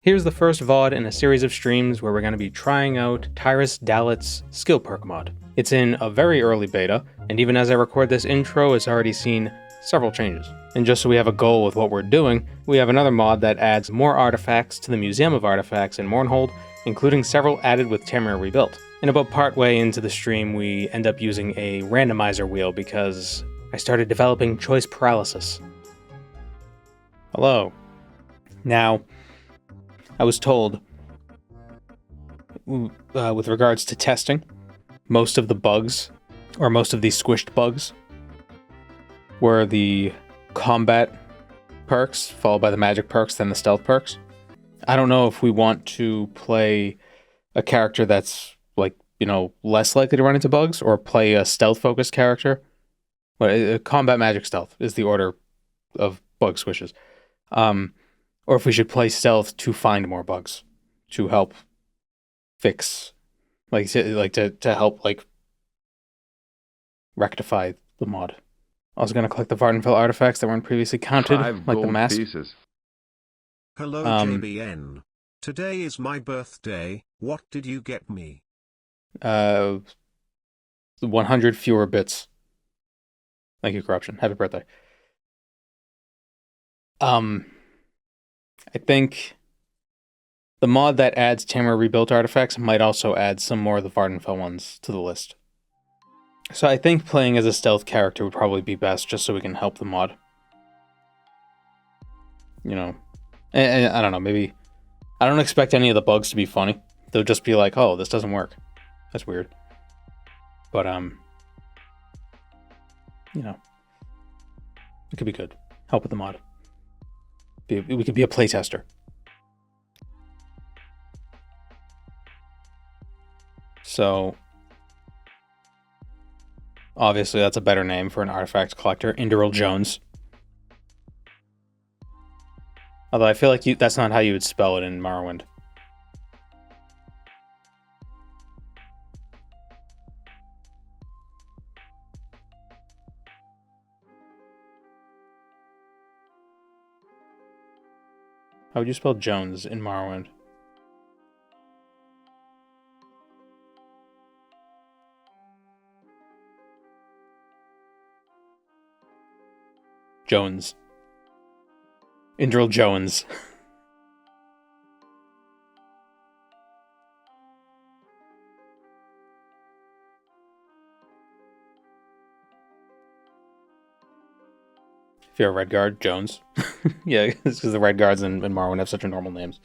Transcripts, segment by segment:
Here's the first VOD in a series of streams where we're going to be trying out Tyrus Dallet's skill perk mod. It's in a very early beta, and even as I record this intro, it's already seen several changes. And just so we have a goal with what we're doing, we have another mod that adds more artifacts to the Museum of Artifacts in Mournhold, including several added with Tamriel rebuilt. And about partway into the stream, we end up using a randomizer wheel because I started developing choice paralysis. Hello. Now, I was told, with regards to testing, most of the bugs, or most of these squished bugs, were the combat perks, followed by the magic perks, then the stealth perks. I don't know if we want to play a character that's, less likely to run into bugs, or play a stealth-focused character. But combat, magic, stealth is the order of bug squishes. Or if we should play stealth to find more bugs, to help fix, to help rectify the mod. I was gonna collect the Vardenfell artifacts that weren't previously counted, like the mask. Pieces. Hello JBN. Today is my birthday. What did you get me? 100 fewer bits. Thank you, Corruption. Happy birthday. I think the mod that adds Tamriel rebuilt artifacts might also add some more of the Vardenfell ones to the list. So I think playing as a stealth character would probably be best, just so we can help the mod. And I don't know, maybe... I don't expect any of the bugs to be funny. They'll just be like, oh, this doesn't work. That's weird. But, it could be good. Help with the mod. We could be a playtester. So, obviously that's a better name for an artifact collector, Indyril Jones. Although I feel like that's not how you would spell it in Morrowind. How would you spell Jones in Morrowind? Jones. Indyril Jones. If you're a Red Guard, Jones. Yeah, it's because the Red Guards in Morrowind have such a normal names.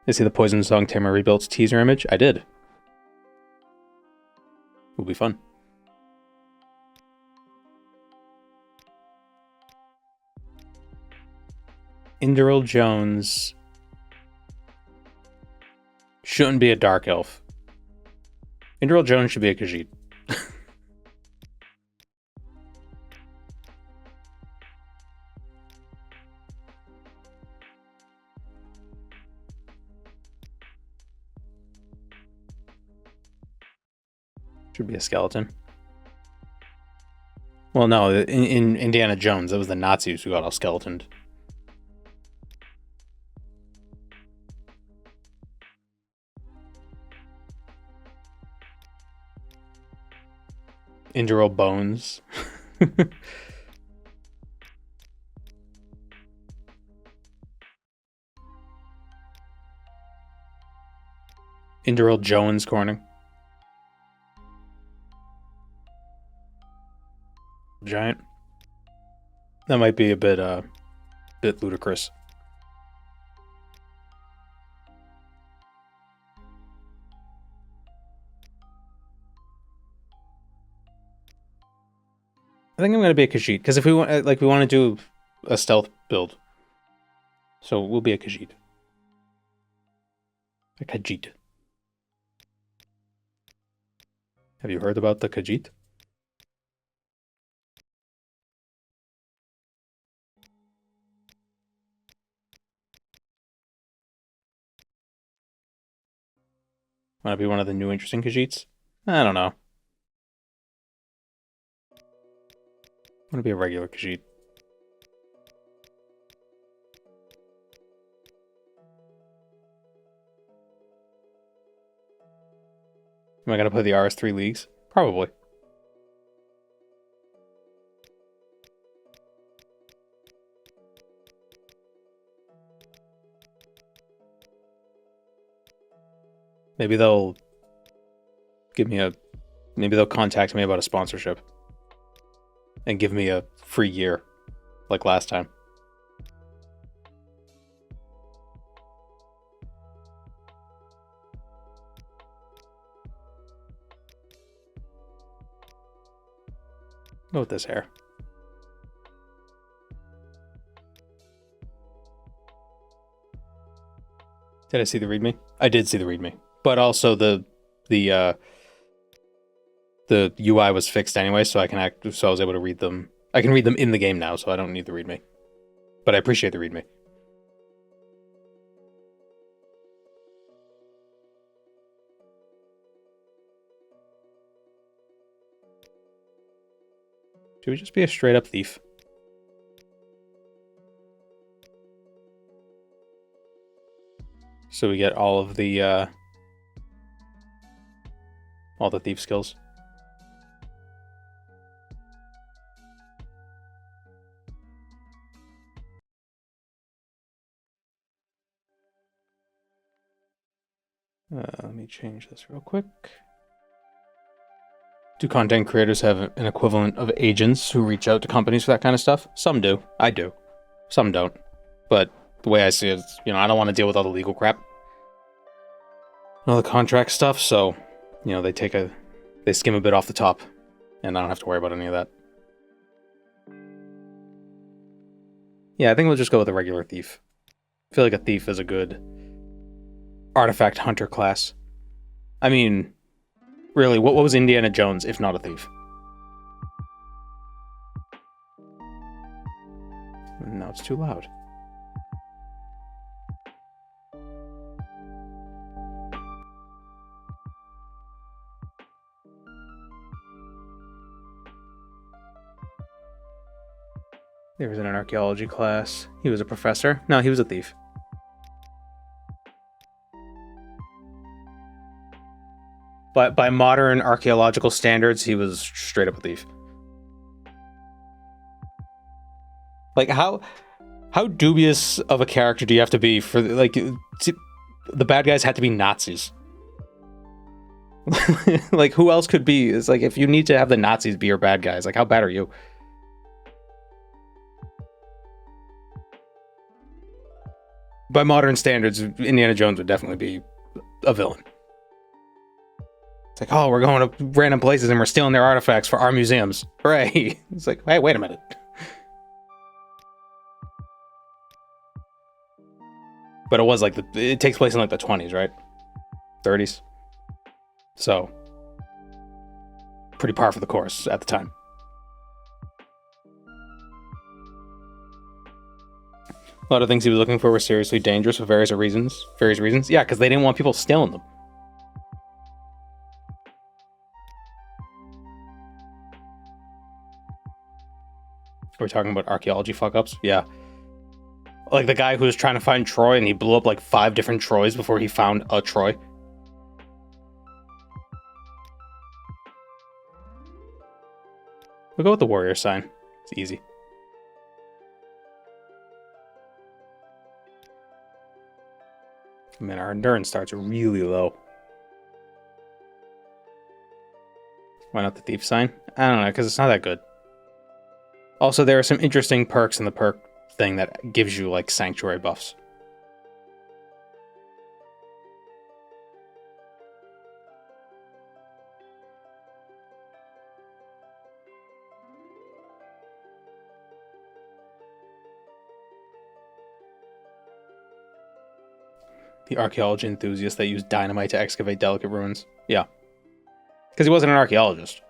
You see the Poison Song Tamriel Rebuilt's teaser image? I did. Will be fun. Indyril Jones shouldn't be a Dark Elf. Indyril Jones should be a Khajiit. Should be a skeleton. Well, no, in Indiana Jones, it was the Nazis who got all skeletoned. Indyril Bones. Indyril Jones Corning. Giant. That might be a bit ludicrous. I think I'm gonna be a Khajiit because if we want, we want to do a stealth build, so we'll be a Khajiit. A Khajiit. Have you heard about the Khajiit? Want to be one of the new interesting Khajiits? I don't know. Want to be a regular Khajiit. Am I gonna play the RS3 leagues? Probably. Maybe they'll give me maybe they'll contact me about a sponsorship and give me a free year like last time. Go with this hair. Did I see the README? I did see the README, but also the UI was fixed anyway, so so I was able to read them. I can read them in the game now, so I don't need the README. But I appreciate the README. Should we just be a straight up thief? So we get all the thief skills. Let me change this real quick. Do content creators have an equivalent of agents who reach out to companies for that kind of stuff? Some do. I do. Some don't. But the way I see it is, I don't want to deal with all the legal crap. All the contract stuff, so, they skim a bit off the top, and I don't have to worry about any of that. Yeah, I think we'll just go with a regular thief. I feel like a thief is a good artifact hunter class. I mean, really, what was Indiana Jones if not a thief? Now it's too loud. He was in an archaeology class. He was a professor. No, he was a thief. But by modern archaeological standards, he was straight up a thief. Like, how dubious of a character do you have to be for, like, the bad guys had to be Nazis? Like, who else could be? It's like, if you need to have the Nazis be your bad guys, like, how bad are you? By modern standards, Indiana Jones would definitely be a villain. It's like, oh, we're going to random places and we're stealing their artifacts for our museums. Hooray. It's like, hey, wait a minute. But it was like, it takes place in like the 20s, right? 30s. So, pretty par for the course at the time. A lot of things he was looking for were seriously dangerous for various reasons. Yeah, because they didn't want people stealing them. Are we talking about archaeology fuck-ups? Yeah. Like the guy who was trying to find Troy and he blew up like 5 different Troys before he found a Troy. We'll go with the warrior sign. It's easy. Man, our endurance starts really low. Why not the thief sign? I don't know, because it's not that good. Also, there are some interesting perks in the perk thing that gives you, like, sanctuary buffs. The archaeology enthusiast that used dynamite to excavate delicate ruins. Yeah. Because he wasn't an archaeologist.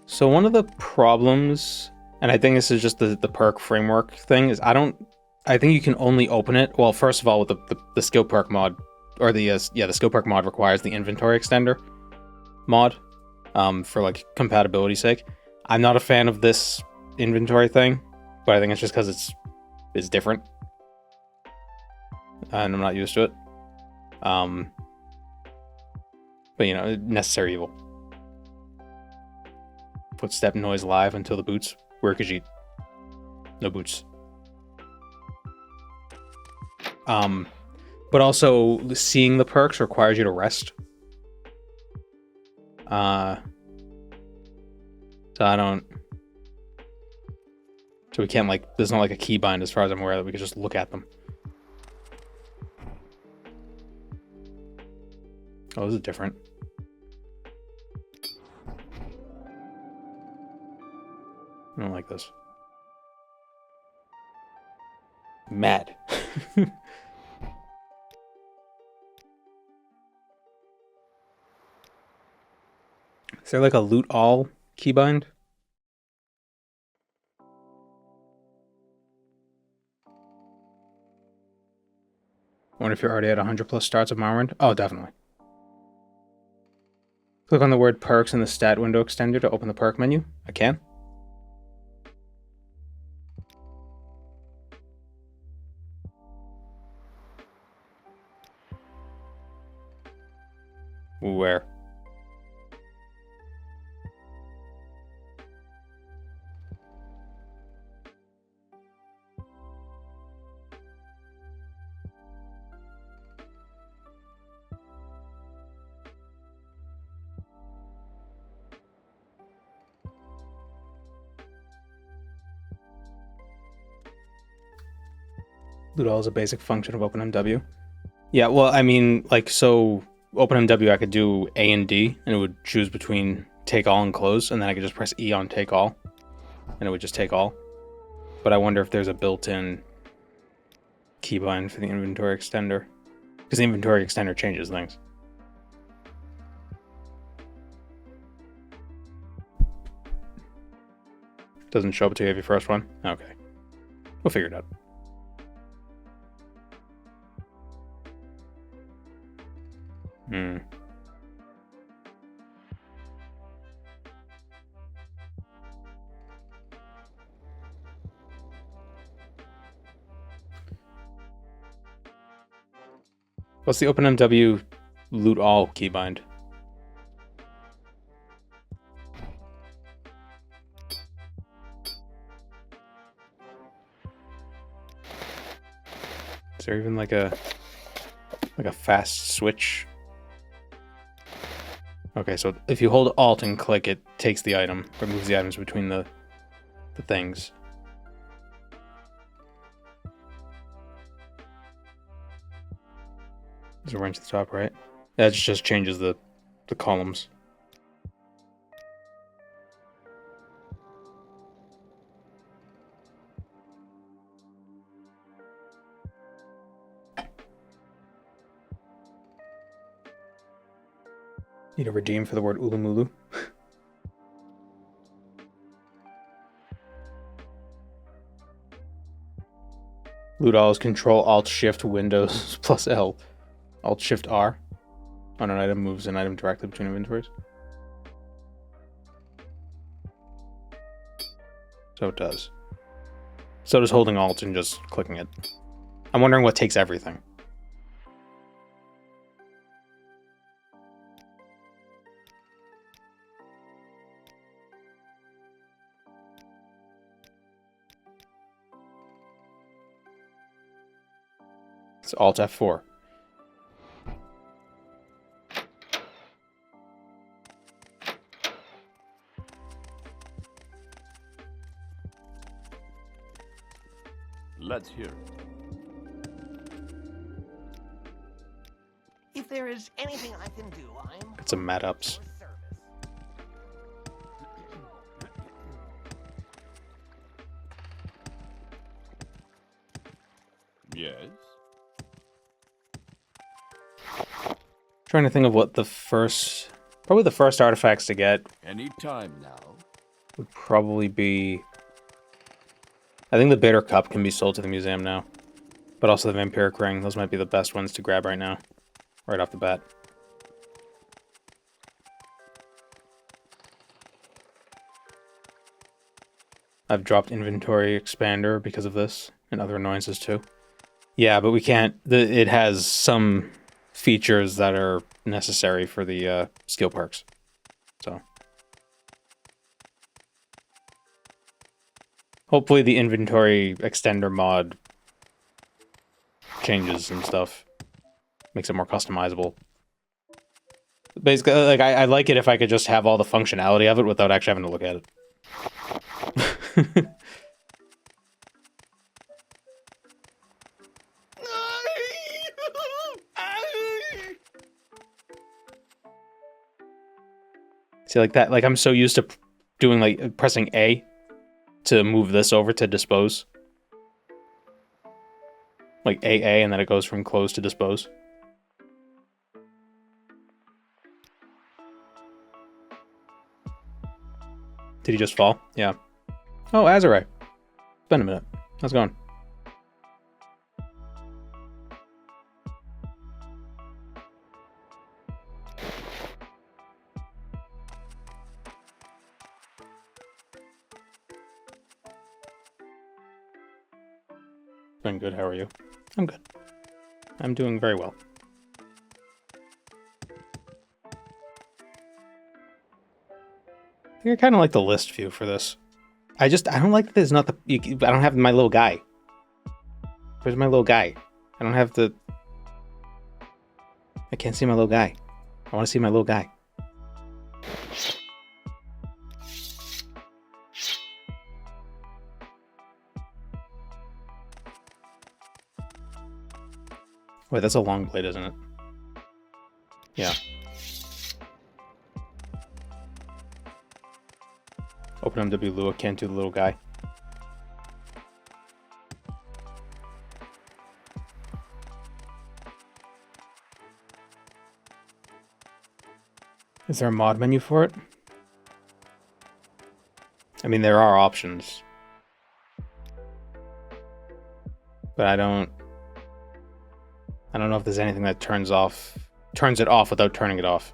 So one of the problems And I think this is just the perk framework thing. I think you can only open it. Well, first of all, with the skill perk mod, or the skill perk mod requires the inventory extender mod, for like compatibility's sake. I'm not a fan of this inventory thing, but I think it's just because it's different, and I'm not used to it. But you know, necessary evil. Footstep noise live until the boots. Where could you? No boots. But also seeing the perks requires you to rest. So I don't. So we can't like. There's not like a keybind as far as I'm aware that we could just look at them. Oh, this is different. I don't like this. Mad. Is there like a loot all keybind? I wonder if you're already at 100 plus starts of Morrowind. Oh, definitely. Click on the word perks in the stat window extender to open the perk menu. I can. Where? Loot all is a basic function of OpenMW. Yeah, well, I mean, like, so OpenMW, I could do A and D, and it would choose between take all and close, and then I could just press E on take all, and it would just take all. But I wonder if there's a built-in keybind for the inventory extender, because the inventory extender changes things. Doesn't show up until you have your first one? Okay. We'll figure it out. What's the OpenMW loot all keybind? Is there even like a fast switch? Okay, so if you hold Alt and click, it takes the item, removes the items between the things. There's a wrench at the top, right? That just changes the columns. Need a redeem for the word Ulumulu. Loot all is Control Alt Shift Windows plus L. Alt Shift R on an item moves an item directly between inventories. So it does. So does holding Alt and just clicking it. I'm wondering what takes everything. It's Alt F4. Let's hear it. If there is anything I can do, I'm... It's a Mad Ups. Yes. Trying to think of what probably the first artifacts to get Any time now. would probably be I think the Bitter Cup can be sold to the museum now. But also the Vampiric Ring. Those might be the best ones to grab right now. Right off the bat. I've dropped Inventory Expander because of this. And other annoyances too. Yeah, but we can't... it has some features that are necessary for the skill perks. So... hopefully the Inventory Extender mod changes and stuff. Makes it more customizable. Basically, like, I like it if I could just have all the functionality of it without actually having to look at it. See, like that, like I'm so used to doing, like, pressing A to move this over to dispose. Like AA, and then it goes from close to dispose. Did he just fall? Yeah. Oh, Azure. It's been a minute. How's it going? Been good. How are you? I'm good. I'm doing very well. I think I kind of like the list view for this. I don't like that there's not the... I don't have my little guy. Where's my little guy? I don't have the... I can't see my little guy. I want to see my little guy. Wait, that's a long blade, isn't it? Yeah. Open MW Lua, can't do the little guy. Is there a mod menu for it? I mean, there are options. But I don't know if there's anything that turns it off without turning it off.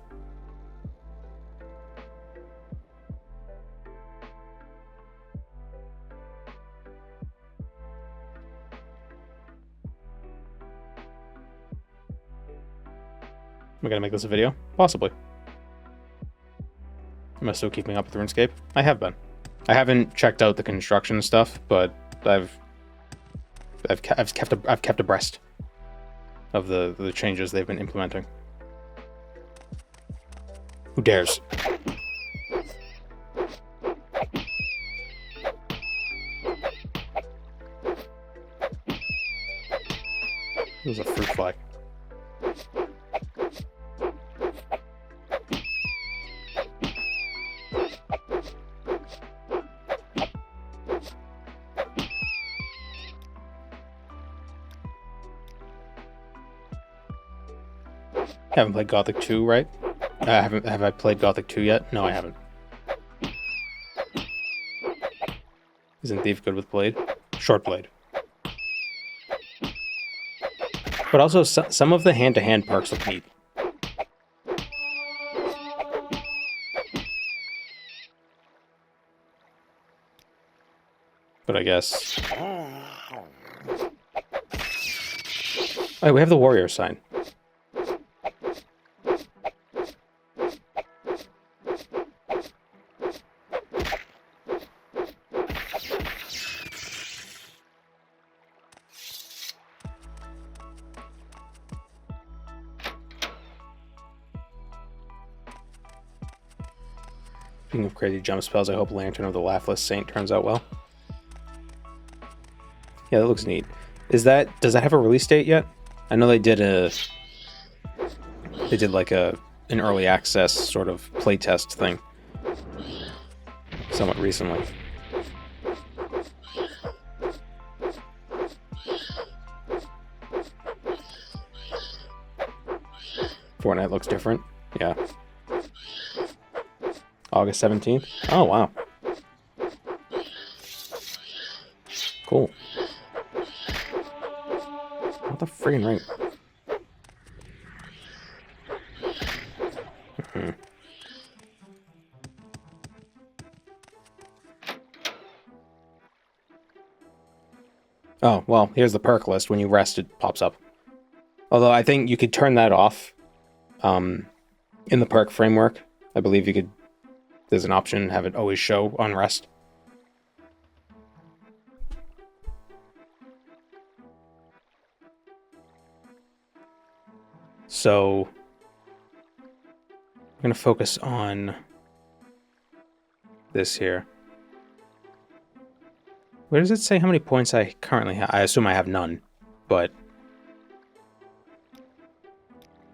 Am I gonna make this a video? Possibly. Am I still keeping up with RuneScape? I have been. I haven't checked out the construction stuff, but I've kept abreast of the changes they've been implementing. Who dares? There's a fruit fly. Haven't played Gothic 2, right? Have I played Gothic 2 yet? No, I haven't. Isn't Thief good with blade? Short blade. But also, some of the hand-to-hand perks look neat. But I guess... Oh, we have the warrior sign. Speaking of crazy jump spells, I hope Lantern of the Laughless Saint turns out well. Yeah, that looks neat. Does that have a release date yet? I know they did like an early access sort of playtest thing somewhat recently. Fortnite looks different. Yeah. August 17th? Oh, wow. Cool. What the friggin' ring? Oh, well, here's the perk list. When you rest, it pops up. Although I think you could turn that off in the perk framework. I believe you could... There's an option, have it always show on rest. So... I'm going to focus on this here. Where does it say how many points I currently have? I assume I have none, but...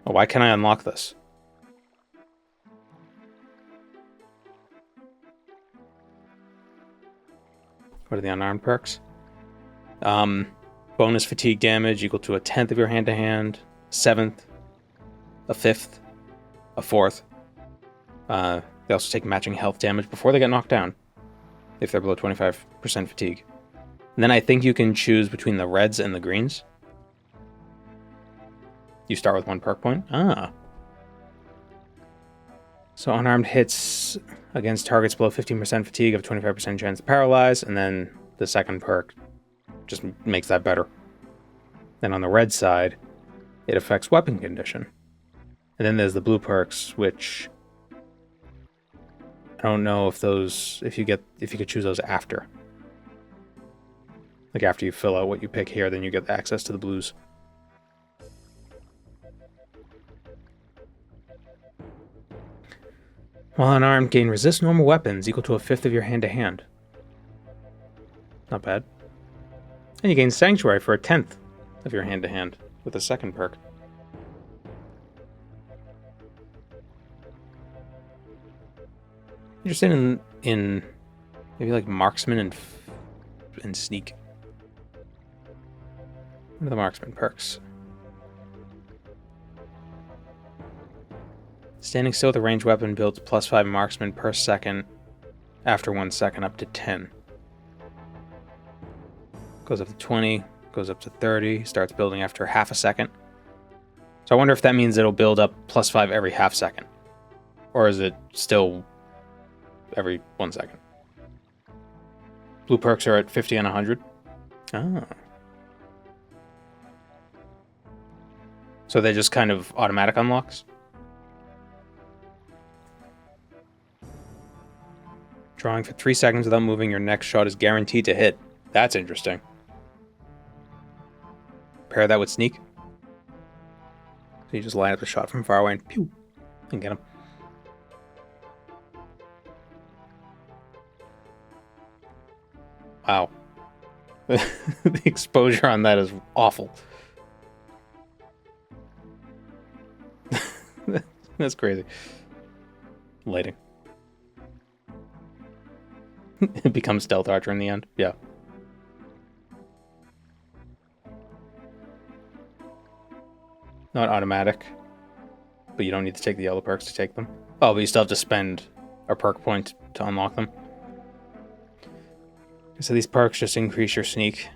Oh, why can't I unlock this? What are the unarmed perks? Bonus fatigue damage equal to 1/10 of your hand-to-hand, 1/7, 1/5, 1/4. They also take matching health damage before they get knocked down, if they're below 25% fatigue. And then I think you can choose between the reds and the greens. You start with 1 perk point. Ah. So unarmed hits against targets below 15% fatigue have 25% chance to paralyze, and then the second perk just makes that better. Then on the red side, it affects weapon condition. And then there's the blue perks, which I don't know if those, if you could choose those after. Like after you fill out what you pick here, then you get access to the blues. While unarmed, gain resist normal weapons equal to 1/5 of your hand-to-hand. Not bad. And you gain Sanctuary for 1/10 of your hand-to-hand with a second perk. Interested in maybe like Marksman and Sneak. What are the Marksman perks? Standing still with a ranged weapon builds +5 marksman per second after 1 second up to 10. Goes up to 20, goes up to 30, starts building after half a second. So I wonder if that means it'll build up +5 every half second. Or is it still every 1 second? Blue perks are at 50 and 100. Ah. So they're just kind of automatic unlocks? Drawing for 3 seconds without moving, your next shot is guaranteed to hit. That's interesting. Pair that with Sneak. So you just line up a shot from far away and pew! And get him. Wow. The exposure on that is awful. That's crazy. Lighting. It becomes Stealth Archer in the end. Yeah. Not automatic. But you don't need to take the yellow perks to take them. Oh, but you still have to spend a perk point to unlock them. So these perks just increase your sneak.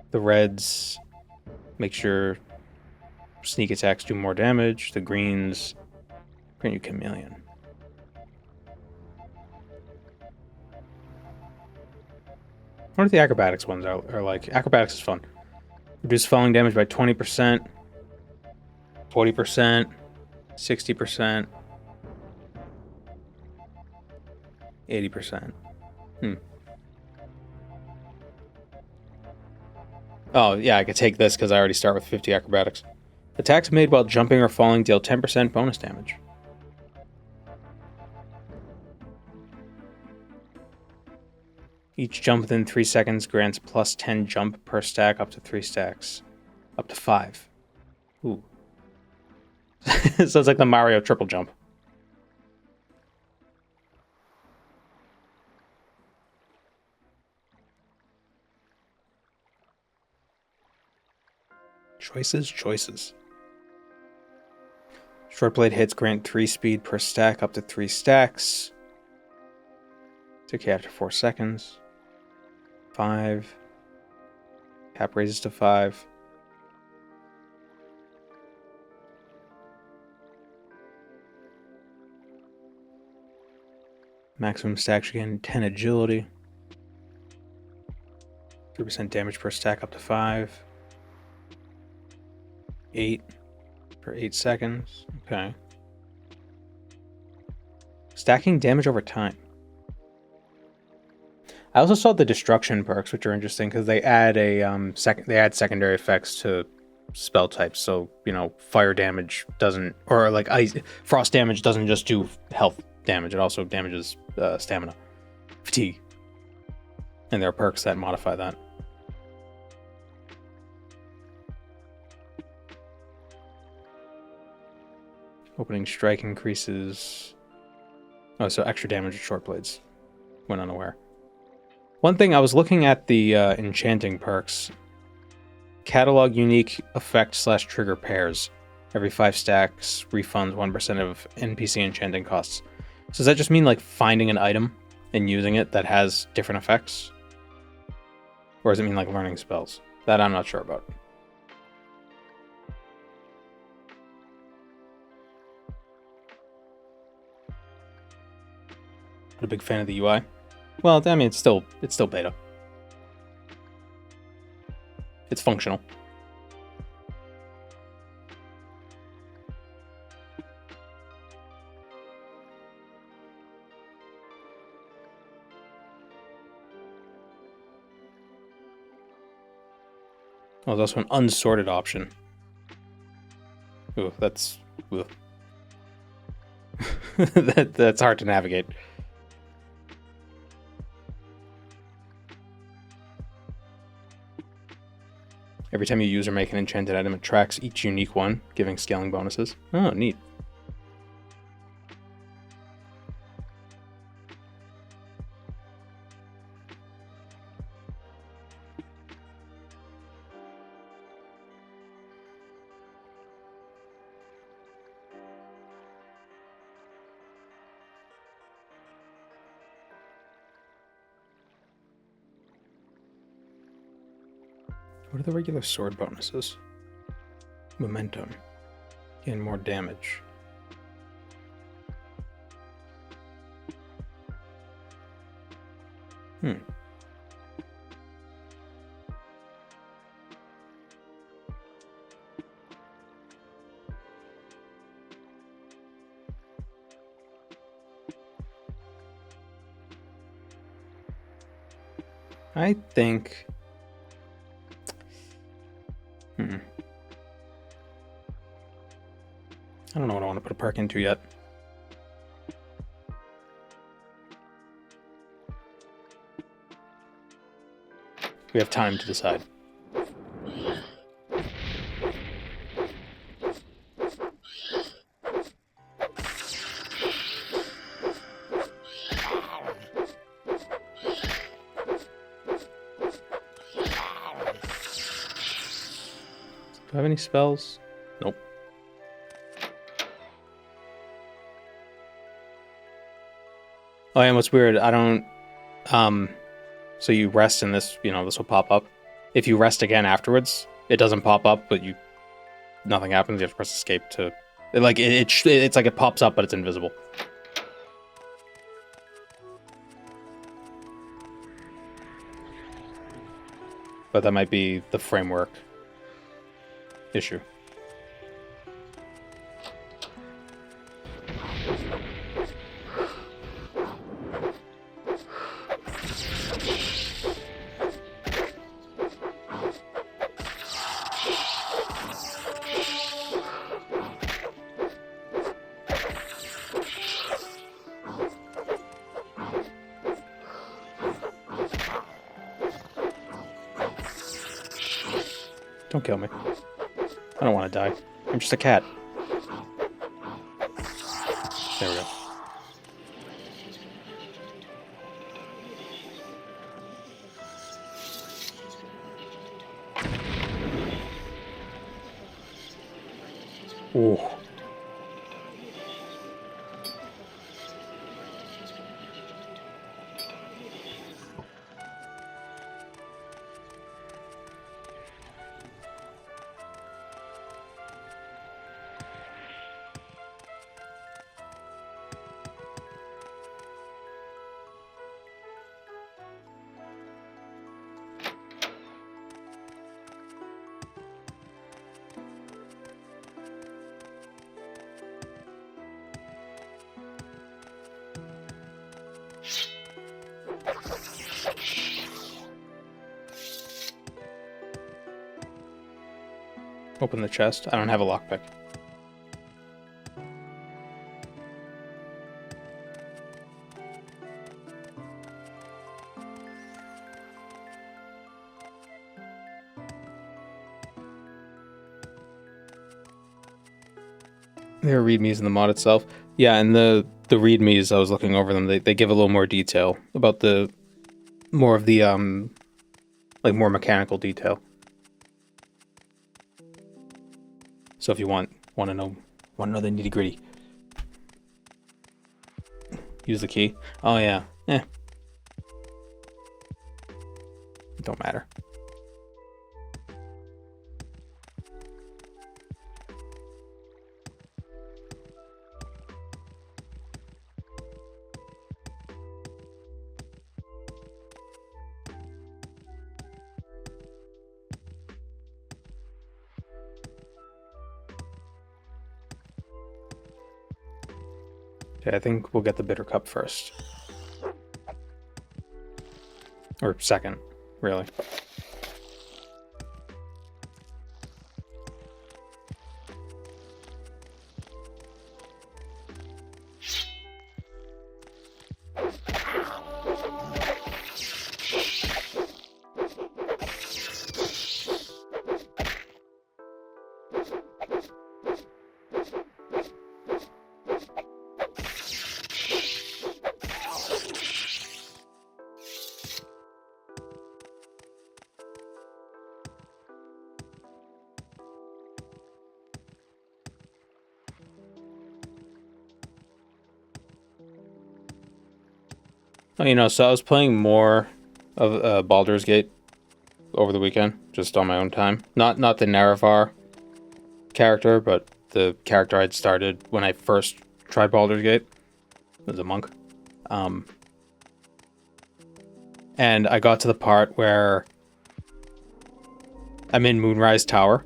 The reds make your sneak attacks do more damage. The greens grant you Chameleon. I wonder if the acrobatics ones are like. Acrobatics is fun. Reduce falling damage by 20%, 40%, 60%, 80%. Oh, yeah, I could take this because I already start with 50 acrobatics. Attacks made while jumping or falling deal 10% bonus damage. Each jump within 3 seconds grants plus 10 jump per stack up to 3 stacks. Up to 5. Ooh. So it's like the Mario triple jump. Choices. Short blade hits grant 3 speed per stack up to 3 stacks. 2k after 4 seconds. 5, Cap raises to 5. Maximum stacks again, 10 agility. 3% damage per stack up to 5. 8 for 8 seconds. Okay. Stacking damage over time. I also saw the destruction perks, which are interesting because they add a they add secondary effects to spell types. So, you know, fire damage doesn't, or like ice frost damage doesn't just do health damage, it also damages stamina, fatigue. And there are perks that modify that. Opening strike increases. Oh, so extra damage with short blades when unaware. One thing, I was looking at the enchanting perks. Catalog unique effect / trigger pairs. Every 5 stacks refunds 1% of NPC enchanting costs. So does that just mean like finding an item and using it that has different effects? Or does it mean like learning spells? That I'm not sure about. Not a big fan of the UI. Well, I mean, it's still beta. It's functional. Oh, there's also an unsorted option. Ooh, that's... Ooh. That's hard to navigate. Every time you use or make an enchanted item, it tracks each unique one, giving scaling bonuses. Oh, neat. What are the regular sword bonuses? Momentum. Gain more damage. I think... I don't know what I want to put a perk into yet. We have time to decide. Do I have any spells? Nope. Oh, and what's weird, I don't... So you rest in this, you know, this will pop up. If you rest again afterwards, it doesn't pop up, but nothing happens. You have to press escape to... It's like it pops up, but it's invisible. But that might be the framework issue. Don't kill me. I don't want to die. I'm just a cat. There we go. Ooh. Open the chest. I don't have a lockpick. There are readmes in the mod itself. Yeah, and the readmes, I was looking over them, they give a little more detail about more of the like more mechanical detail. So if you want to know the nitty gritty, use the key. Oh yeah, don't matter. Okay, I think we'll get the bitter cup first. Or second, really. Oh, so I was playing more of Baldur's Gate over the weekend, just on my own time. Not the Nerevar character, but the character I'd started when I first tried Baldur's Gate as a monk. And I got to the part where I'm in Moonrise Tower,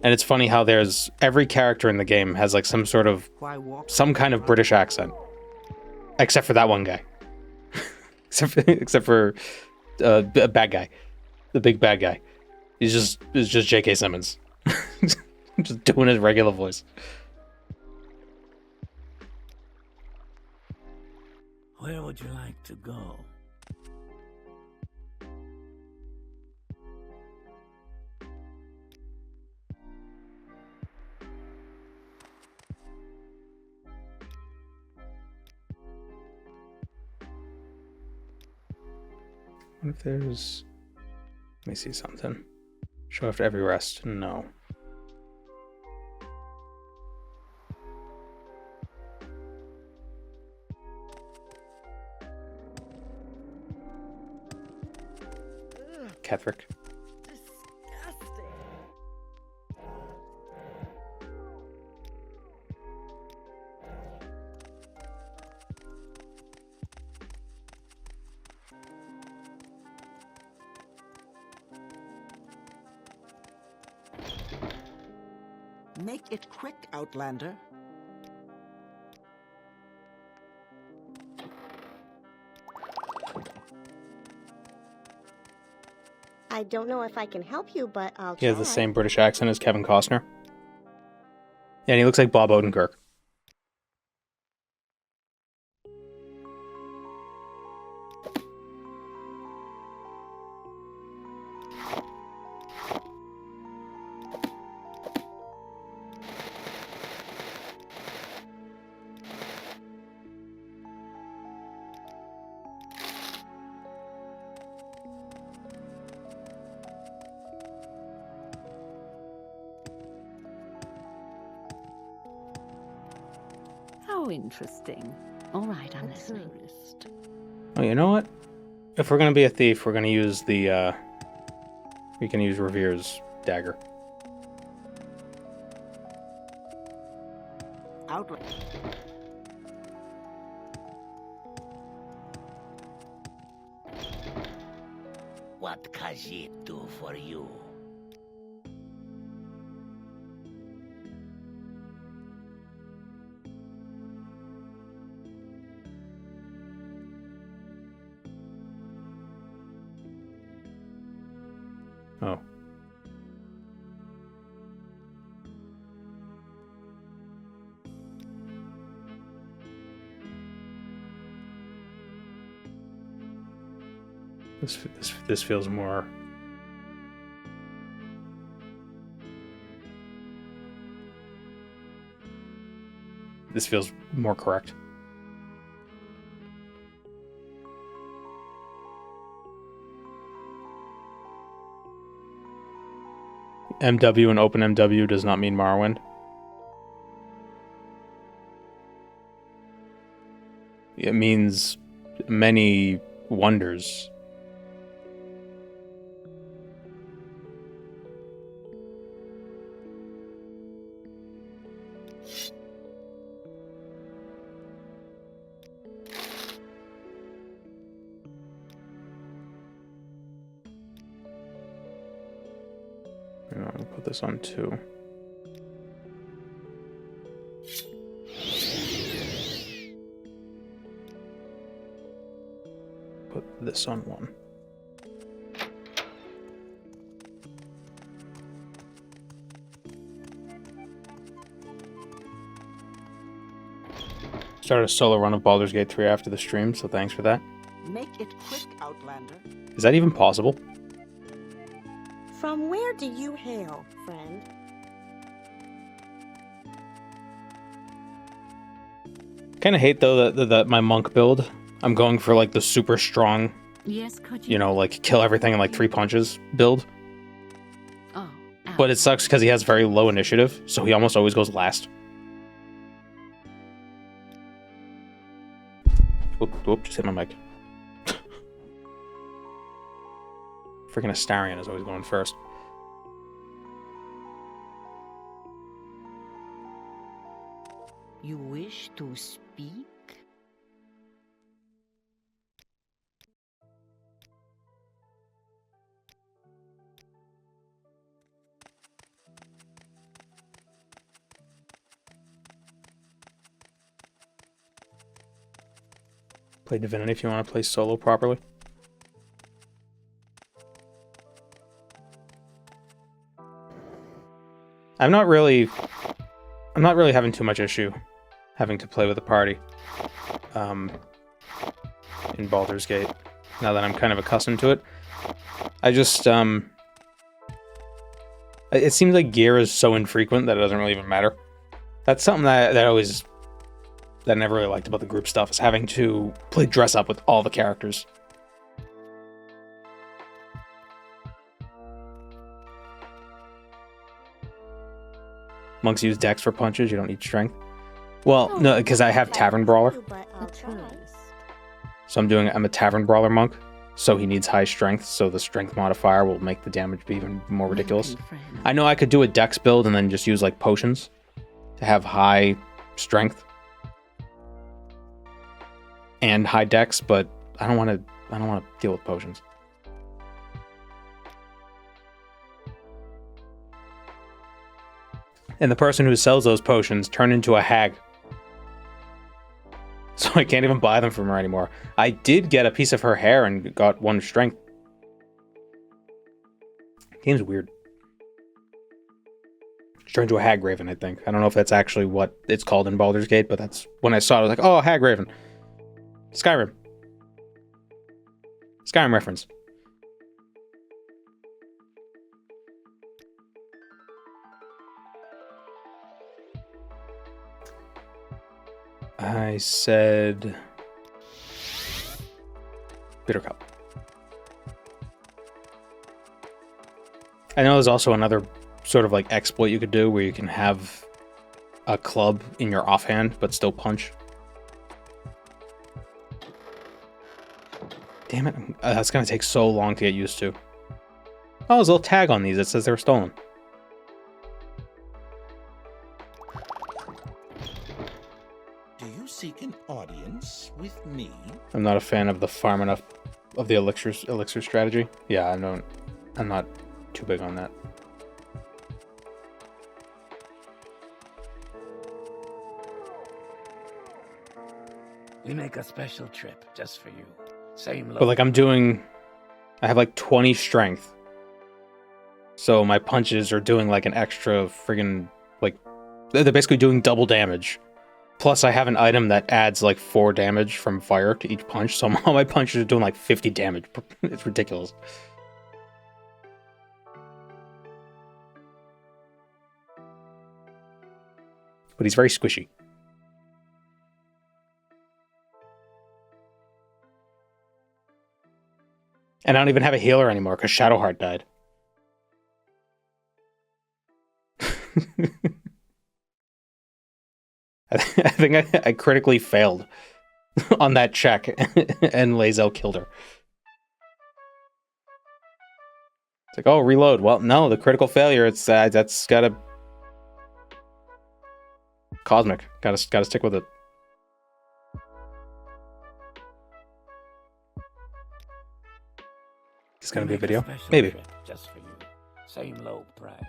and it's funny how there's every character in the game has like some kind of British accent, except for that one guy. except for a bad guy, the big bad guy. It's just J.K. Simmons, just doing his regular voice. Where would you like to go? What if there's... Let me see something. Show after every rest. No. Ketherick. Disgusting. Make it quick, Outlander. I don't know if I can help you, but I'll He has try. the same British accent as Kevin Costner. Yeah, and he looks like Bob Odenkirk. How interesting. All right, I'm listening. Oh, you know what? If we're gonna be a thief, we're gonna use the, we can use Revere's dagger. Outlander. What Khajiit do for you? Oh. This feels more. This feels more correct. MW and OpenMW does not mean Morrowind. It means many wonders. I'm gonna put this on 2. Put this on 1. Started a solo run of Baldur's Gate 3 after the stream, so thanks for that. Make it quick, Outlander. Is that even possible? From where do you hail, friend? Kind of hate though that my monk build, I'm going for like the super strong, Yes, could you know, like kill everything in like 3 punches build. Oh, But it sucks because he has very low initiative, so he almost always goes last. Whoop, just hit my mic. Freaking Astarion is always going first. You wish to speak? Play Divinity if you want to play solo properly. I'm not really having too much issue having to play with a party in Baldur's Gate, now that I'm kind of accustomed to it. I just, it seems like gear is so infrequent that it doesn't really even matter. That's something that I never really liked about the group stuff, is having to play dress up with all the characters. Monks use dex for punches, you don't need strength. Well, no, because I have Tavern Brawler. But I'll try. So I'm a Tavern Brawler monk, so he needs high strength, so the strength modifier will make the damage be even more ridiculous. I know I could do a dex build and then just use like potions to have high strength and high dex, but I don't want to deal with potions. And the person who sells those potions turned into a hag. So I can't even buy them from her anymore. I did get a piece of her hair and got 1 strength. Game's weird. She turned into a hag raven, I think. I don't know if that's actually what it's called in Baldur's Gate, but that's when I saw it, I was like, oh, hag raven. Skyrim. Skyrim reference. I said Bitter Cup. I know there's also another sort of like exploit you could do where you can have a club in your offhand but still punch. Damn it, that's gonna take so long to get used to. Oh, there's a little tag on these that says they were stolen. Do you seek an audience with me? I'm not a fan of the farm enough of the elixir strategy. Yeah, I'm not too big on that. We make a special trip just for you. Same look. But like I have like 20 strength. So my punches are doing like an extra friggin' like, they're basically doing double damage. Plus, I have an item that adds like 4 damage from fire to each punch, so all my punches are doing like 50 damage. It's ridiculous. But he's very squishy. And I don't even have a healer anymore because Shadowheart died. I think I critically failed on that check, and Lae'zel killed her. It's like, oh, reload. Well, no, the critical failure. It's that's gotta cosmic. Gotta stick with it. It's gonna be a video, maybe. Just for you, same low price.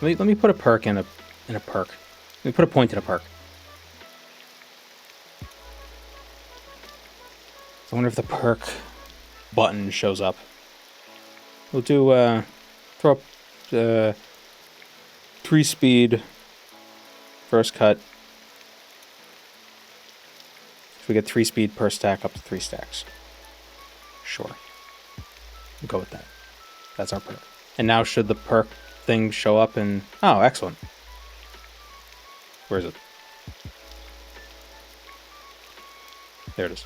Let me put a perk in a perk. Let me put a point in a perk. I wonder if the perk button shows up. We'll do throw up 3 speed first cut. So we get 3 speed per stack up to 3 stacks. Sure. We'll go with that. That's our perk. And now should the perk thing show up in... Oh, excellent. Where is it? There it is.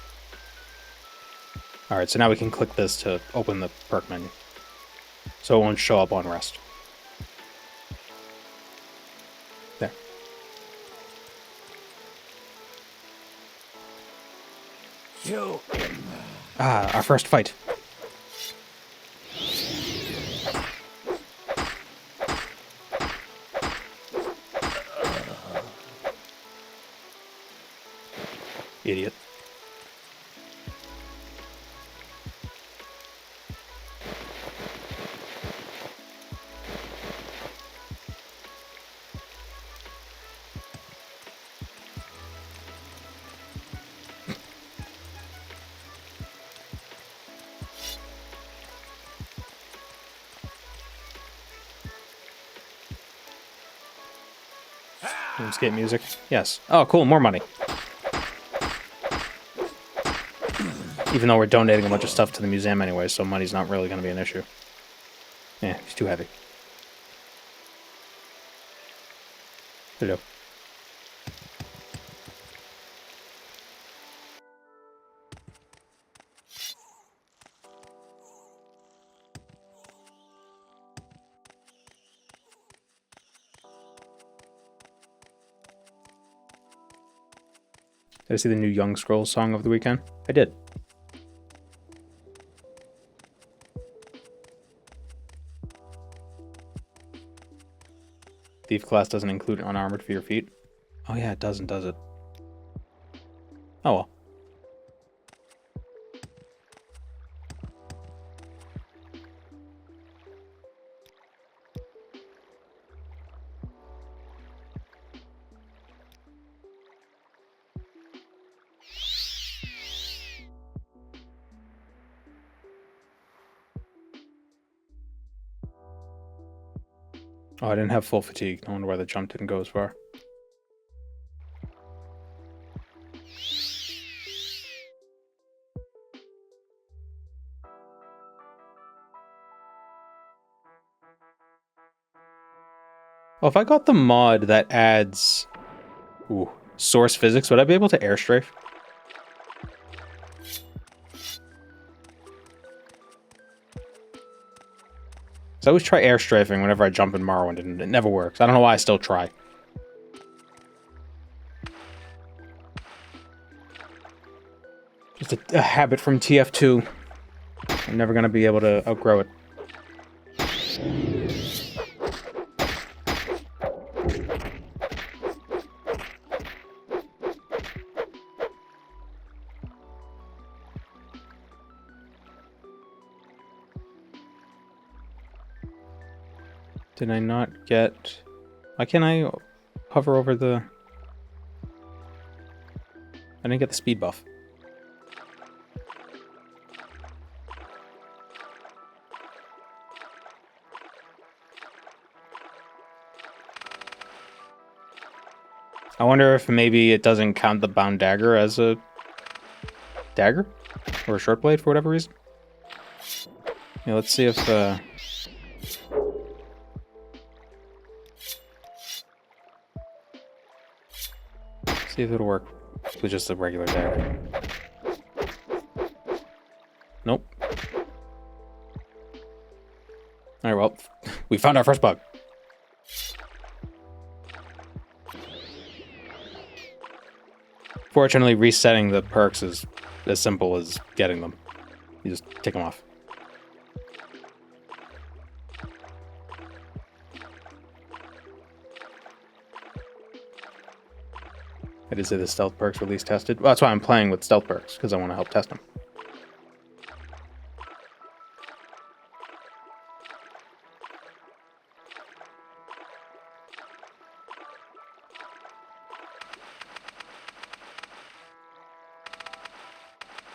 Alright, so now we can click this to open the perk menu. So it won't show up on rest. There. Ah, our first fight. Idiot. Skate music. Yes. Oh, cool. More money. Even though we're donating a bunch of stuff to the museum anyway, so money's not really going to be an issue. Yeah, he's too heavy. Hello. Did I see the new Young Scrolls song of the weekend? I did. Thief class doesn't include unarmored for your feet. Oh yeah, it doesn't, does it? Oh well. Oh, I didn't have full fatigue. I wonder why the jump didn't go as far. Oh, if I got the mod that adds source physics, would I be able to airstrafe? So I always try air strafing whenever I jump in Morrowind, and it never works. I don't know why I still try. Just a habit from TF2. I'm never going to be able to outgrow it. Did I not get... Why can't I hover over the... I didn't get the speed buff. I wonder if maybe it doesn't count the bound dagger as a dagger? Or a short blade for whatever reason? Yeah, let's see if... see if it'll work with just a regular dagger. Nope. Alright, well, we found our first bug. Fortunately, resetting the perks is as simple as getting them. You just take them off. I did say the stealth perks were least tested. Well, that's why I'm playing with stealth perks, because I want to help test them.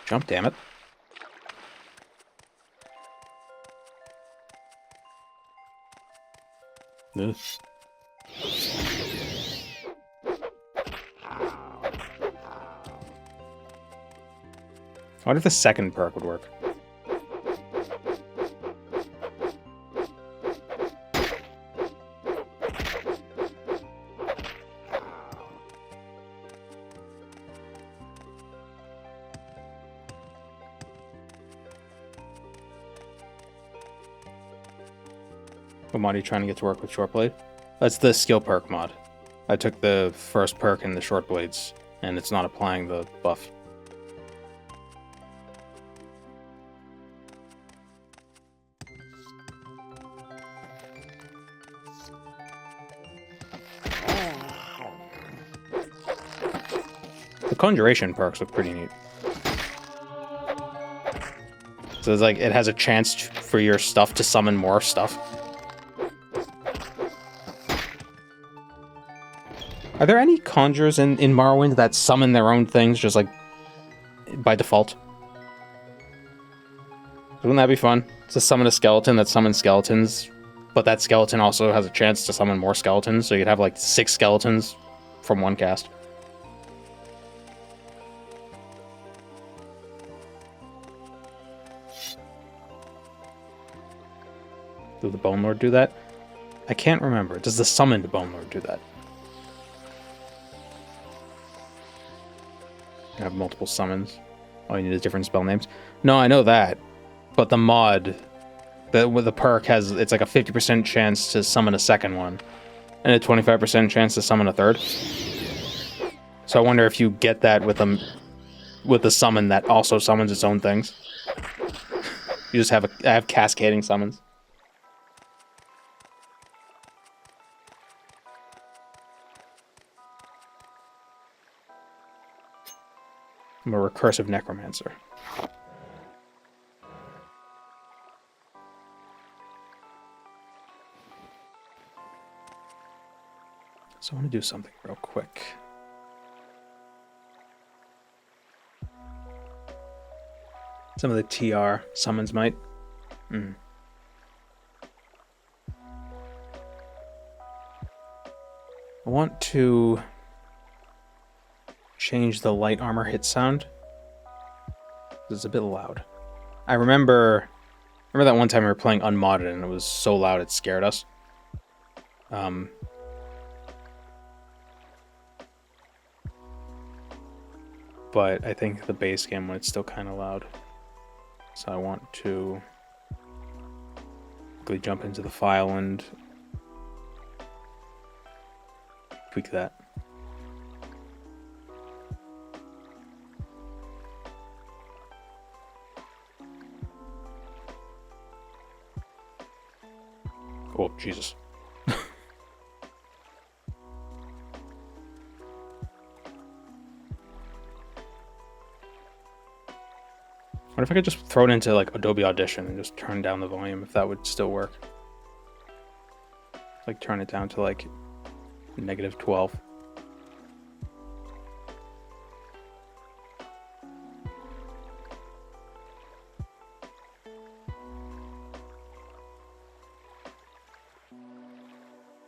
Jump, damn it. Ugh. I wonder if the second perk would work. What mod are you trying to get to work with short blade? That's the skill perk mod. I took the first perk in the short blades, and it's not applying the buff. The conjuration perks look pretty neat. So it's like it has a chance for your stuff to summon more stuff. Are there any conjurers in Morrowind that summon their own things just like by default? Wouldn't that be fun? To summon a skeleton that summons skeletons, but that skeleton also has a chance to summon more skeletons, so you'd have like 6 skeletons from one cast. Did the Bone Lord do that? I can't remember. Does the summoned Bone Lord do that? You have multiple summons. All you need is different spell names. No, I know that. But the mod, with the perk has, it's like a 50% chance to summon a second one. And a 25% chance to summon a third. So I wonder if you get that with the summon that also summons its own things. You just have cascading summons. I'm a recursive necromancer. So I want to do something real quick. Some of the TR summons might. I want to change the light armor hit sound. It's a bit loud. I remember that one time we were playing unmodded and it was so loud it scared us. But I think the base game when it's still kind of loud. So I want to quickly jump into the file and tweak that. Oh, Jesus. What if I could just throw it into like Adobe Audition and just turn down the volume if that would still work? Like turn it down to like -12.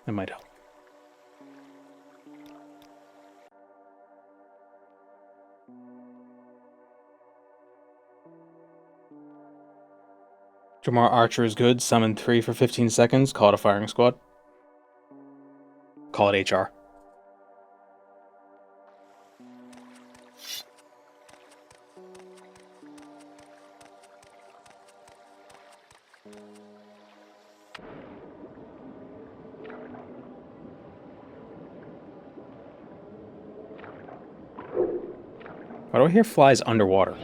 That might help. Jamar Archer is good. Summon 3 for 15 seconds. Call it a firing squad. Call it HR. Why do I hear flies underwater?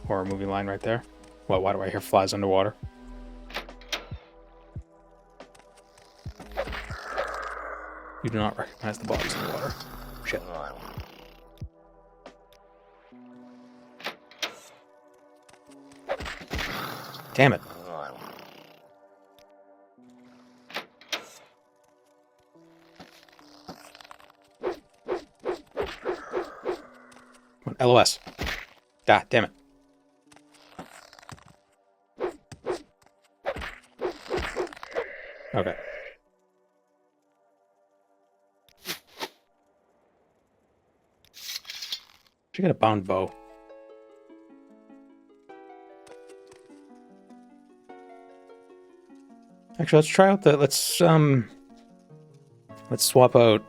Or a movie line right there. Well, why do I hear flies underwater? You do not recognize the bodies in the water. Shit. Damn it. LOS. God damn it. Okay. Should get a bound bow. Actually, let's try out the let's swap out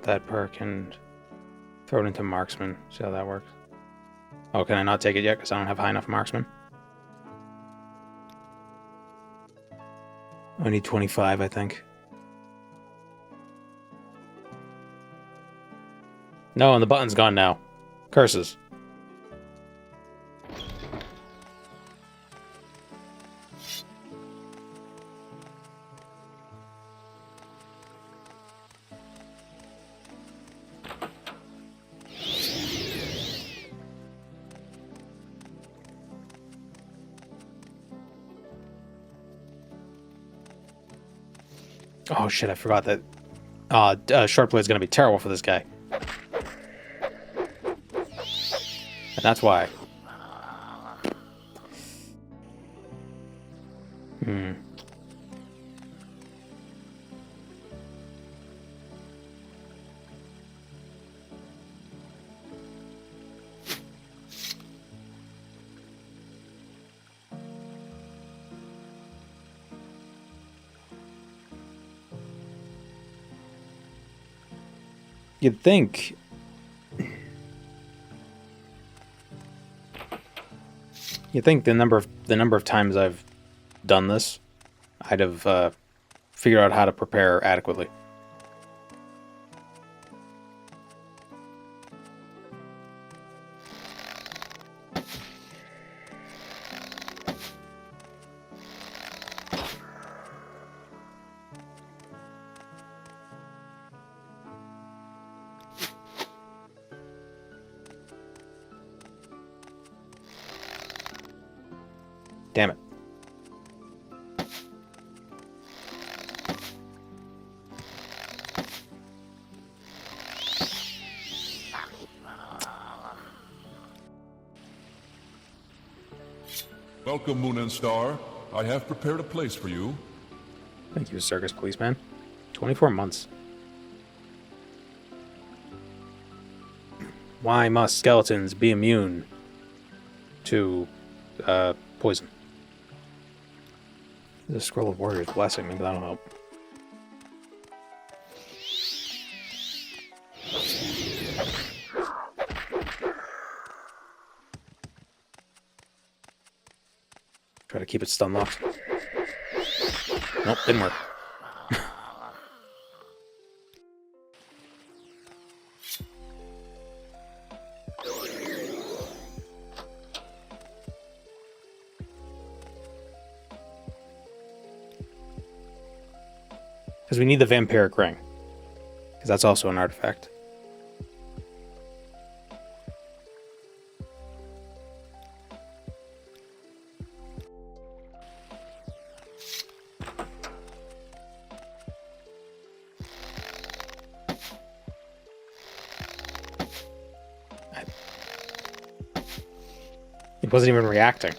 that perk and throw it into marksman. See how that works. Oh, can I not take it yet because I don't have high enough marksman? I need 25, I think. No, and the button's gone now. Curses. Oh shit, I forgot that short blade is going to be terrible for this guy. And that's why. You'd think the number of times I've done this, I'd have figured out how to prepare adequately. Damn it. Welcome, Moon and Star. I have prepared a place for you. Thank you, circus policeman. 24 months. Why must skeletons be immune to poison? There's a scroll of warrior's blessing. Maybe that'll help. keep it stun locked. Nope, didn't work. Because we need the vampiric ring. Because that's also an artifact. It wasn't even reacting.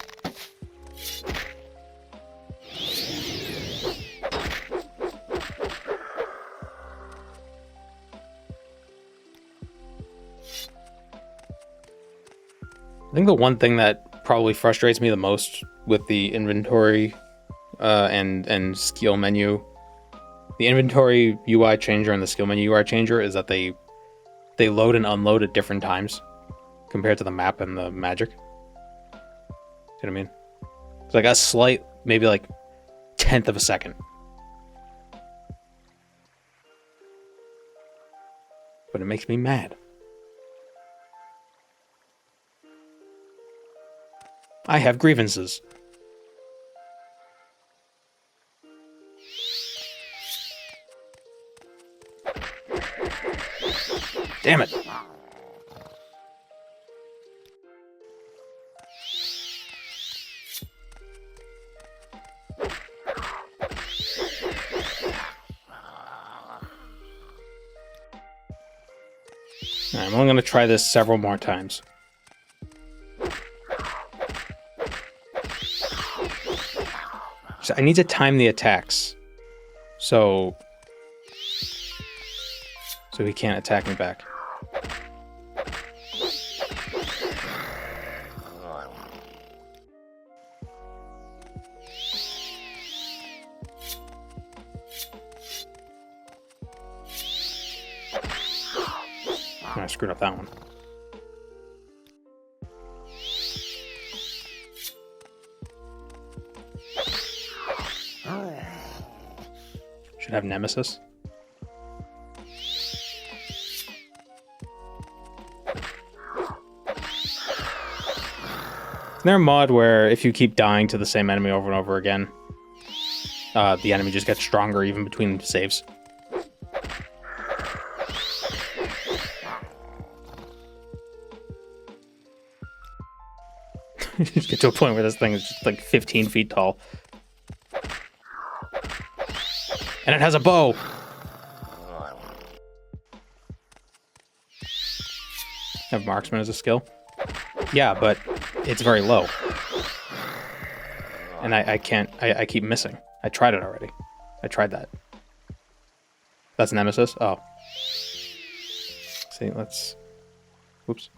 I think the one thing that probably frustrates me the most with the inventory and skill menu, the inventory UI changer and the skill menu UI changer, is that they load and unload at different times compared to the map and the magic. See what I mean? It's like a slight, maybe like 1/10 of a second. But it makes me mad. I have grievances. Damn it. I'm only going to try this several more times. So I need to time the attacks. So he can't attack me back. I screwed up that one. Should have Nemesis. Isn't there a mod where if you keep dying to the same enemy over and over again, the enemy just gets stronger even between saves? You just get to a point where this thing is just like 15 feet tall. And it has a bow! Have marksman as a skill? Yeah, but it's very low. And I can't, I keep missing. I tried it already. I tried that. That's Nemesis? Oh. See, let's... Whoops.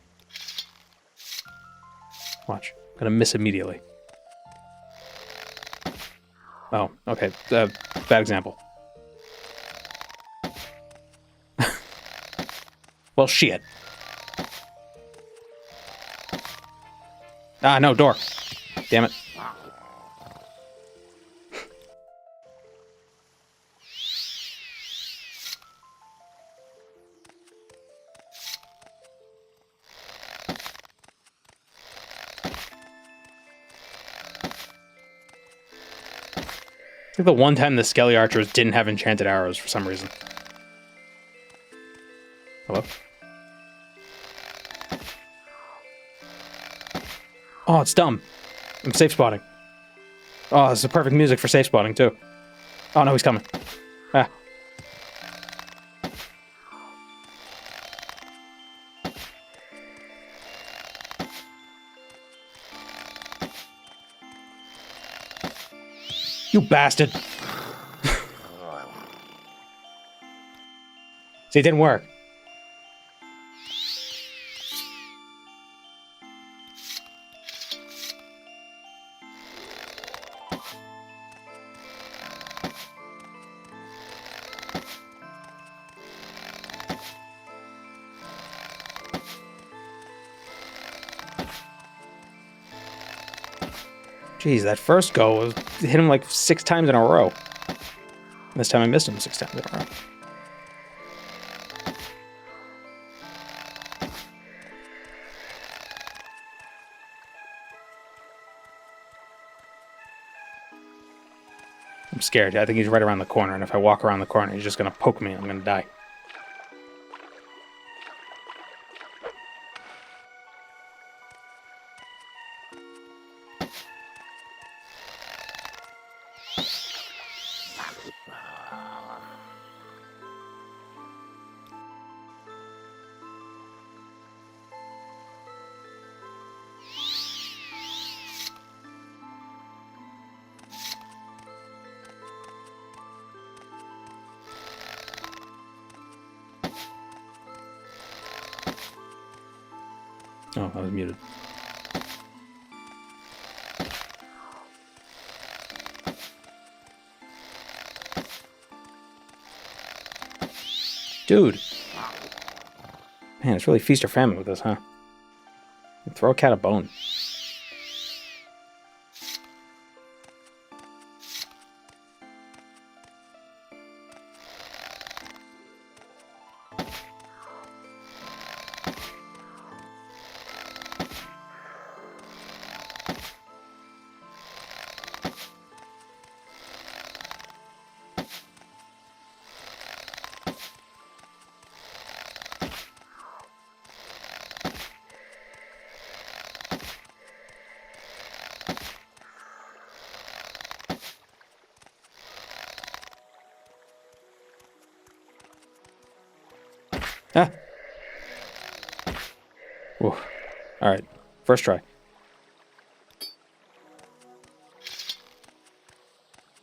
Watch. I'm gonna miss immediately. Oh, okay. Bad example. Well, shit. Ah, no, door. Damn it. I think the one time the Skelly Archers didn't have enchanted arrows for some reason. Hello? Oh, it's dumb. I'm safe spotting. Oh, this is perfect music for safe spotting, too. Oh, no, he's coming. Ah. You bastard! See, it didn't work. Jeez, that first go was hit him like 6 times in a row. This time I missed him 6 times in a row. I'm scared. I think he's right around the corner, and if I walk around the corner, he's just gonna poke me and I'm gonna die. Oh, I was muted. Dude. Man, it's really feast or famine with this, huh? Throw a cat a bone. Ah. Whew. Alright. First try.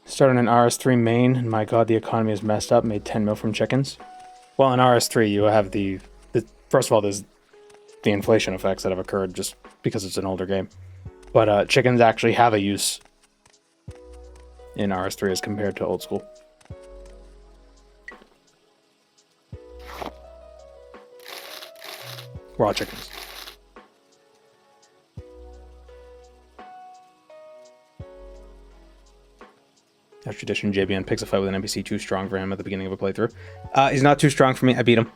Started an RS3 main, and my god, the economy is messed up. Made 10 mil from chickens. Well, in RS3, you have the first of all, there's the inflation effects that have occurred just because it's an older game. But chickens actually have a use in RS3 as compared to old school. Raw chickens. As tradition, JBN picks a fight with an NPC too strong for him at the beginning of a playthrough. He's not too strong for me. I beat him.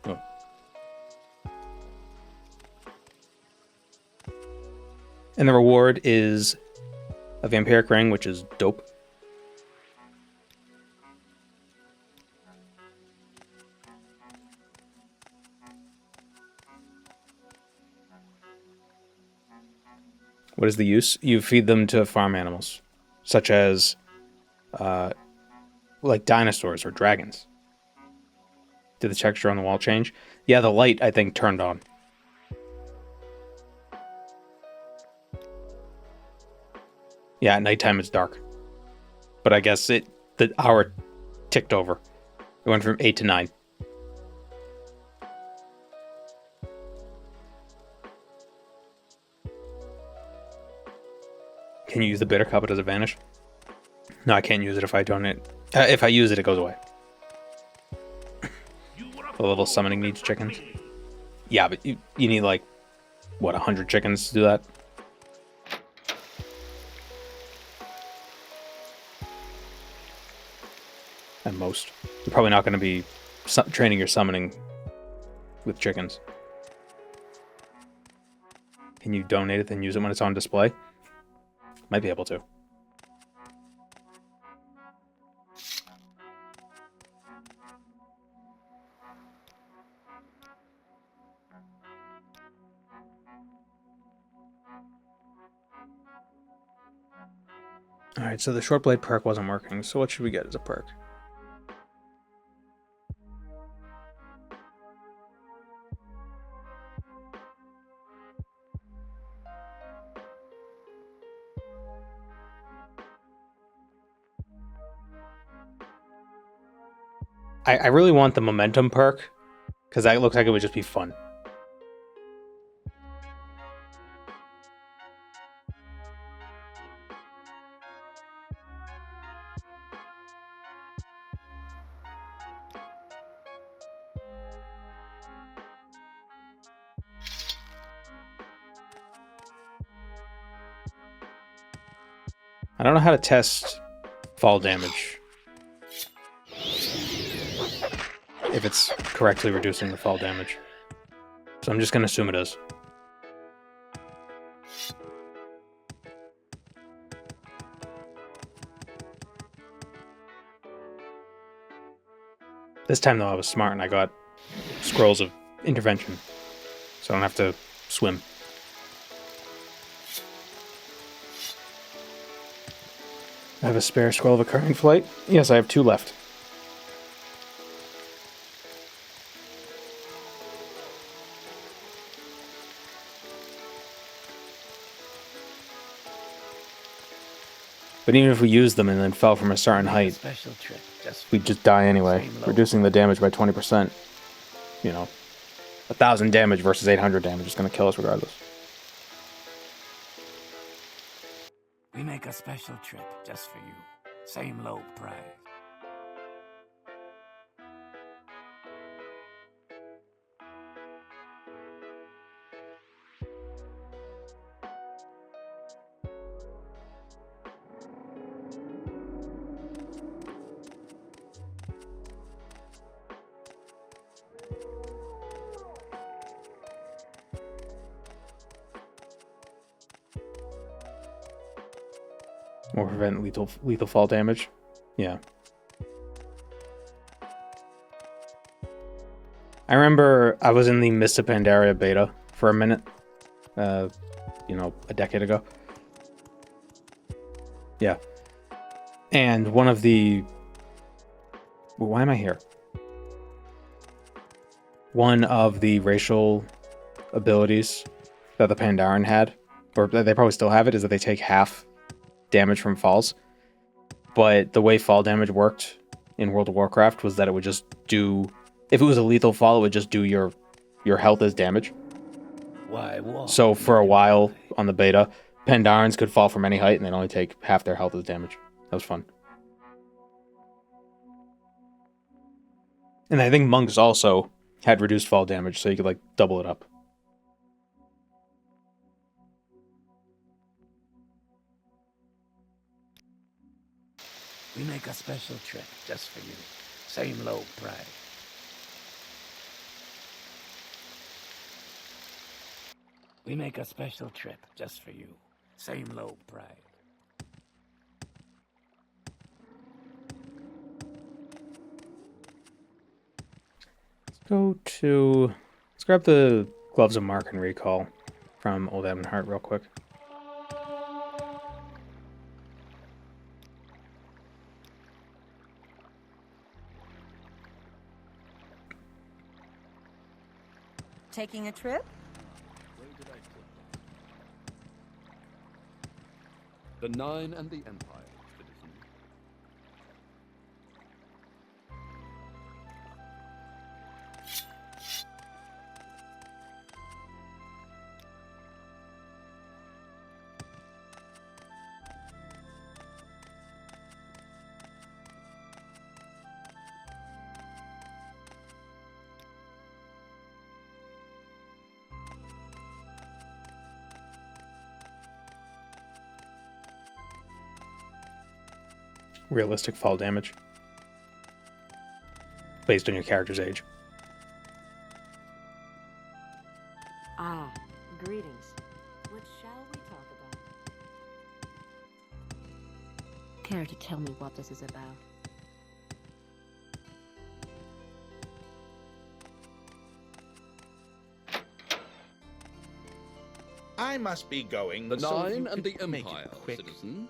Oh. And the reward is a vampiric ring, which is dope. What is the use? You feed them to farm animals, such as like dinosaurs or dragons. Did the texture on the wall change? Yeah, the light, I think, turned on. Yeah, at nighttime it's dark. But I guess the hour ticked over. It went from 8 to 9. Can you use the bitter cup? Does it vanish? No, I can't use it if I donate. If I use it, it goes away. The level summoning needs chickens. Yeah, but you need like, what, 100 chickens to do that? At most. You're probably not going to be training your summoning with chickens. Can you donate it and use it when it's on display? Might be able to. Alright, so the short blade perk wasn't working, so what should we get as a perk? I really want the momentum perk, because that looks like it would just be fun. I don't know how to test fall damage. If it's correctly reducing the fall damage. So I'm just going to assume it is. This time, though, I was smart and I got scrolls of intervention. So I don't have to swim. I have a spare scroll of occurring flight. Yes, I have 2 left. But even if we used them and then fell from a certain height, Special trip just we'd just die anyway, reducing the damage by 20%. You know, 1,000 damage versus 800 damage is going to kill us regardless. We make a special trip just for you. Same low price. Or prevent lethal fall damage. Yeah. I remember I was in the Mists of Pandaria beta for a minute. You know, a decade ago. Yeah. And one of the... Well, why am I here? One of the racial abilities that the Pandaren had, or they probably still have it, is that they take half damage from falls. But the way fall damage worked in World of Warcraft was that it would just do... If it was a lethal fall, it would just do your health as damage. Why walk? So for a while on the beta, Pandarens could fall from any height and they'd only take half their health as damage. That was fun. And I think monks also had reduced fall damage, so you could like double it up. We make a special trip just for you. Same low price. We make a special trip just for you. Same low price. Let's grab the Gloves of Mark and Recall from Old Ebonheart real quick. Taking a trip? The Nine and the Empire, citizen. Realistic fall damage. Based on your character's age. Ah, greetings. What shall we talk about? Care to tell me what this is about? I must be going. The so Nine you and the could make it Empire, quick. citizen.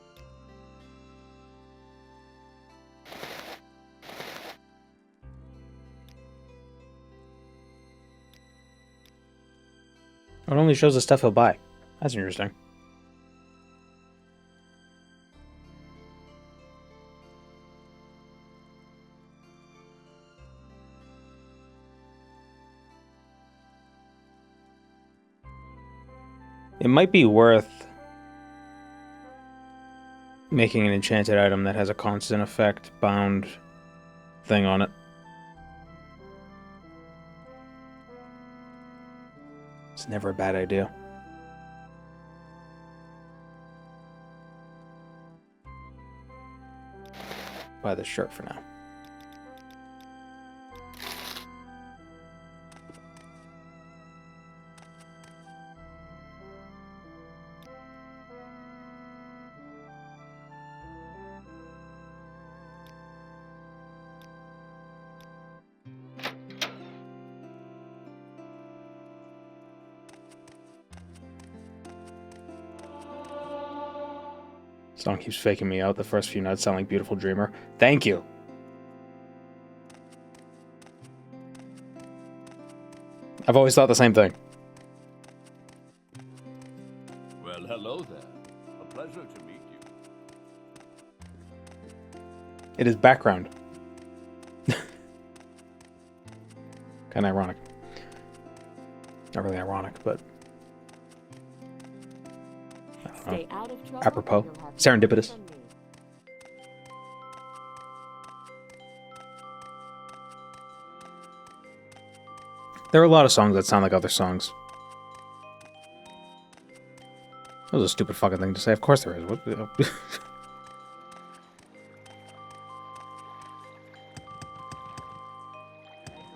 It only shows the stuff he'll buy. That's interesting. It might be worth making an enchanted item that has a constant effect bound thing on it. It's never a bad idea. buy this shirt for now. Song keeps faking me out. The first few notes sound like Beautiful Dreamer. Thank you. I've always thought the same thing. Well, hello there. A pleasure to meet you. It is background. Kind of ironic. Not really ironic, but Stay out of trouble. apropos, You'll have serendipitous. from me. There are a lot of songs that sound like other songs. That was a stupid fucking thing to say. Of course there is. What?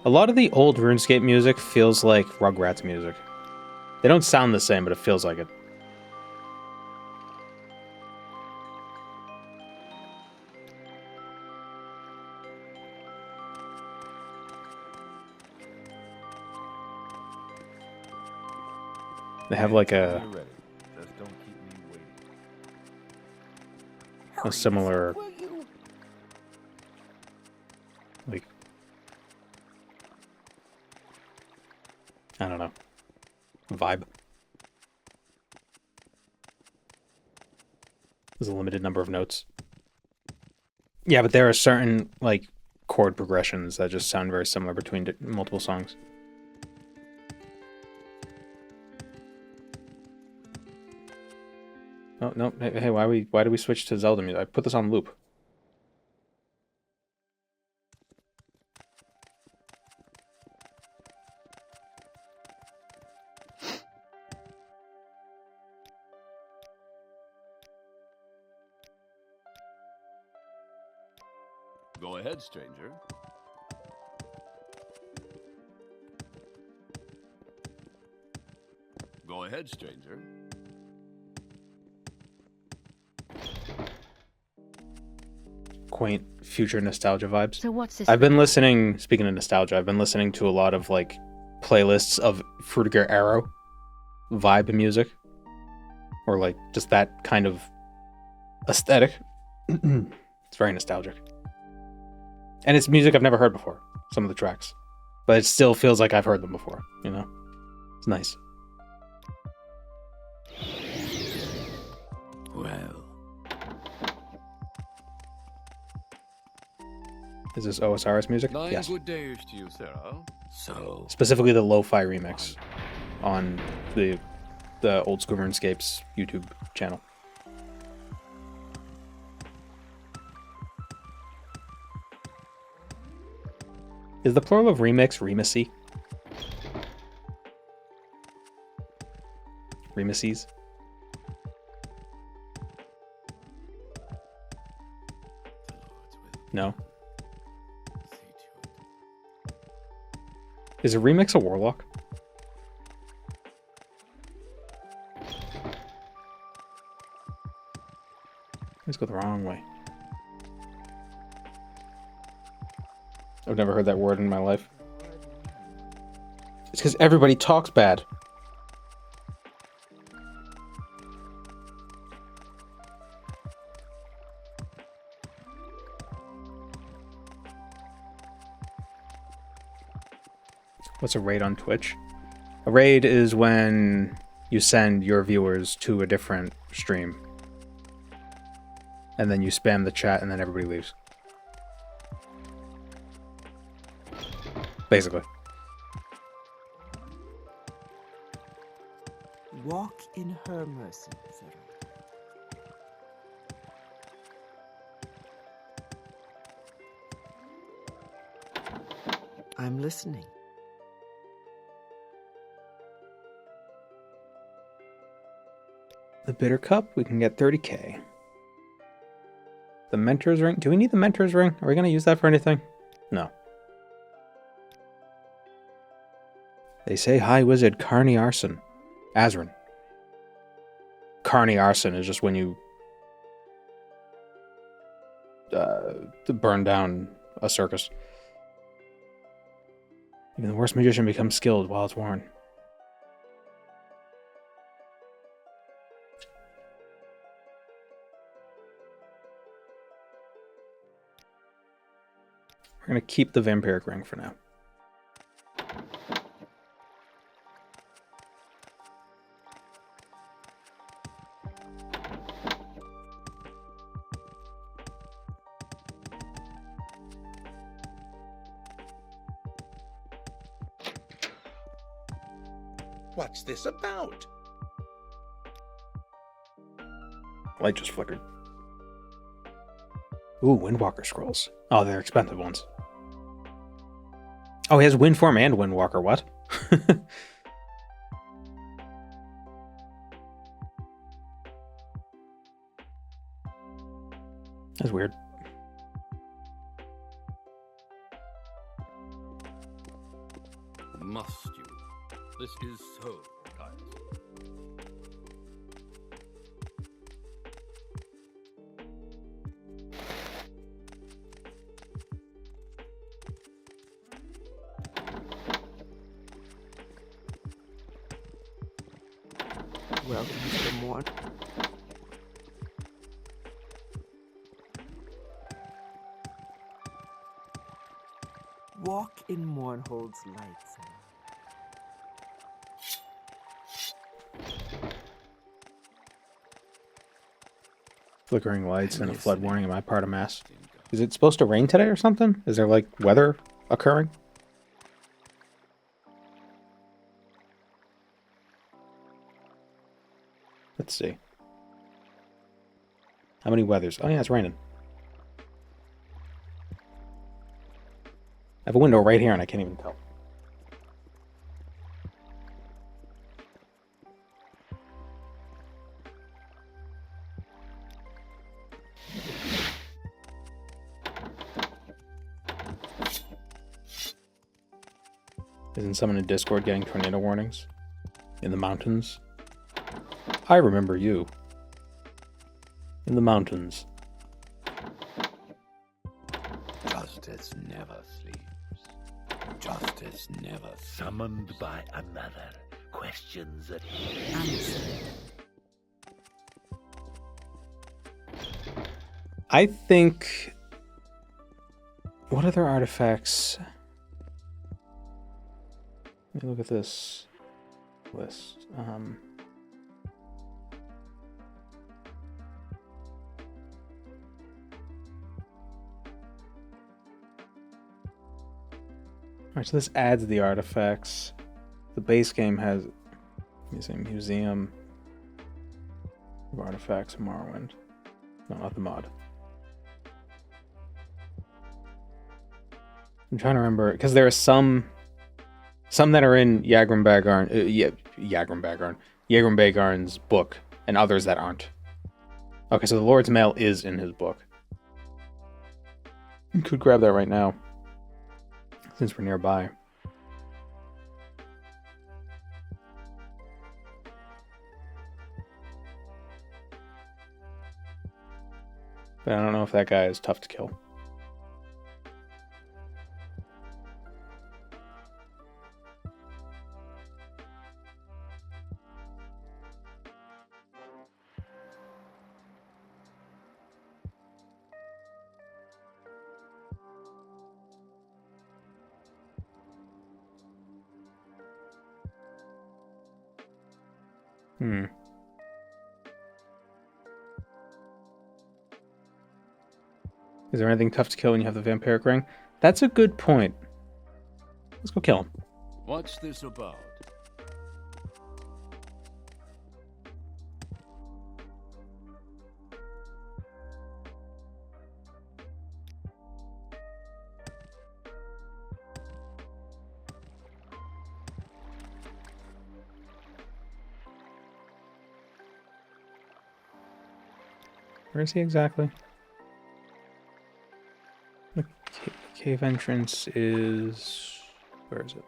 A lot of the old RuneScape music feels like Rugrats music. They don't sound the same, but it feels like it. They have like You're ready. Just don't keep me waiting. a similar, like, I don't know, vibe. There's a limited number of notes. Yeah, but there are certain, like, chord progressions that just sound very similar between multiple songs. Oh, no, hey, why do we switch to Zelda music? I put this on loop. Go ahead, stranger. Go ahead, stranger. Quaint future nostalgia vibes. So what's this? I've been listening, speaking of nostalgia, I've been listening to a lot of, like, playlists of Frutiger Arrow vibe music. Or, like, just that kind of aesthetic. It's very nostalgic. And it's music I've never heard before, some of the tracks. But it still feels like I've heard them before, you know? It's nice. Well, Is this OSRS music? Nine Yes. good days to you, Sarah. so Specifically the lo-fi remix on the Old School RuneScapes YouTube channel. Is the plural of remix remixy? Remixies? No. Is a remix a warlock? Let's go the wrong way. I've never heard that word in my life. It's because everybody talks bad. What's a raid on Twitch? A raid is when you send your viewers to a different stream. And then you spam the chat and then everybody leaves. Basically. Walk in her mercy, Sarah. I'm listening. The bitter cup, we can get 30k. The Mentor's Ring? Do we need the Mentor's Ring? Are we going to use that for anything? No. They say High Wizard Carney Arson. Azrin. Carney Arson is just when you burn down a circus. Even the worst magician becomes skilled while it's worn. We're going to keep the vampiric ring for now. What's this about? Light just flickered. Ooh, Windwalker scrolls. Oh, they're expensive ones. Oh, he has Windform and Windwalker. What? That's weird. Must you? This is so tiresome. Welcome, Mr. Moore. Walk in Mournhold's light, sir. Flickering lights and a flood warning in my part of Mass. Is it supposed to rain today or something? Is there, like, weather occurring? Let's see. How many weathers? Oh, yeah, it's raining. I have a window right here and I can't even tell. Isn't someone in Discord getting tornado warnings? In the mountains? I remember you. In the mountains. Justice never sleeps. Justice never summoned by another. Questions at hand. I think... What other artifacts... Let me look at this list. Alright, so this adds the artifacts. The base game has museum of artifacts in Morrowind. No, not the mod. I'm trying to remember because there are some that are in Yagrum Bagarn's book, and others that aren't. Okay, so the Lord's Mail is in his book. You could grab that right now, since we're nearby. But I don't know if that guy is tough to kill. Is there anything tough to kill when you have the vampiric ring? That's a good point. Let's go kill him. What's this about? Where is he exactly? Cave entrance is... Where is it?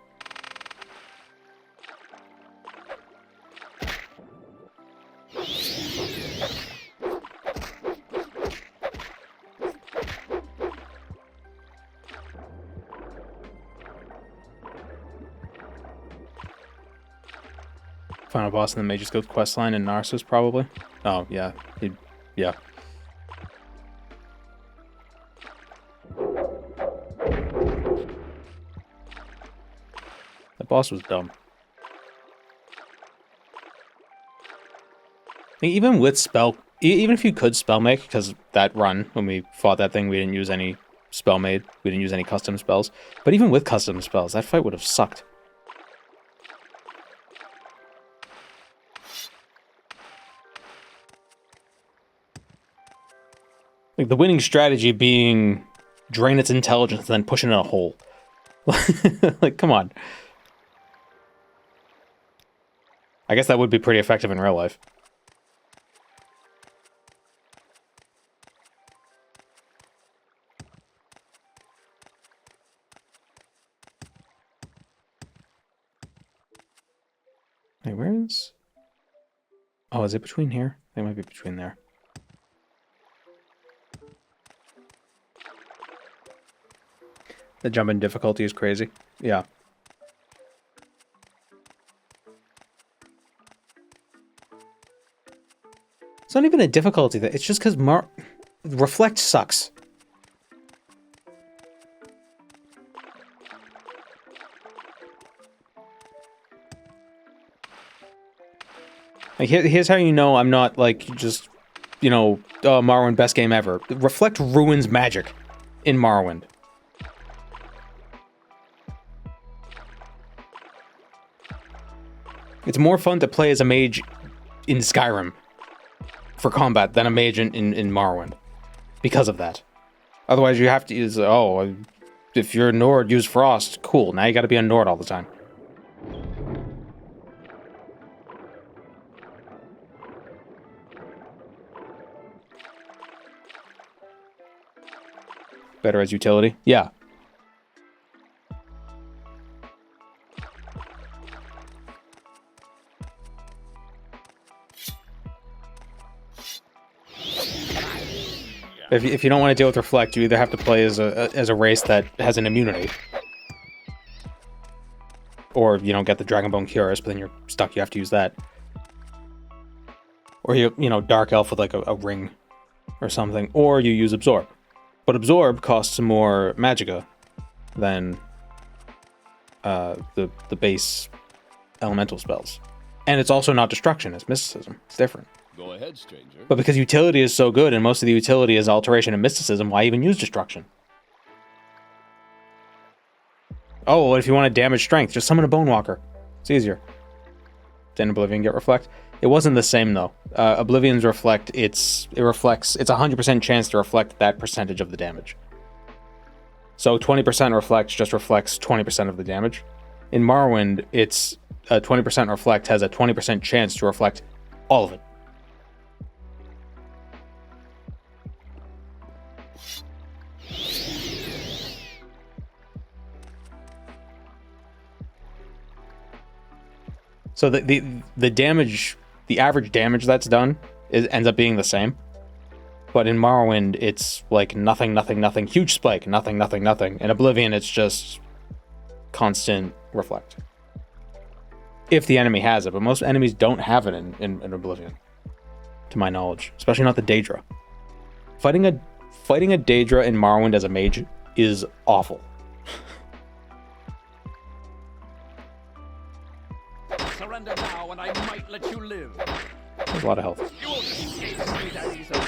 Final boss in the Mage's Guild questline in Narcissus, probably. Oh, yeah. Yeah. The boss was dumb. Even with even if you could spell make, because that run, when we fought that thing, we didn't use any spell made. We didn't use any custom spells. But even with custom spells, that fight would have sucked. Like, the winning strategy being drain its intelligence and then push it in a hole. Like, come on. I guess that would be pretty effective in real life. Wait, where is... Oh, is it between here? It might be between there. The jump in difficulty is crazy. Yeah. It's not even a difficulty. It's just because Reflect sucks. Like, here's how you know I'm not, like, just, you know, Morrowind best game ever. Reflect ruins magic in Morrowind. It's more fun to play as a mage in Skyrim for combat than a mage in Morrowind. Because of that. Otherwise you have to use, oh, if you're a Nord, use Frost. Cool, now you gotta be a Nord all the time. Better as utility? Yeah. If you don't want to deal with Reflect, you either have to play as a race that has an immunity. Or, you know, get the Dragonbone Cures, but then you're stuck, you have to use that. Or, you know, Dark Elf with, like, a ring or something. Or you use Absorb. But Absorb costs more Magicka than the base elemental spells. And it's also not Destruction, it's Mysticism. It's different. Go ahead, stranger. But because utility is so good, and most of the utility is Alteration and Mysticism, why even use Destruction? Oh, well, if you want to damage Strength, just summon a Bone Walker. It's easier. Did Oblivion get Reflect? It wasn't the same, though. Oblivion's Reflect, it's a 100% chance to reflect that percentage of the damage. So 20% Reflect just reflects 20% of the damage. In Morrowind, it's 20% Reflect has a 20% chance to reflect all of it. So the damage, the average damage that's done ends up being the same. But in Morrowind, it's like nothing, nothing, nothing, huge spike, nothing, nothing, nothing. In Oblivion, it's just constant Reflect. If the enemy has it, but most enemies don't have it in Oblivion, to my knowledge. Especially not the Daedra. Fighting a Daedra in Morrowind as a mage is awful. Surrender now, and I might let you live. There's a lot of health. You won't escape me that easily.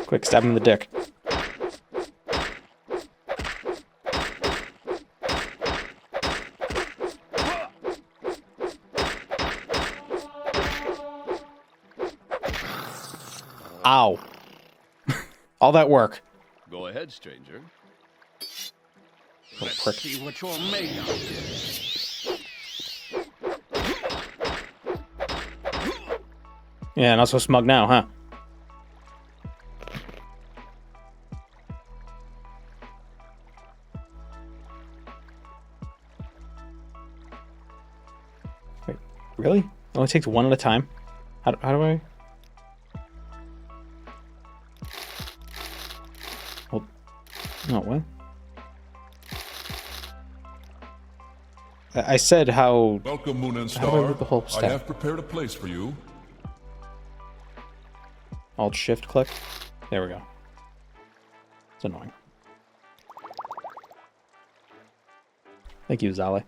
Quick, stab him in the dick. Ow. All that work. Go ahead, stranger. Little prick. See what you're made of. Yeah, not so smug now, huh? Wait, really? It only takes one at a time? How do I... Hold... No, what? I said how... Welcome, Moon and How do I Star. read the whole I step? have prepared a place for you. Alt-Shift click. There we go. It's annoying. Thank you, Zale. I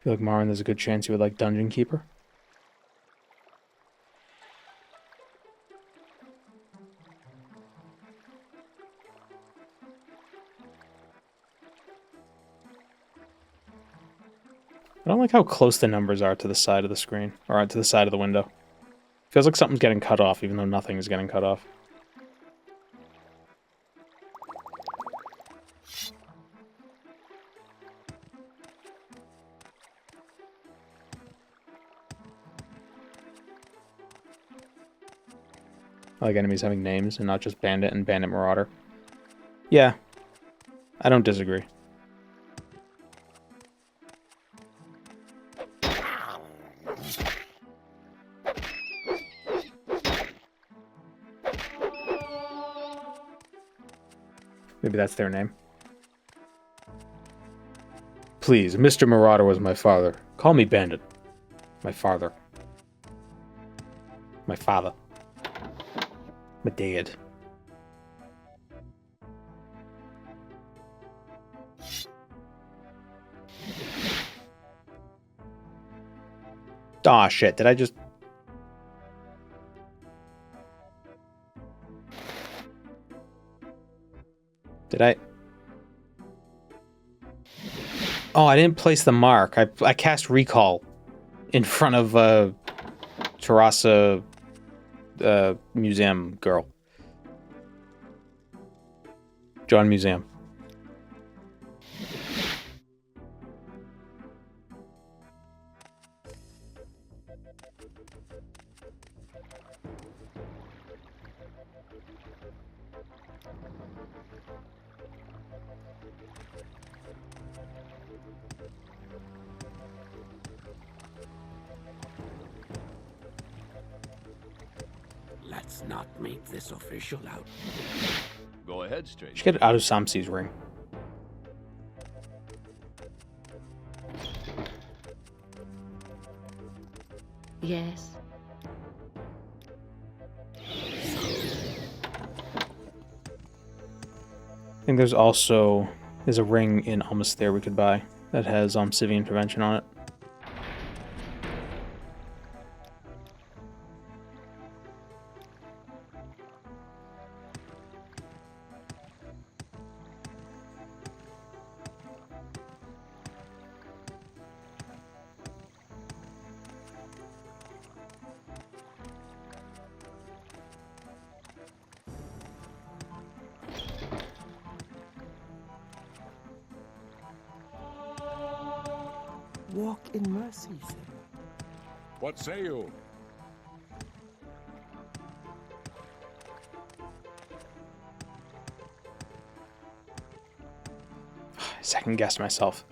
feel like Marvin, there's a good chance you would like Dungeon Keeper. I don't like how close the numbers are to the side of the screen, or to the side of the window. Feels like something's getting cut off, even though nothing is getting cut off. I like enemies having names and not just Bandit and Bandit Marauder. Yeah, I don't disagree. Maybe that's their name. Please, Mr. Marauder was my father. Call me Bandit. My father. My father. My dad. Aw, shit. Did I just... Did I... Oh, I didn't place the mark. I cast Recall in front of Terrassa Museum girl. John Museum. Let's not make this official out. Go ahead, stranger. Should get it out of Samsi's ring. Yes. I think there's a ring in Almost There we could buy that has Civian Prevention on it. Walk in mercy, sir. What say you? Second guessed myself.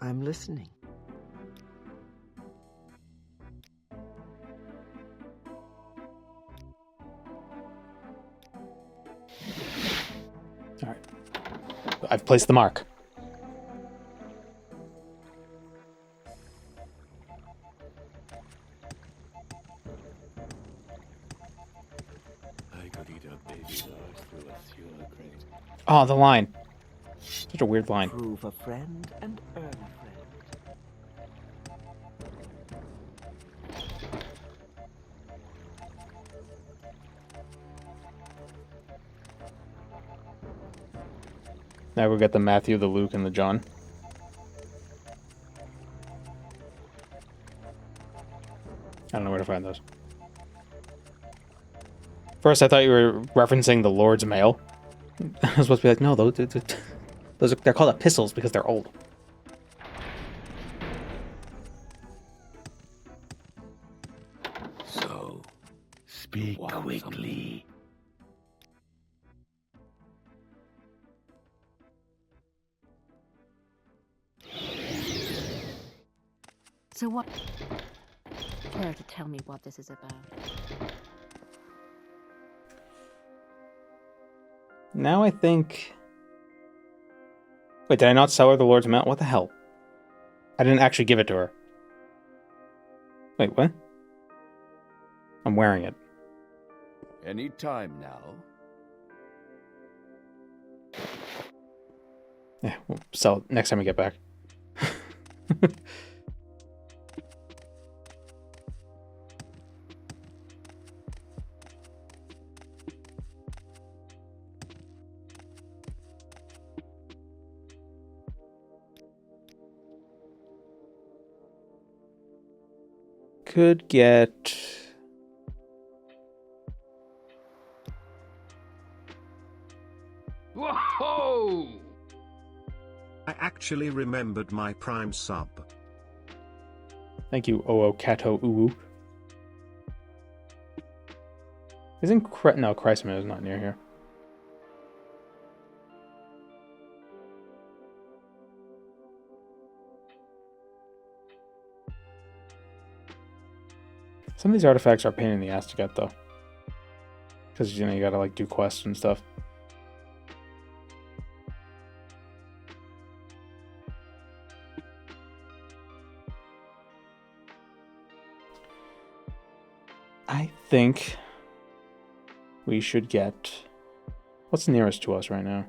I'm listening. All right. I've placed the mark. I could eat a baby's arse through a sewer grate. Oh, the line. Such a weird line. Prove a friend and earn a friend. Now we got the Matthew, the Luke, and the John. don't know where to find those. First, I thought you were referencing the Lord's Mail. I was supposed to be like, no, they're called epistles because they're old. So, speak quickly. So what? Care to tell me what this is about? Now I think... Wait, did I not sell her the Lord's Mail? What the hell? I didn't actually give it to her. Wait, what? I'm wearing it. Any time now. Yeah, we'll sell it next time we get back. Could get... Whoa! I actually remembered my Prime sub. Thank you, Oo Kato Uwu. Isn't no, Christmas is not near here. Some of these artifacts are a pain in the ass to get, though. Because, you know, you gotta, like, do quests and stuff. I think we should get... What's nearest to us right now?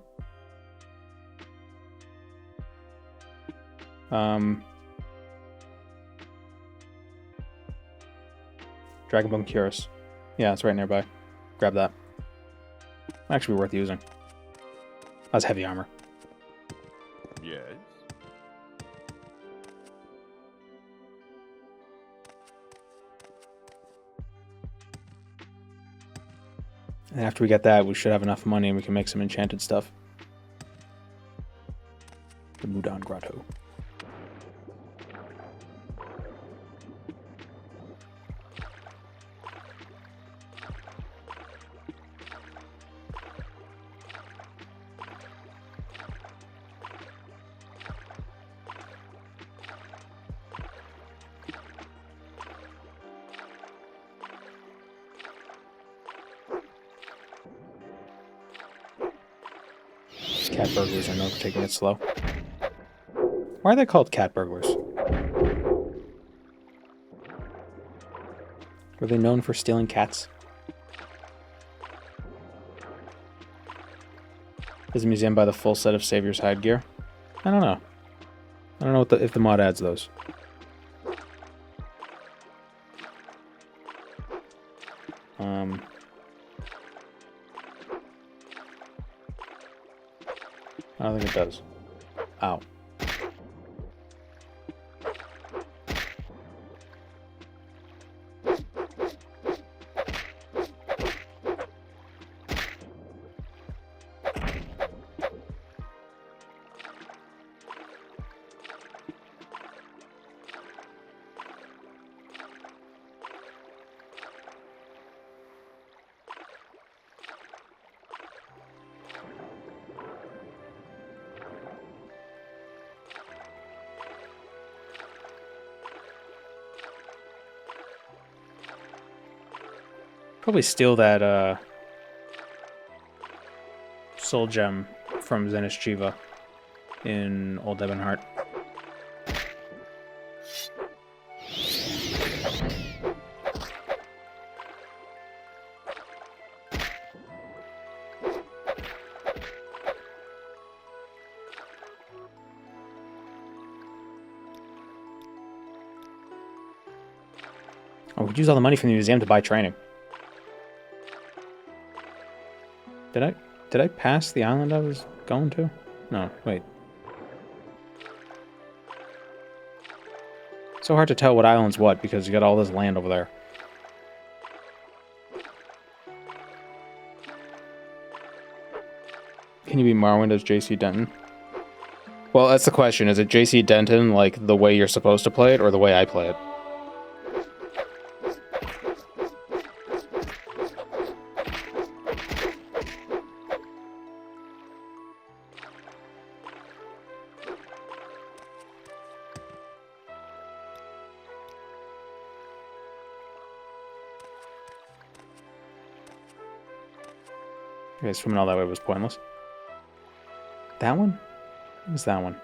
Dragonbone Cuirass. Yeah, it's right nearby. Grab that. Might actually be worth using. That's heavy armor. Yes. And after we get that, we should have enough money and we can make some enchanted stuff. The Mudan Grotto. Cat burglars, I know, for taking it slow. Why are they called cat burglars? Were they known for stealing cats? Does the museum buy the full set of Savior's hide gear? I don't know. I don't know what if the mod adds those. I don't think it does. Ow. Probably steal that soul gem from Zenith Shiva in Old Ebonheart. Oh, we could use all the money from the museum to buy training. Did I pass the island I was going to? No, wait. So hard to tell what island's what because you got all this land over there. Can you be Morrowind as JC Denton? Well, that's the question. Is it JC Denton like the way you're supposed to play it or the way I play it? Okay, swimming all that way was pointless. That one? What was that one?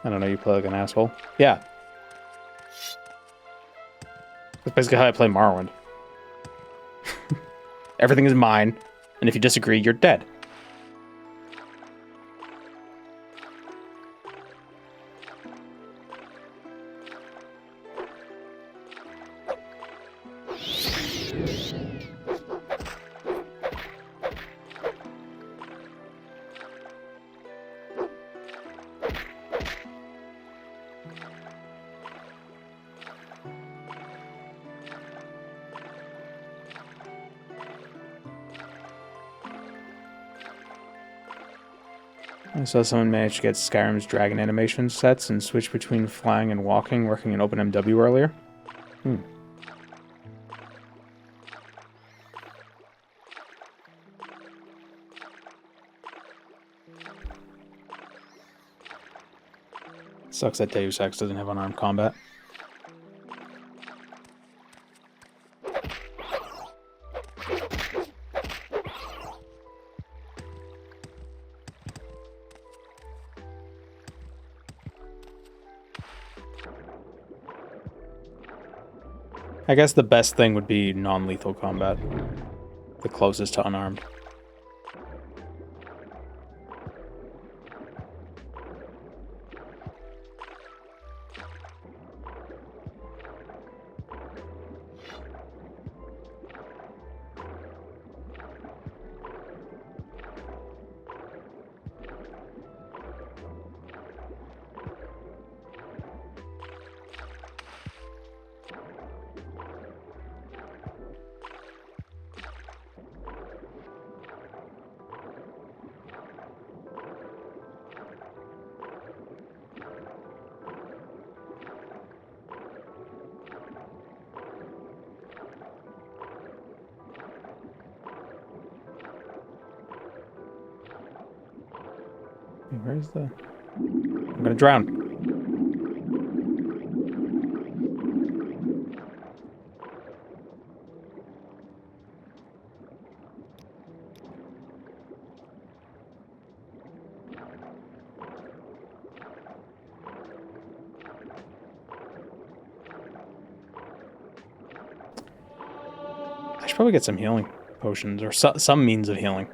I don't know, you play like an asshole? Yeah. That's basically how I play Morrowind. Everything is mine, and if you disagree, you're dead. I saw someone manage to get Skyrim's dragon animation sets and switch between flying and walking, working in OpenMW earlier. Sucks that Deus Ex doesn't have unarmed combat. I guess the best thing would be non-lethal combat. The closest to unarmed. Where's the... I'm gonna drown. I should probably get some healing potions or some means of healing.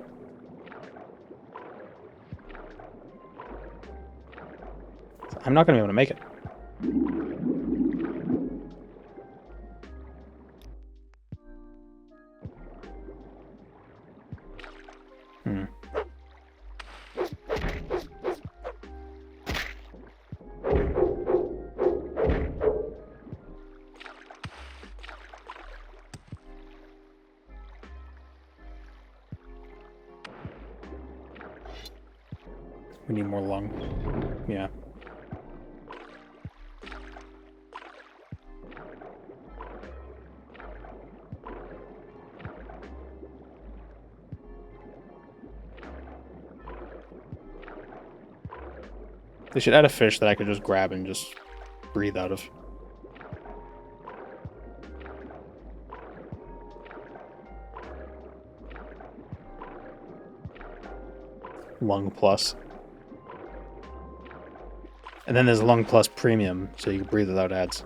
I'm not going to be able to make it. We need more lung. Yeah. They should add a fish that I could just grab and just breathe out of. Lung Plus. And then there's Lung Plus Premium, so you can breathe without ads.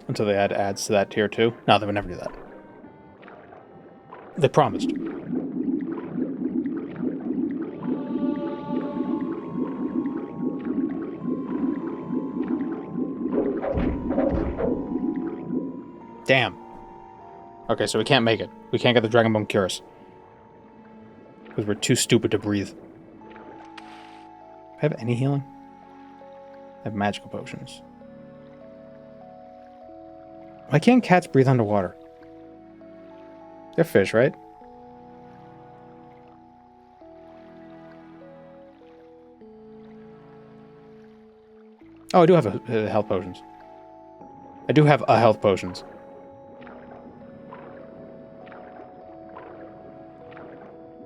Until they add ads to that tier 2. No, they would never do that. They promised. Damn. Okay, so we can't make it. We can't get the Dragon Bone Cures. Because we're too stupid to breathe. Do I have any healing? I have magical potions. Why can't cats breathe underwater? They're fish, right? Oh, I do have a health potions. I do have a health potions.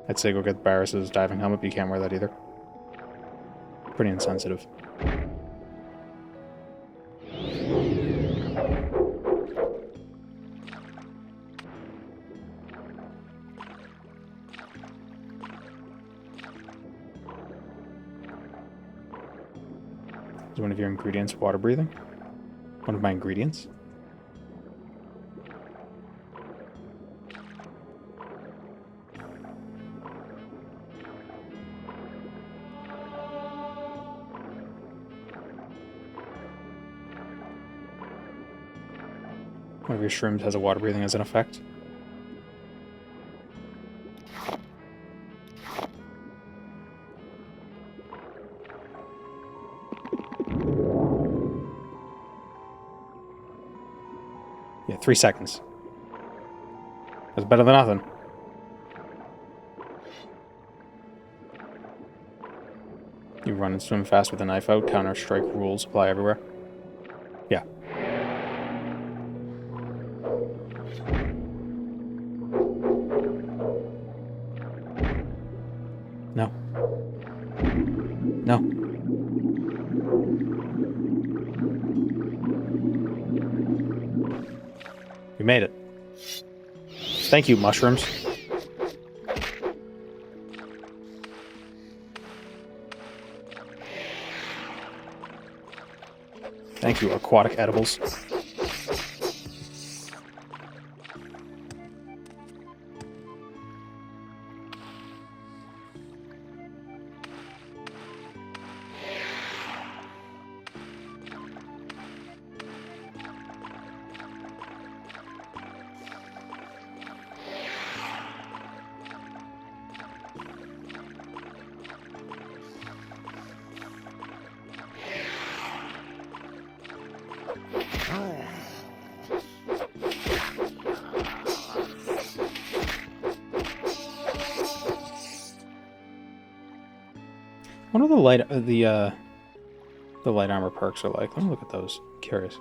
I'd say go get Barris's diving helmet, but you can't wear that either. Pretty insensitive. Is one of your ingredients water breathing? One of my ingredients? One of your shrooms has a water breathing as an effect. Yeah, 3 seconds. That's better than nothing. You run and swim fast with a knife out. Counter-strike rules apply everywhere. Yeah. No. No. We made it. Thank you, mushrooms. Thank you, aquatic edibles. What are the light armor perks are like? Let me look at those. I'm curious.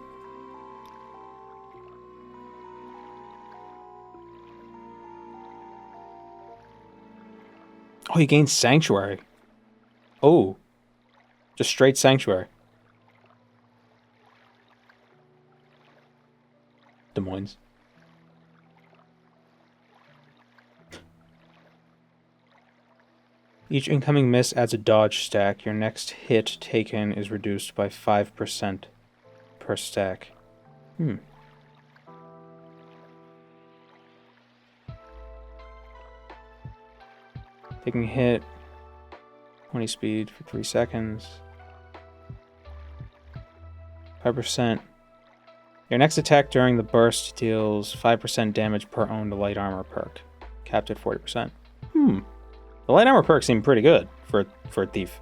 Oh, you gain Sanctuary. Oh. Just straight Sanctuary. Des Moines. Each incoming miss adds a dodge stack. Your next hit taken is reduced by 5% per stack. Taking a hit. 20 speed for 3 seconds. 5%. Your next attack during the burst deals 5% damage per owned light armor perk. Capped at 40%. The light armor perks seem pretty good for a thief.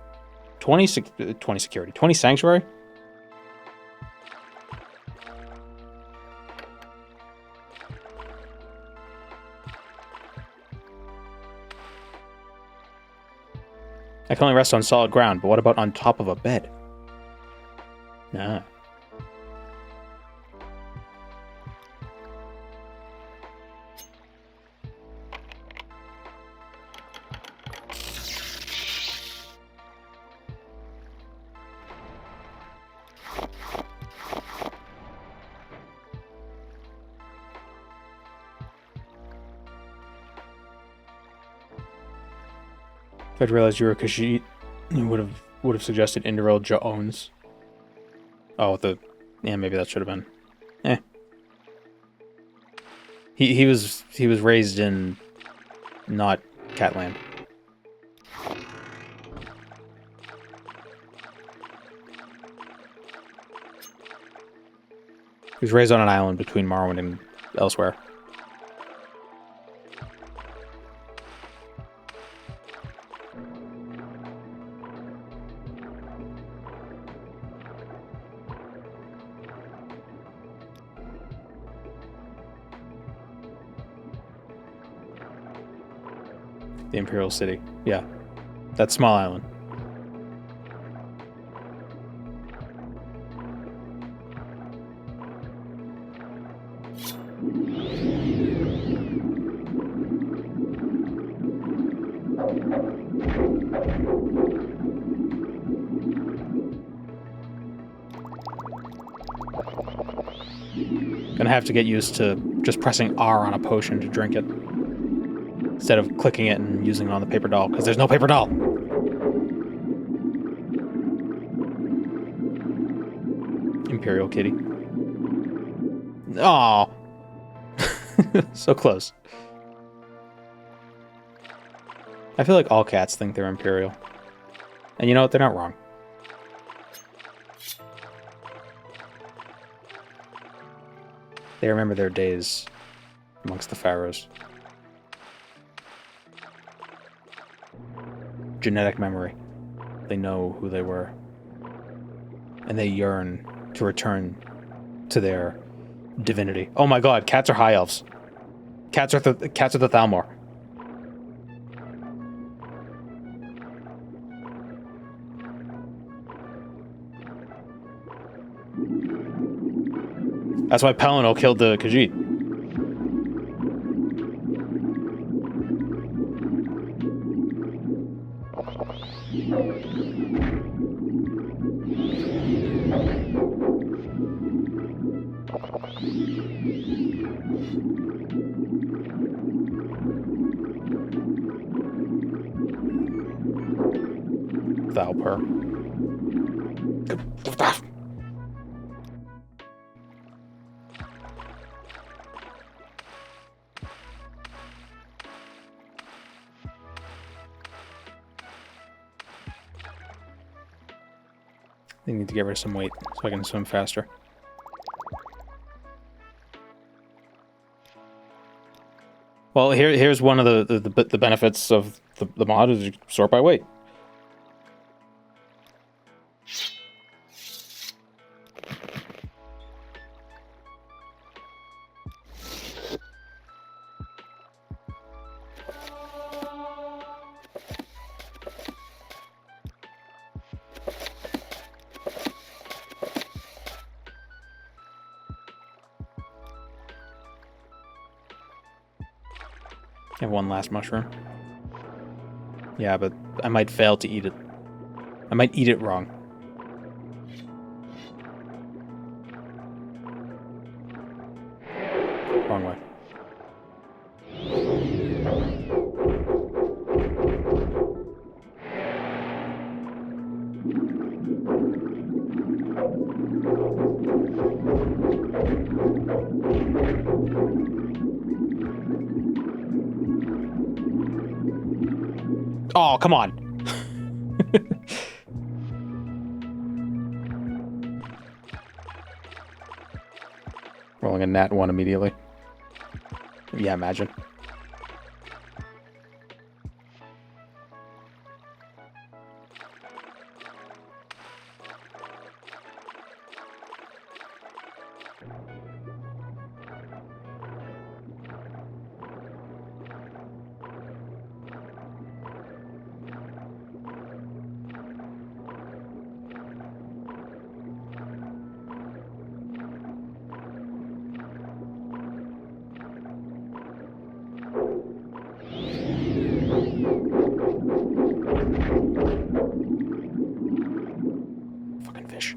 20 security. 20 sanctuary? I can only rest on solid ground, but what about on top of a bed? Nah. If I'd realized you were a Khajiit, you would have suggested Indoril Jones. Oh, yeah, maybe that should have been. He was raised in not Catland. He was raised on an island between Morrowind and elsewhere. The Imperial City. Yeah. That small island. Gonna have to get used to just pressing R on a potion to drink it, instead of clicking it and using it on the paper doll, because there's no paper doll! Imperial Kitty. Aww. So close. I feel like all cats think they're Imperial. And you know what? They're not wrong. They remember their days amongst the pharaohs. Genetic memory. They know who they were. And they yearn to return to their divinity. Oh my god, cats are high elves. Cats are the Thalmor. That's why Pelennor killed the Khajiit. Thalper. They need to get rid of some weight so I can swim faster. Well, here's one of the benefits of the mod is you sort by weight. I have one last mushroom. Yeah, but I might fail to eat it. I might eat it wrong. Wrong way. Oh, come on. Rolling a nat 1 immediately. Yeah, imagine. Fucking fish.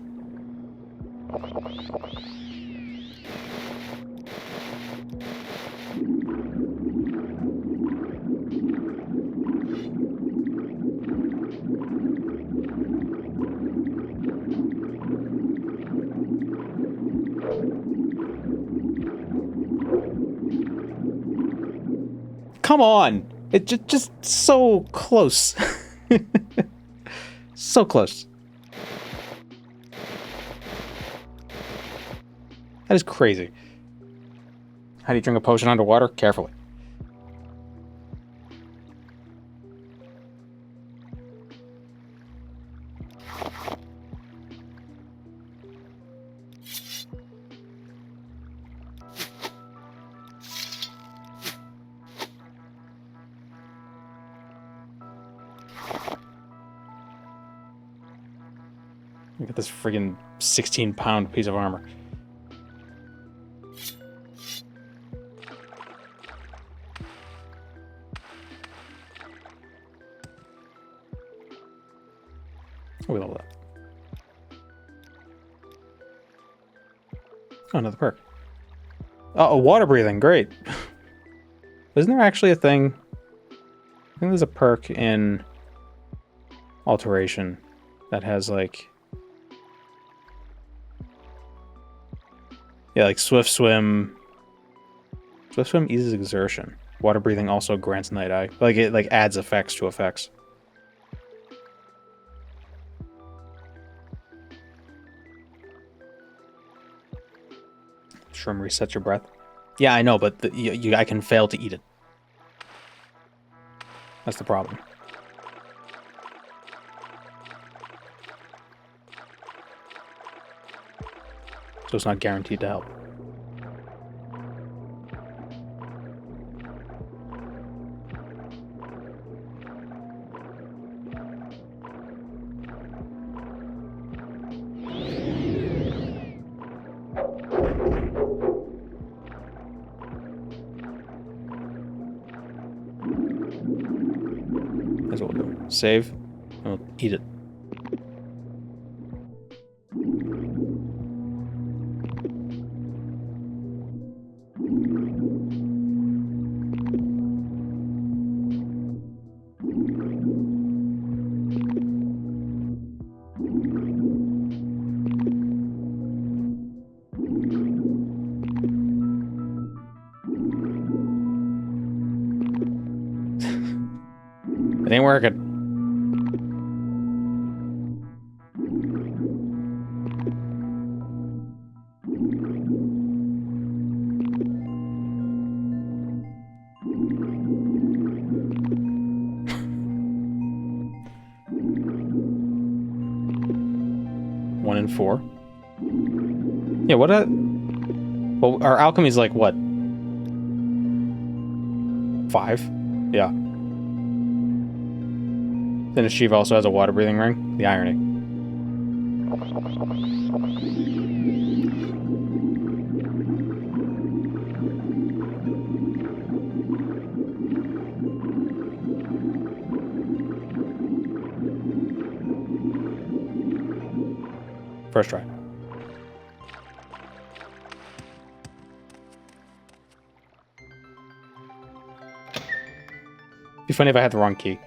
Come on! It just so close. So close. That is crazy. How do you drink a potion underwater? Carefully. Look at this friggin' 16-pound piece of armor. Oh, we level that. Oh, another perk. Oh, water breathing. Great. Isn't there actually a thing? I think there's a perk in Alteration that has like... Yeah, like Swift Swim. Swift Swim eases exertion. Water breathing also grants Night Eye. Like it like adds effects to effects. Shroom resets your breath. Yeah, I know, but I can fail to eat it. That's the problem. So it's not guaranteed to help. That's what we'll do. Save, and we'll eat it. It ain't working. One in 4. Yeah, what a... Well, our alchemy's like, what? 5? Yeah. Then Shiva also has a water-breathing ring. The irony. First try. Be funny if I had the wrong key.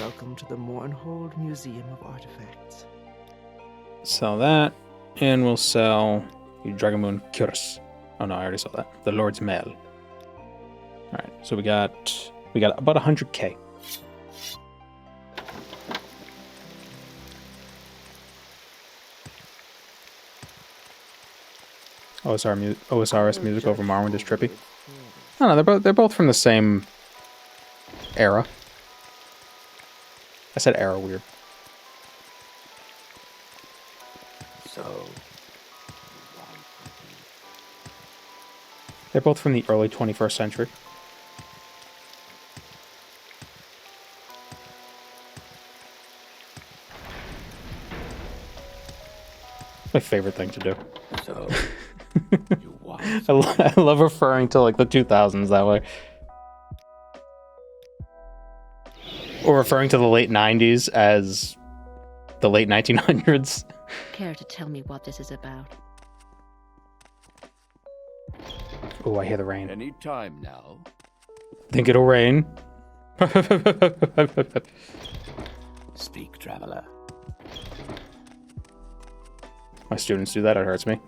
Welcome to the Mornhold Museum of Artifacts. Sell that, and we'll sell the Dragon Moon Cuirass. Oh no, I already saw that. The Lord's Mail. Alright, so we got about 100k. OSRS music over Morrowind is trippy. Oh no, they're both from the same era. I said era weird. So, they're both from the early 21st century. My favorite thing to do. so I love referring to like the 2000s that way. Or referring to the late 90s as the late 1900s. Care to tell me what this is about? Oh, I hear the rain. Any time now. Think it'll rain? Speak, traveler. My students do that, it hurts me.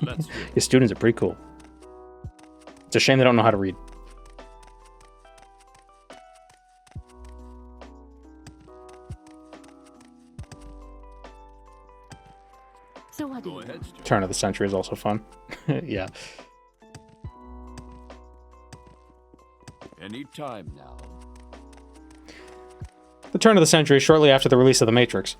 Let's do Your students are pretty cool. It's a shame they don't know how to read. So what do Go you ahead, want? Stu. Turn of the Century is also fun. Yeah. Any time now. The turn of the century, shortly after the release of The Matrix.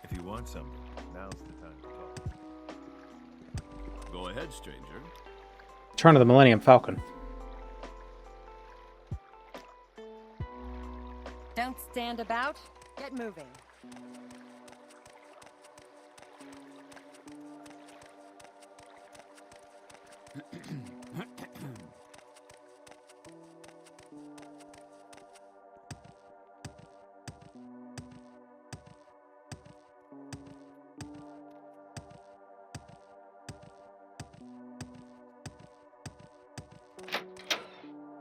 If you want something, now's the time to talk. Go ahead, stranger. Turn of the Millennium Falcon. Don't stand about. Get moving.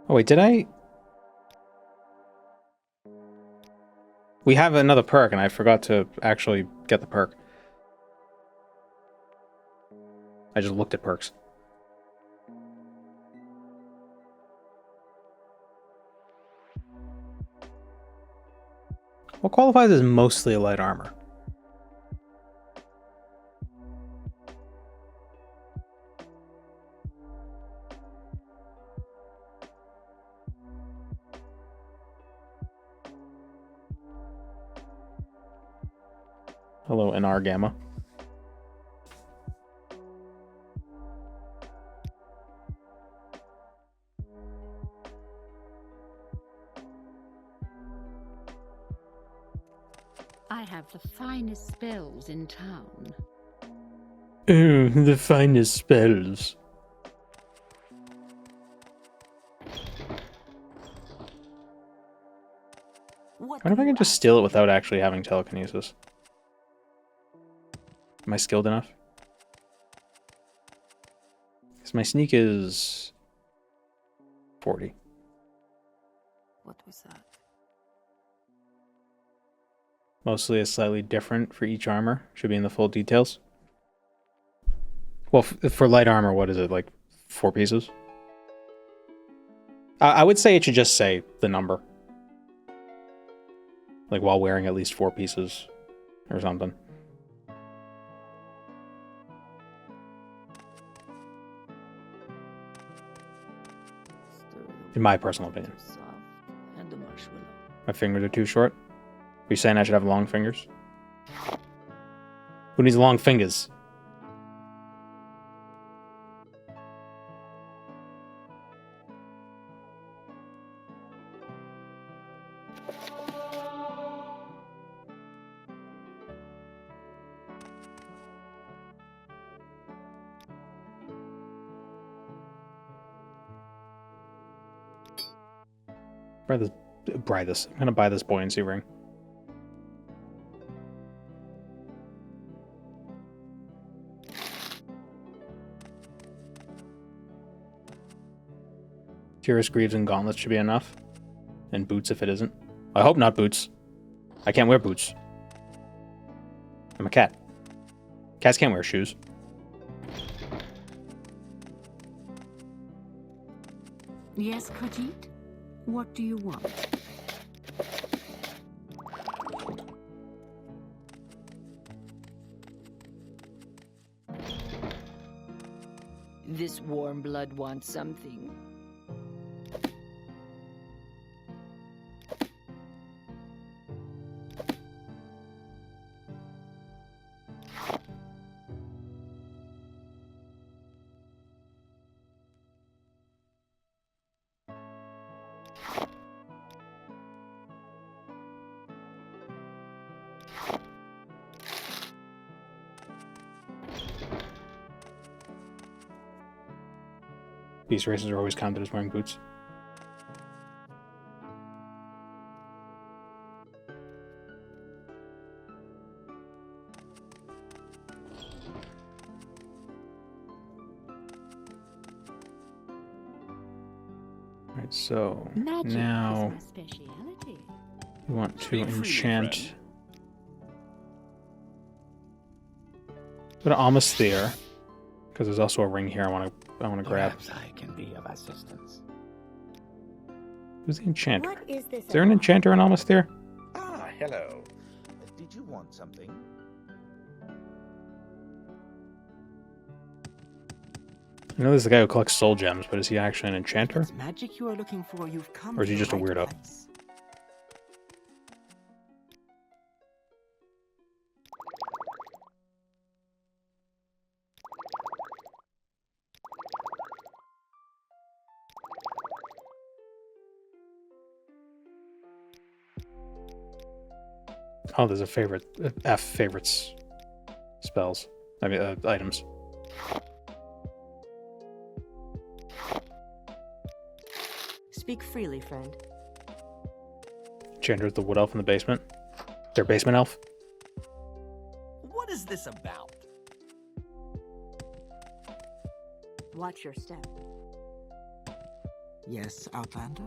Oh wait, did I? We have another perk and I forgot to actually get the perk. I just looked at perks. What qualifies as mostly a light armor? Hello, NR Gamma. I have the finest spells in town. Oh, the finest spells. I wonder if I can just steal it without actually having telekinesis. Am I skilled enough? Because my sneak is 40. What was that? Mostly is slightly different for each armor. Should be in the full details. Well, for light armor, what is it, like 4 pieces? I would say it should just say the number. Like while wearing at least 4 pieces or something. In my personal opinion. And the marshmallow. My fingers are too short. Are you saying I should have long fingers? Who needs long fingers? Buy this. I'm gonna buy this buoyancy ring. Curious Greaves and Gauntlets should be enough. And boots if it isn't. I hope not boots. I can't wear boots. I'm a cat. Cats can't wear shoes. Yes, Khajiit? What do you want? This warm blood wants something. Beast races are always counted as wearing boots. Alright, so Magic now is my speciality. we want to Speak freely, enchant. friend. Go to Almasphere, because there's also a ring here I want to grab. Perhaps I can be of assistance. Who's the enchanter? What is this? Is there an enchanter in Almasphere? Ah, hello. Did you want something? I know there's the guy who collects soul gems, but is he actually an enchanter? It's magic you are looking for. You've come Or is he to just a the right weirdo? place. Oh, there's a favorite. F favorites spells. I mean, items. Speak freely, friend. Enchanter with the wood elf in the basement. Their basement elf. What is this about? Watch your step. Yes, Outlander?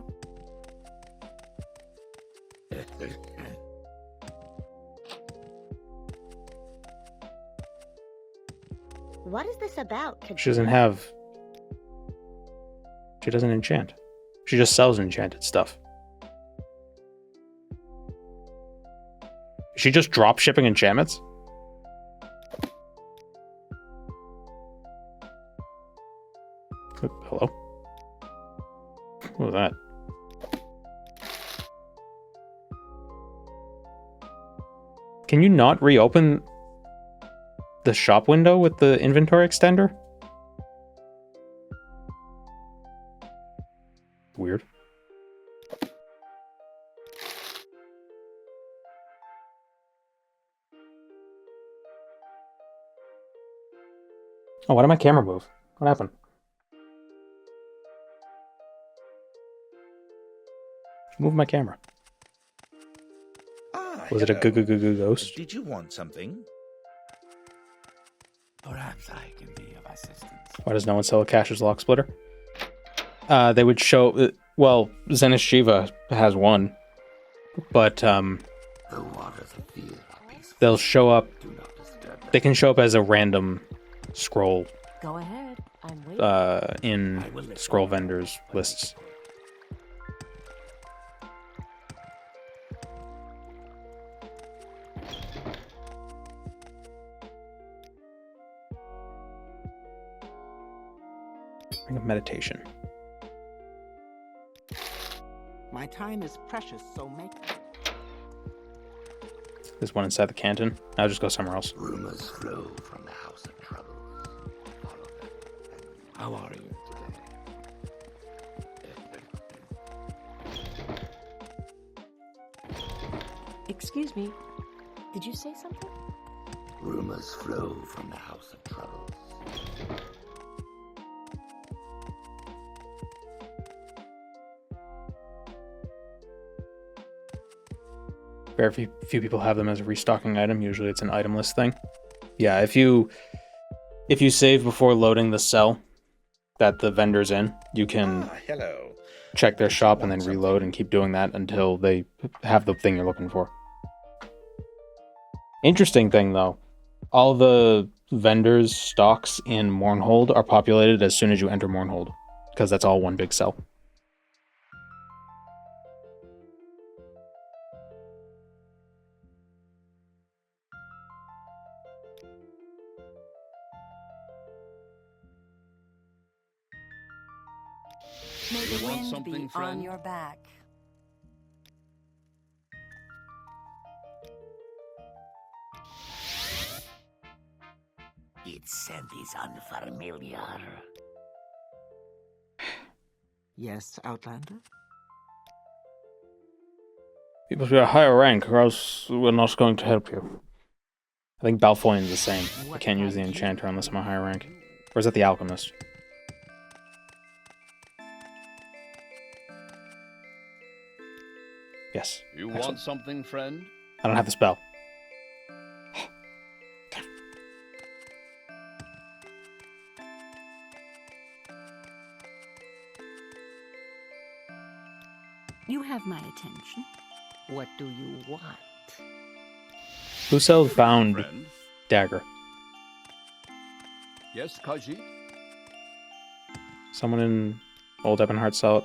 What is this about? She doesn't have. She doesn't enchant. She just sells enchanted stuff. Is she just drop shipping enchantments? Hello? What was that? Can you not reopen the shop window with the inventory extender? Weird. Oh, why did my camera move? What happened? Move my camera. Ah, Was it a hello. ghost? Did you want something? Perhaps I can be of assistance. Why does no one sell a Cash's Lock Splitter? They would show. Well, Zenith Shiva has one, but The waters of fear are peaceful. they'll show up. Do not disturb them. They can show up as a random scroll Go ahead. I'm waiting. in scroll vendors lists. Ring of meditation. My time is precious, so make... There's one inside the canton. I'll just go somewhere else. Rumors flow from the House of Troubles. Follow them. How are you today? Excuse me. Did you say something? Rumors flow from the House of Troubles. Very few people have them as a restocking item. Usually it's an itemless thing. Yeah, if you save before loading the cell that the vendor's in, you can Ah, hello. check their shop and then reload and keep doing that until they have the thing you're looking for. Interesting thing though, all the vendors' stocks in Mournhold are populated as soon as you enter Mournhold, because that's all one big cell. May the You want wind something, be on friend? your back. Its scent is unfamiliar. Yes, Outlander? You must be a higher rank, or else we're not going to help you. I think Balfoyn's the same. I can't use the Enchanter unless I'm a higher rank. Or is that the Alchemist? Yes. You Excellent. want something, friend? I don't have the spell. You have my attention. What do you want? Who sells bound Friend? dagger? Yes, Khajiit? Someone in Old Ebonheart sell it.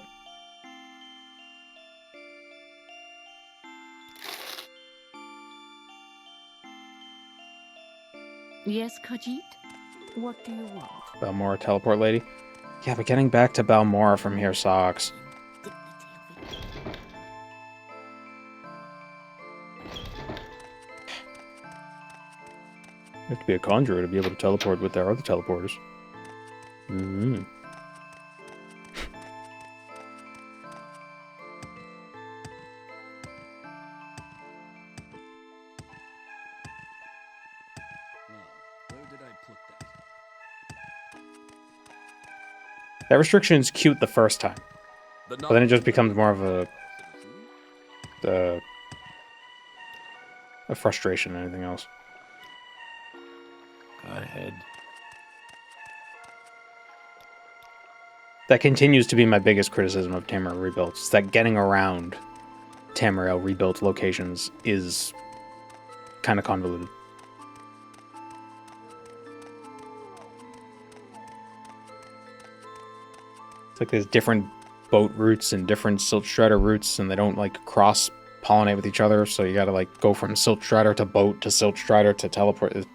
Yes, Khajiit? What do you want? Balmora teleport lady. Yeah, but getting back to Balmora from here sucks. You have to be a conjurer to be able to teleport with their other teleporters. Mm-hmm. Where did I put that? That restriction's cute the first time, but then it just becomes more of a frustration than anything else. Go ahead. That continues to be my biggest criticism of Tamriel Rebuilt. Is that getting around Tamriel Rebuilt locations is kind of convoluted. It's like there's different boat routes and different Silt Strider routes, and they don't like cross-pollinate with each other, so you gotta like go from Silt Strider to boat to Silt Strider to teleport. Ugh.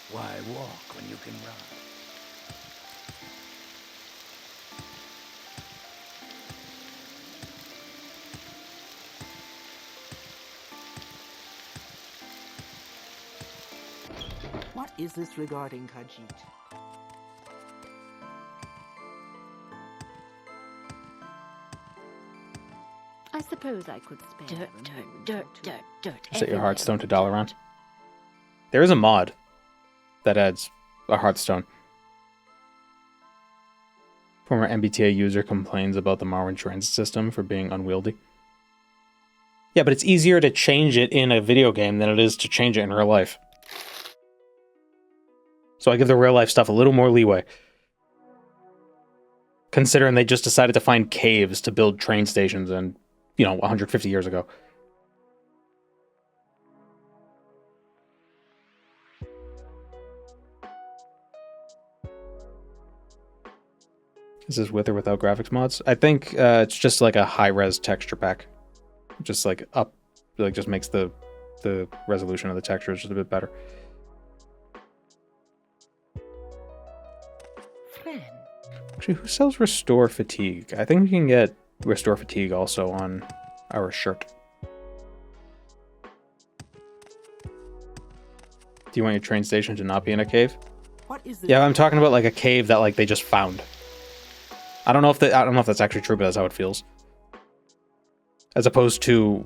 Why walk when you can run? What is this regarding, Khajiit? I suppose I could spare Dirt, them a dirt, moment or dirt, two. dirt, dirt. Set your everywhere. Hearthstone to Dalaran. There is a mod that adds a Hearthstone. Former MBTA user complains about the Morrowind transit system for being unwieldy. Yeah, but it's easier to change it in a video game than it is to change it in real life. So I give the real life stuff a little more leeway. Considering they just decided to find caves to build train stations in, 150 years ago. Is this with or without graphics mods? I think it's just like a high-res texture pack. Just like just makes the resolution of the textures just a bit better. Friend. Actually, who sells Restore Fatigue? I think we can get Restore Fatigue also on our shirt. Do you want your train station to not be in a cave? What is this? Yeah, I'm talking about like a cave that like they just found. I don't know if that's actually true, but that's how it feels. As opposed to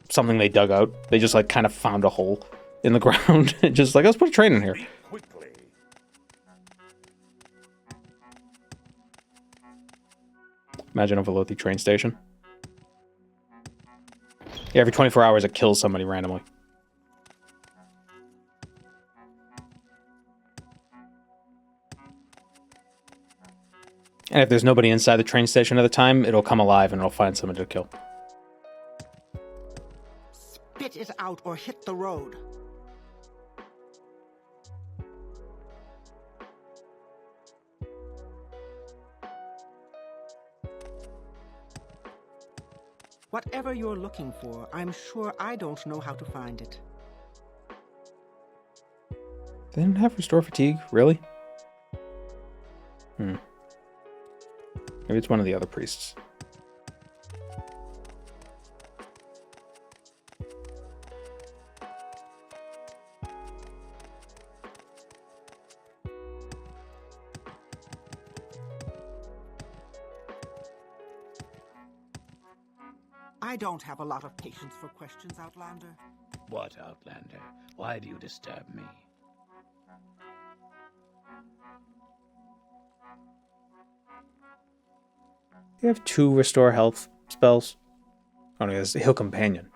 something they dug out. They just like kind of found a hole in the ground and just like, let's put a train in here. Quickly. Imagine a Velothi train station. Yeah, every 24 hours it kills somebody randomly. And if there's nobody inside the train station at the time, it'll come alive and it'll find someone to kill. Spit it out or hit the road. Whatever you're looking for, I'm sure I don't know how to find it. They didn't have Restore Fatigue? Really? Maybe it's one of the other priests. I don't have a lot of patience for questions, Outlander. What, Outlander? Why do you disturb me? You have 2 restore health spells. Oh no, it's Heal Companion.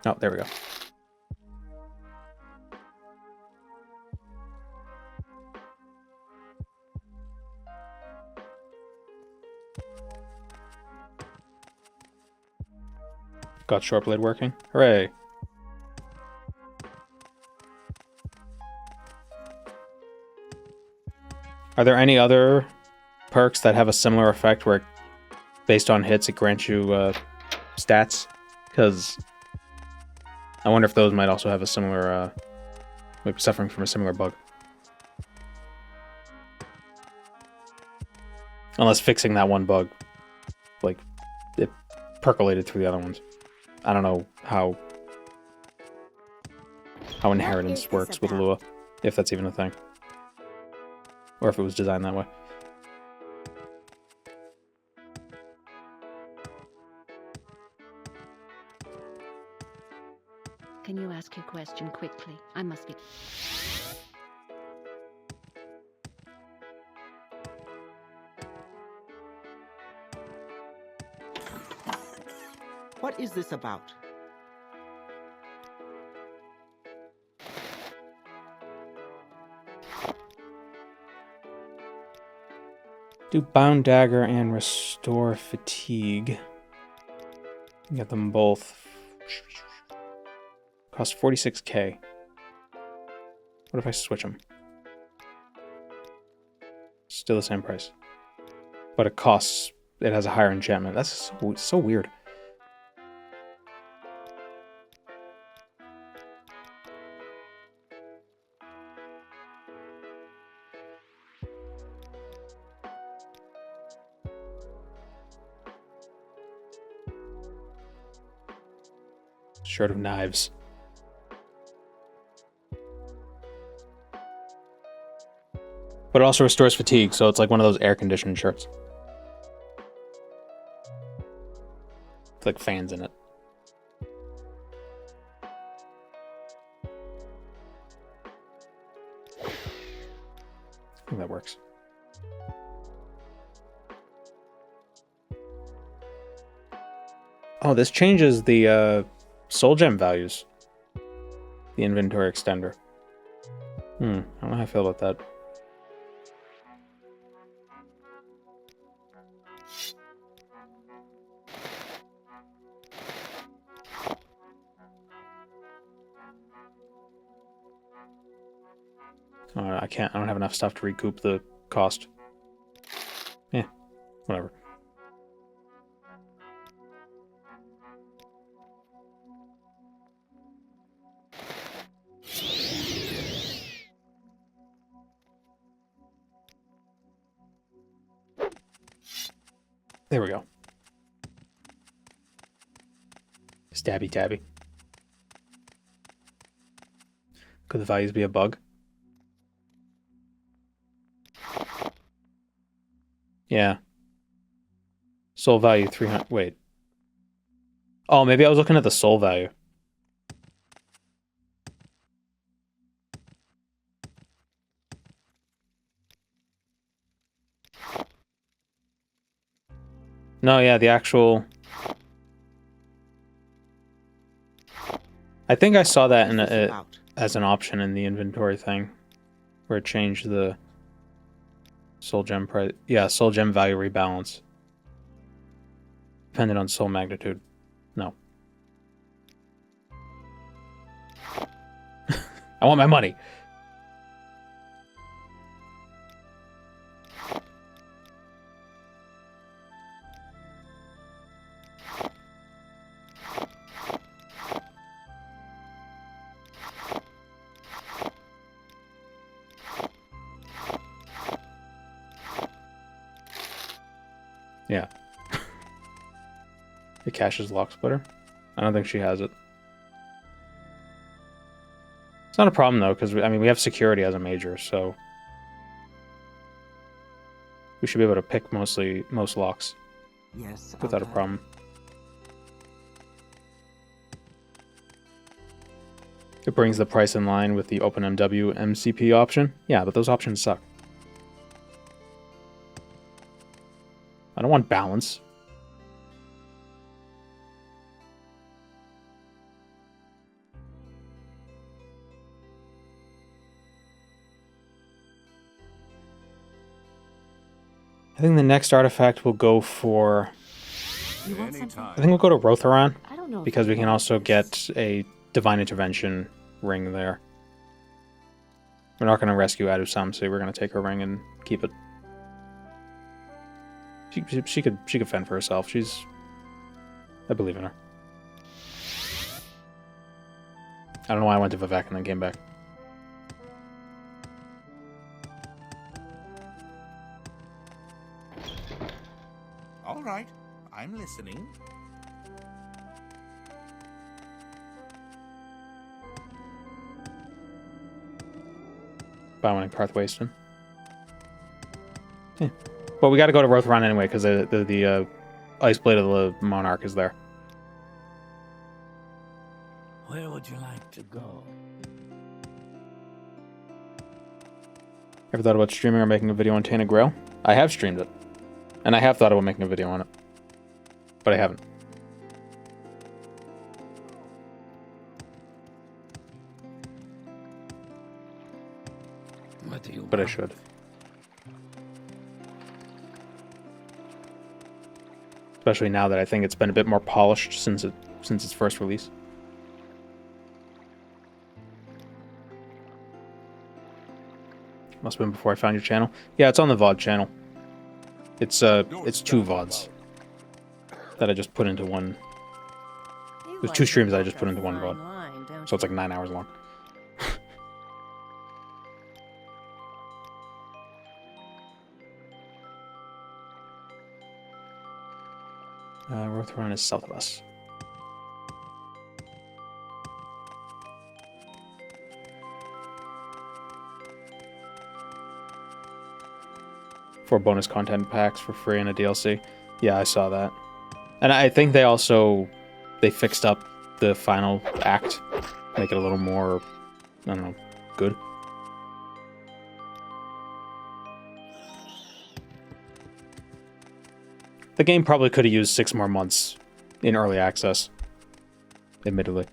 Oh, there we go. Got short blade working. Hooray. Are there any other perks that have a similar effect where, based on hits, it grants you stats? Because I wonder if those might also have a similar, might be suffering from a similar bug. Unless fixing that one bug, like, it percolated through the other ones. I don't know how inheritance works with Lua, if that's even a thing. Or if it was designed that way. Can you ask your question quickly? I must be... What is this about? Do Bound Dagger and Restore Fatigue. Get them both. Cost 46k. What if I switch them? Still the same price. But it costs... It has a higher enchantment. That's so weird. Shirt of Knives. But it also restores fatigue, so it's like one of those air-conditioned shirts. With like fans in it. I think that works. Oh, this changes the soul gem values. The inventory extender. I don't know how I feel about that. I can't. I don't have enough stuff to recoup the cost. Yeah, whatever. There we go. Stabby tabby. Could the values be a bug? Yeah. Soul value 300. Wait. Oh, maybe I was looking at the soul value. No, yeah, the actual... I think I saw that in as an option in the inventory thing, where it changed the soul gem price. Yeah, soul gem value rebalance. Dependent on soul magnitude. No. I want my money. Yeah. The cache's lock splitter. I don't think she has it. It's not a problem though, because I mean we have security as a major, so we should be able to pick most locks. Yes. Without a problem. It brings the price in line with the OpenMW MCP option. Yeah, but those options suck. I don't want balance. I think the next artifact will go for... You want something? I think we'll go to Rotheron, I don't know. because we can also get a Divine Intervention ring there. We're not going to rescue Adu Samsi, we're going to take her ring and keep it. She could fend for herself. I believe in her. I don't know why I went to Vivek and then came back. All right, I'm listening. By winning Parth Waston. Yeah. Well, we got to go to Rotheron anyway, because the Ice Blade of the Monarch is there. Where would you like to go? Ever thought about streaming or making a video on Tainted Grail? I have streamed it. And I have thought about making a video on it. But I haven't. What do you But I want? should. Especially now that I think it's been a bit more polished since its first release. Must have been before I found your channel. Yeah, it's on the VOD channel. It's two VODs that I just put into one. There's two streams that I just put into one VOD. So it's like 9 hours long. Rotheron is south of us. For bonus content packs for free and a DLC. Yeah, I saw that. And I think they fixed up the final act. Make it a little more, I don't know, good. The game probably could have used 6 more months in early access. Admittedly.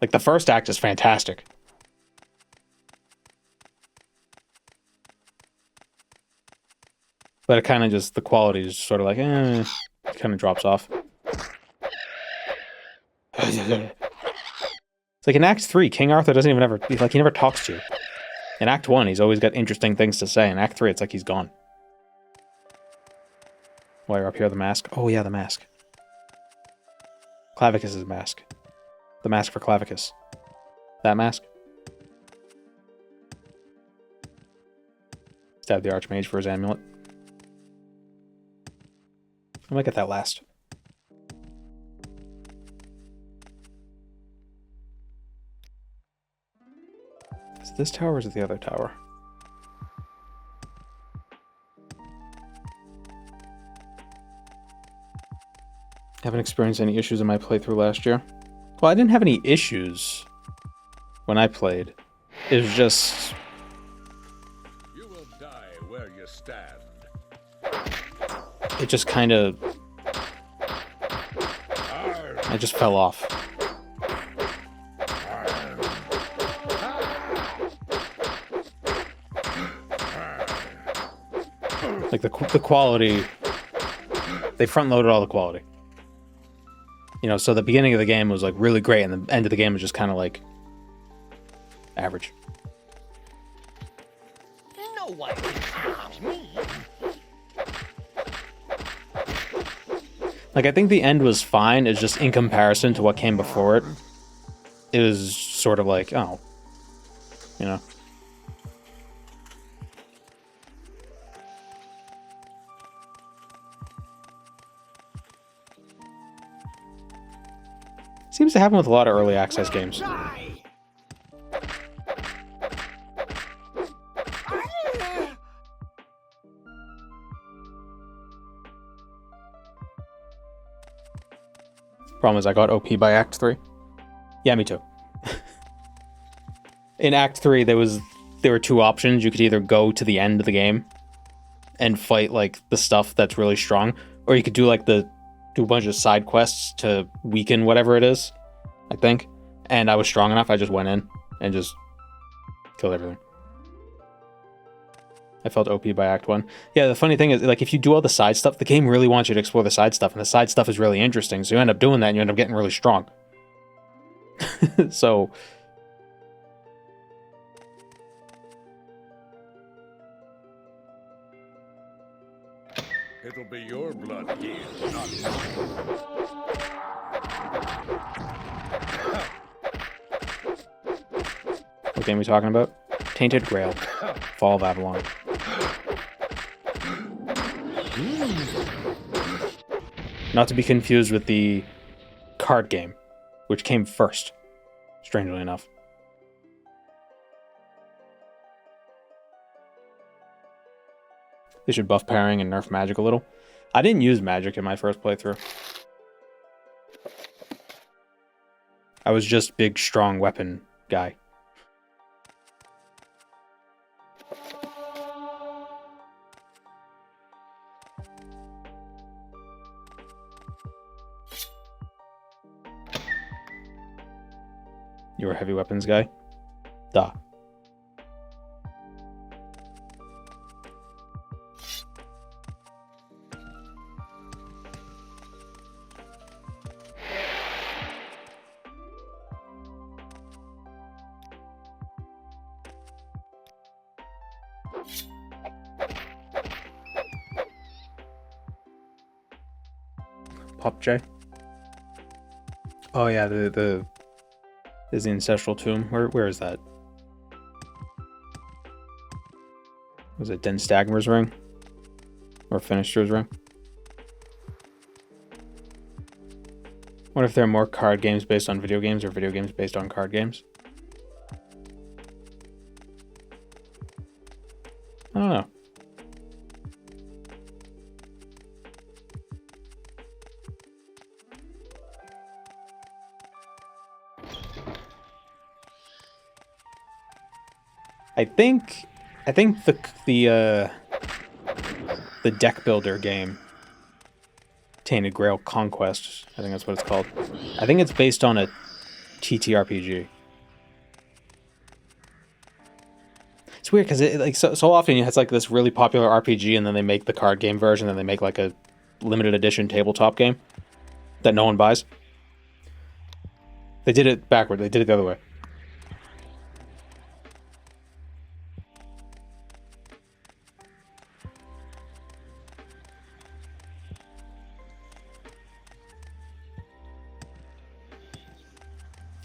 Like, the first act is fantastic. But it kind of just, the quality is sort of like, it kind of drops off. It's like in Act 3, King Arthur doesn't even ever, like, he never talks to you. In Act 1, he's always got interesting things to say. In Act 3, it's like he's gone. While you're up here, the mask. Oh, yeah, the mask. Clavicus's mask. The mask for Clavicus. That mask. Stab the Archmage for his amulet. I might get that last. Is it this tower or is it the other tower? Haven't experienced any issues in my playthrough last year. Well, I didn't have any issues when I played. It was just... You will die where you stand. It just kind of... I just fell off. Like the quality... They front-loaded all the quality. You know, so the beginning of the game was like really great, and the end of the game was just kind of like average. No one can harm me. Like, I think the end was fine. It's just in comparison to what came before it. It was sort of like, oh, you know. Seems to happen with a lot of early access games. Problem is, I got OP by Act 3. Yeah, me too. In Act 3, there were two options. You could either go to the end of the game and fight like the stuff that's really strong, or you could do like do a bunch of side quests to weaken whatever it is, I think. And I was strong enough, I just went in and just killed everything. I felt OP by Act 1. Yeah, the funny thing is, like, if you do all the side stuff, the game really wants you to explore the side stuff, and the side stuff is really interesting, so you end up doing that, and you end up getting really strong. So... It'll be your blood here, not mine. What game are we talking about? Tainted Grail. Fall of Avalon. Not to be confused with the card game, which came first, strangely enough. They should buff parrying and nerf magic a little. I didn't use magic in my first playthrough. I was just big, strong weapon guy. You were a heavy weapons guy? Duh. Pop J. Oh yeah, there's the ancestral tomb. Where is that? Was it Den Stagmer's ring? Or Finisher's ring? What if there are more card games based on video games or video games based on card games? I don't know. I think the deck builder game, Tainted Grail Conquest, I think that's what it's called. I think it's based on a TTRPG. It's weird because it like so often it's like this really popular RPG, and then they make the card game version, and they make like a limited edition tabletop game that no one buys. They did it backward. They did it the other way.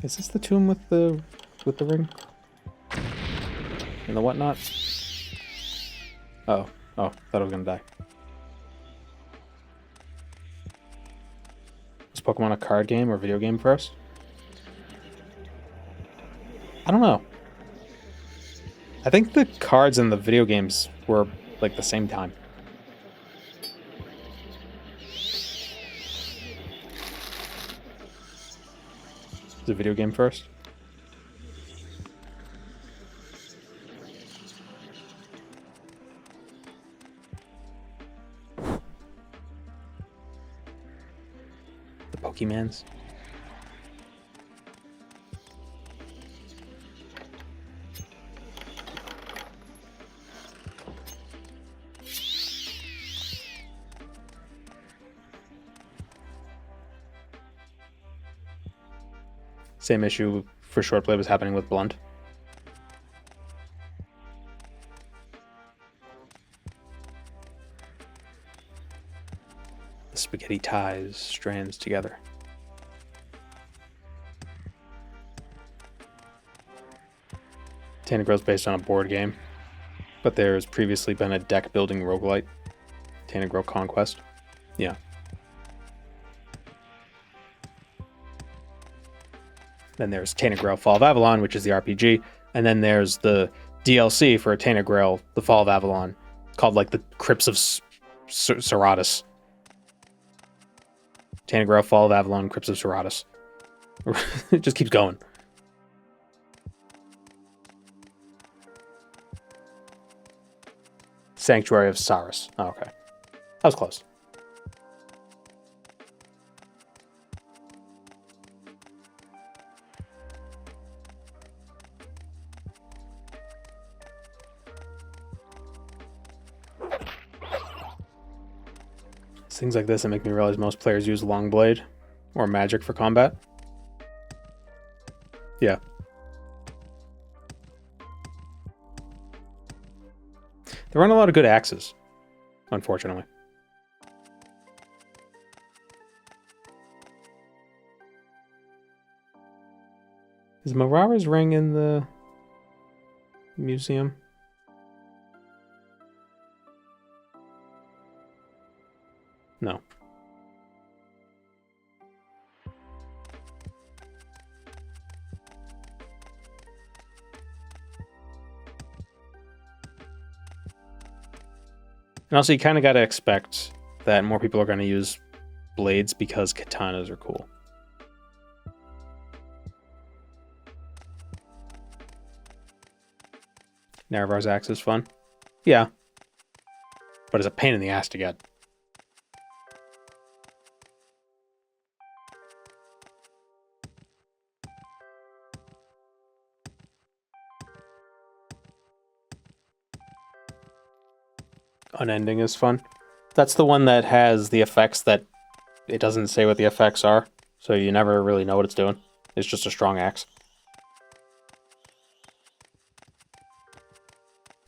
Is this the tomb with the ring? And the whatnot? Oh, thought I was gonna die. Was Pokemon a card game or video game first? I don't know. I think the cards and the video games were like the same time. The video game first? The Pokemans? Same issue for short play was happening with Blunt. The spaghetti ties strands together. Tainted Grail is based on a board game, but there's previously been a deck building roguelite, Tainted Grail Conquest. Yeah. Then there's Tainted Grail Fall of Avalon, which is the RPG. And then there's the DLC for Tainted Grail, The Fall of Avalon, called like the Crypts of Seratus. Tanagro, Fall of Avalon, Crypts of Serratus. It just keeps going. Sanctuary of Saris. Oh, okay. That was close. It's things like this that make me realize most players use Longblade or magic for combat. Yeah. There aren't a lot of good axes, unfortunately. Is Marara's ring in the museum? No. And also, you kind of got to expect that more people are going to use blades because katanas are cool. Naravar's axe is fun. Yeah. But it's a pain in the ass to get. Unending is fun. That's the one that has the effects that it doesn't say what the effects are, so you never really know what it's doing. It's just a strong axe.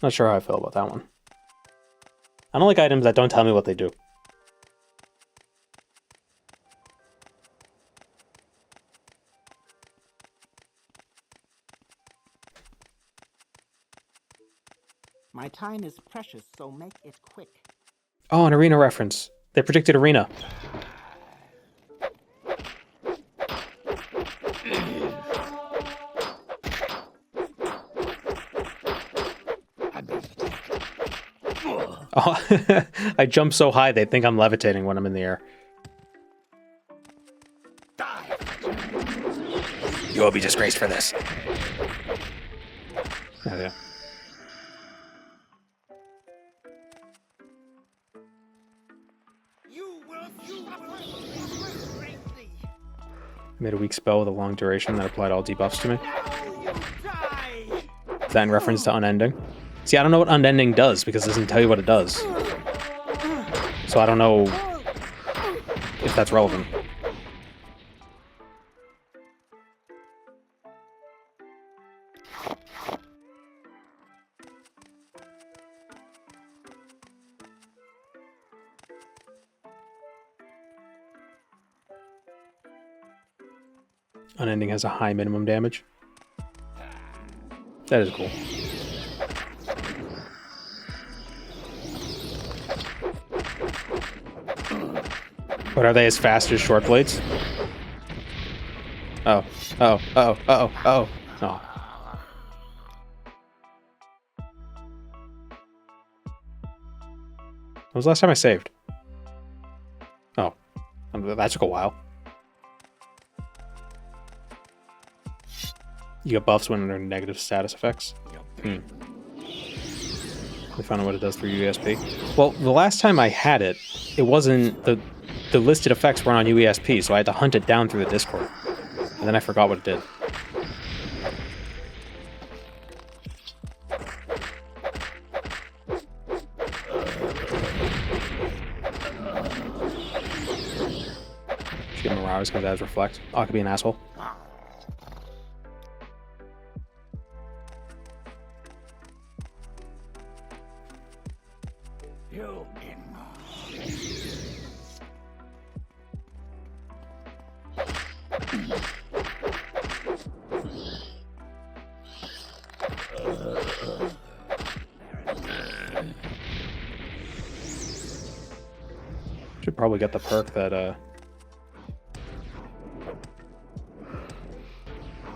Not sure how I feel about that one. I don't like items that don't tell me what they do. My time is precious, so make it quick. Oh, an arena reference. They predicted arena. Oh, I jump so high they think I'm levitating when I'm in the air. You will be disgraced for this. Oh, yeah. Made a weak spell with a long duration that applied all debuffs to me. Is that in reference to Unending? See, I don't know what Unending does because it doesn't tell you what it does. So I don't know if that's relevant. Unending has a high minimum damage. That is cool. But are they as fast as short blades? Oh. Oh. Oh. Oh. Oh. Oh. When was the last time I saved? Oh. That took a while. You get buffs when under negative status effects. We found out what it does through UESP. Well, the last time I had it, it wasn't the listed effects weren't on UESP, so I had to hunt it down through the Discord, and then I forgot what it did. Should get Mirage comes as reflect. Oh, I could be an asshole. Should probably get the perk that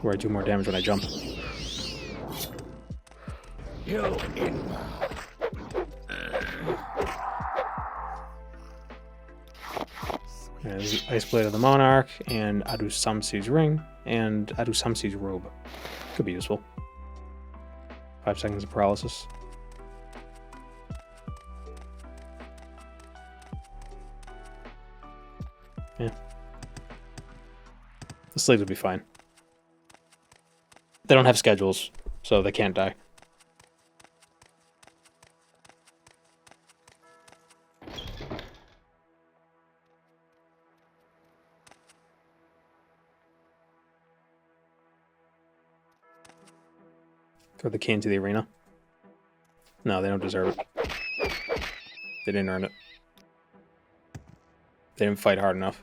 where I do more damage when I jump. There's the Ice Blade of the Monarch, and Adu Samsi's Ring, and Adu Samsi's Robe. Could be useful. 5 seconds of paralysis. Yeah. The slaves would be fine. They don't have schedules, so they can't die. Throw the key into the arena. No, they don't deserve it. They didn't earn it. They didn't fight hard enough.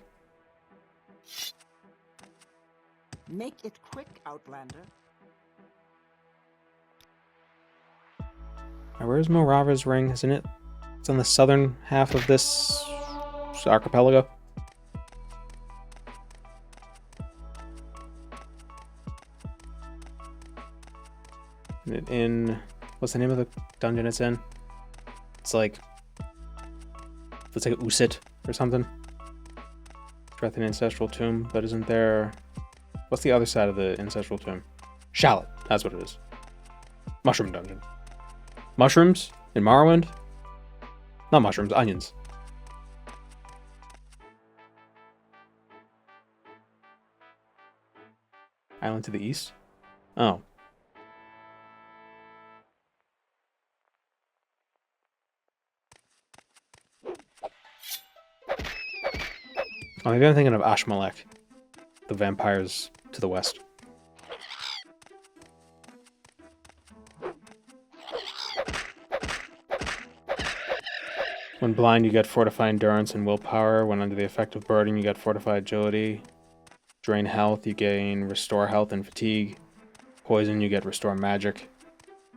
Make it quick, Outlander. Now, where's Morava's ring, isn't it? It's on the southern half of this archipelago. In what's the name of the dungeon it's in? It's like Usit or something. Dread an ancestral tomb, but isn't there? What's the other side of the ancestral tomb? Shallot. That's what it is. Mushroom dungeon. Mushrooms in Morrowind? Not mushrooms, onions. Island to the east? Oh. Oh, maybe I'm thinking of Ashmalek, the vampires to the west. When blind, you get fortified endurance and willpower. When under the effect of burden, you get fortified agility. Drain health, you gain restore health and fatigue. Poison, you get restore magic.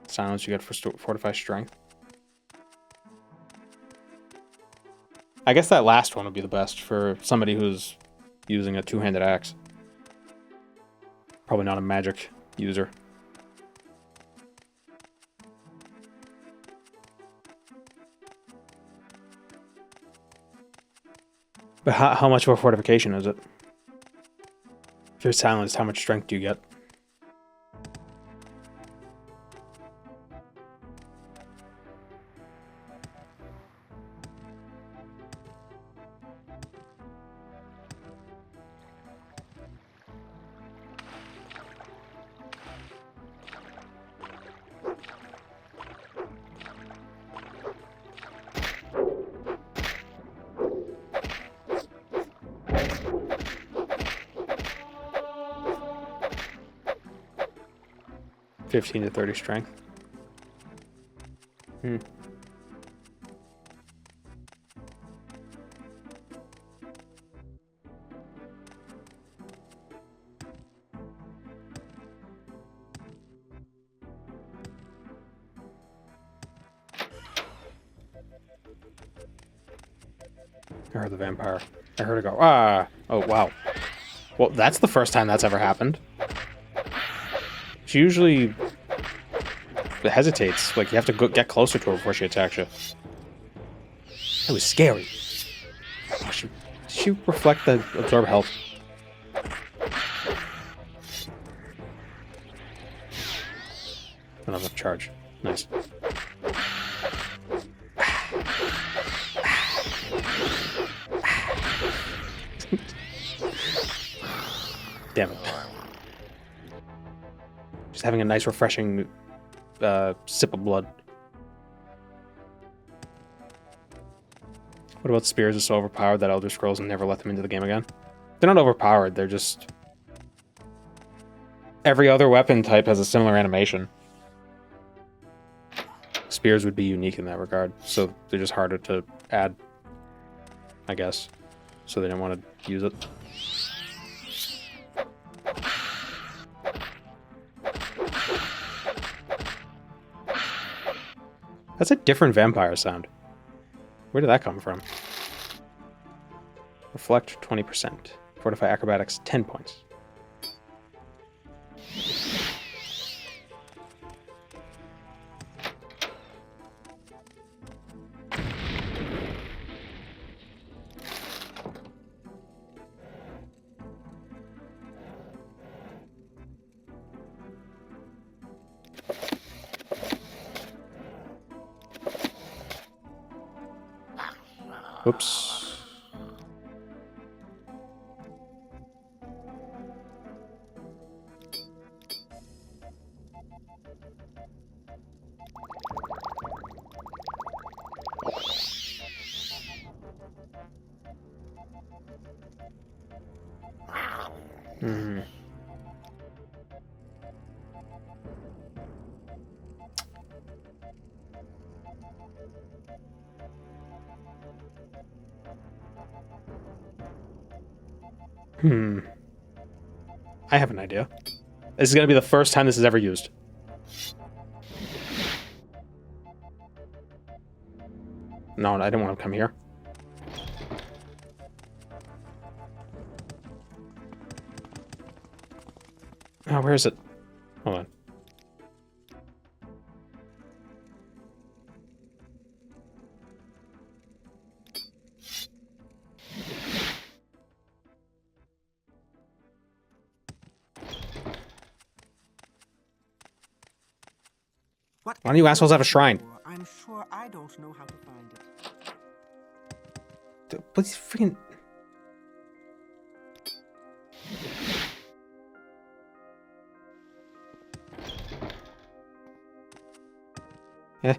Silence, you get fortify strength. I guess that last one would be the best for somebody who's using a two-handed axe. Probably not a magic user. But how much of a fortification is it? If you're silenced, how much strength do you get? $15 to $30 strength. I heard the vampire. I heard it go, ah! Oh, wow. Well, that's the first time that's ever happened. She usually hesitates. Like, you have to get closer to her before she attacks you. That was scary. Oh, did she reflect the absorb health? Another charge. Nice. Damn it. Just having a nice, refreshing sip of blood. What about spears are so overpowered that Elder Scrolls never let them into the game again? They're not overpowered, they're just... Every other weapon type has a similar animation. Spears would be unique in that regard, so they're just harder to add, I guess. So they didn't want to use it. That's a different vampire sound. Where did that come from? Reflect 20%. Fortify acrobatics 10 points. Oops. Hmm. I have an idea. This is going to be the first time this is ever used. No, I didn't want to come here. Oh, where is it? Hold on. Why don't you assholes have a shrine? I'm sure I don't know how to find it. But these freaking... Eh.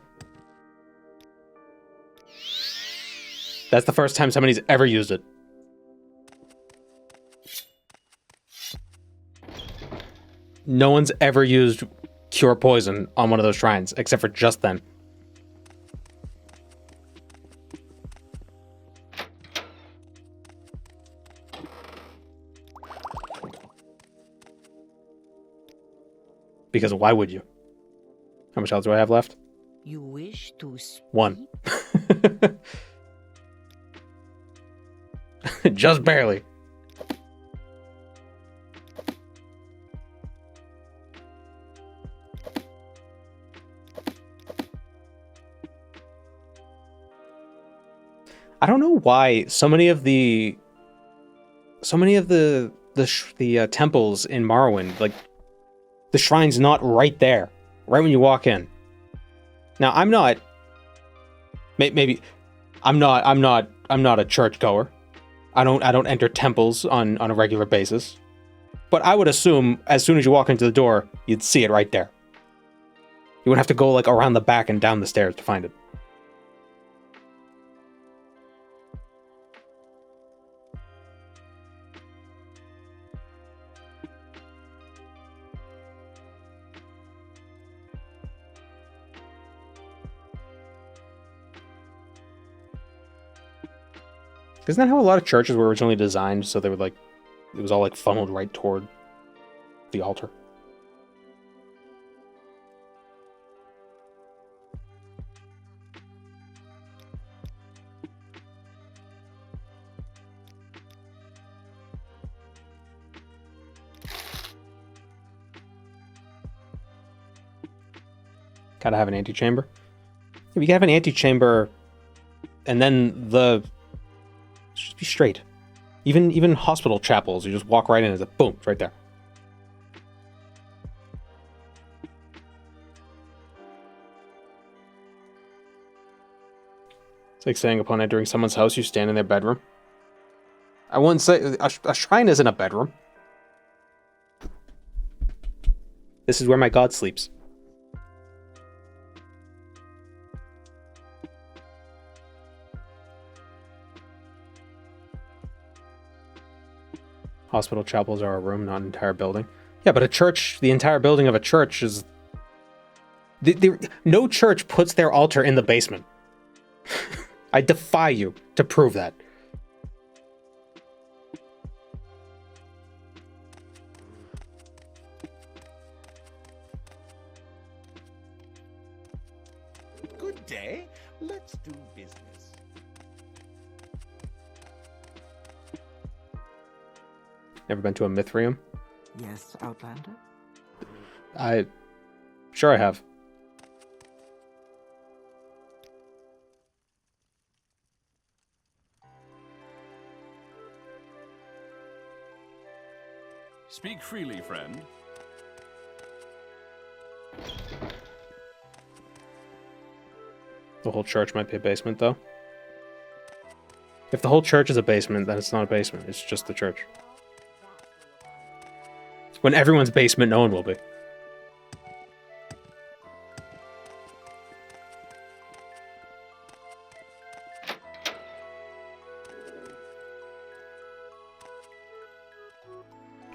That's the first time somebody's ever used it. No one's ever used Cure Poison on one of those shrines, except for just then. Because why would you? How much health do I have left? You wish to speak? 1. Just barely. I don't know why so many of the temples in Morrowind, like the shrine's not right there, right when you walk in. Now I'm not a churchgoer. I don't enter temples on a regular basis. But I would assume as soon as you walk into the door, you'd see it right there. You wouldn't have to go like around the back and down the stairs to find it. Isn't that how a lot of churches were originally designed? So they would like, it was all like funneled right toward the altar. Gotta have an antechamber. Yeah, you can have an antechamber, and then just be straight. Even hospital chapels, you just walk right in, it's like boom, it's right there. It's like saying upon entering someone's house, you stand in their bedroom. I wouldn't say a shrine isn't a bedroom. This is where my god sleeps. Hospital chapels are a room, not an entire building. Yeah, but a church, the entire building of a church is... no church puts their altar in the basement. I defy you to prove that. Good day. Let's do business. Never been to a Mithrium? Yes, Outlander? Sure I have. Speak freely, friend. The whole church might be a basement, though. If the whole church is a basement, then it's not a basement. It's just the church. When everyone's basement, no one will be.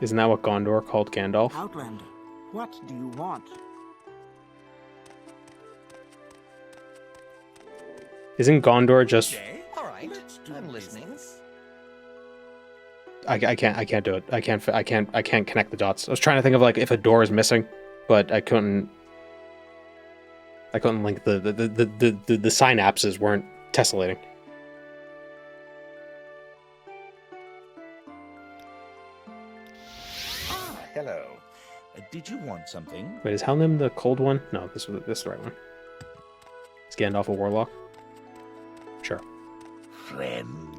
Isn't that what Gondor called Gandalf? Outlander, what do you want? Isn't Gondor just... Okay, all right. I'm listening. I can't do it. I can't connect the dots. I was trying to think of like if a door is missing, but I couldn't link the synapses weren't tessellating. Ah, hello. Did you want something? Wait, is Helnim the cold one? No, this is the right one. Is Gandalf a warlock? Sure. Friend.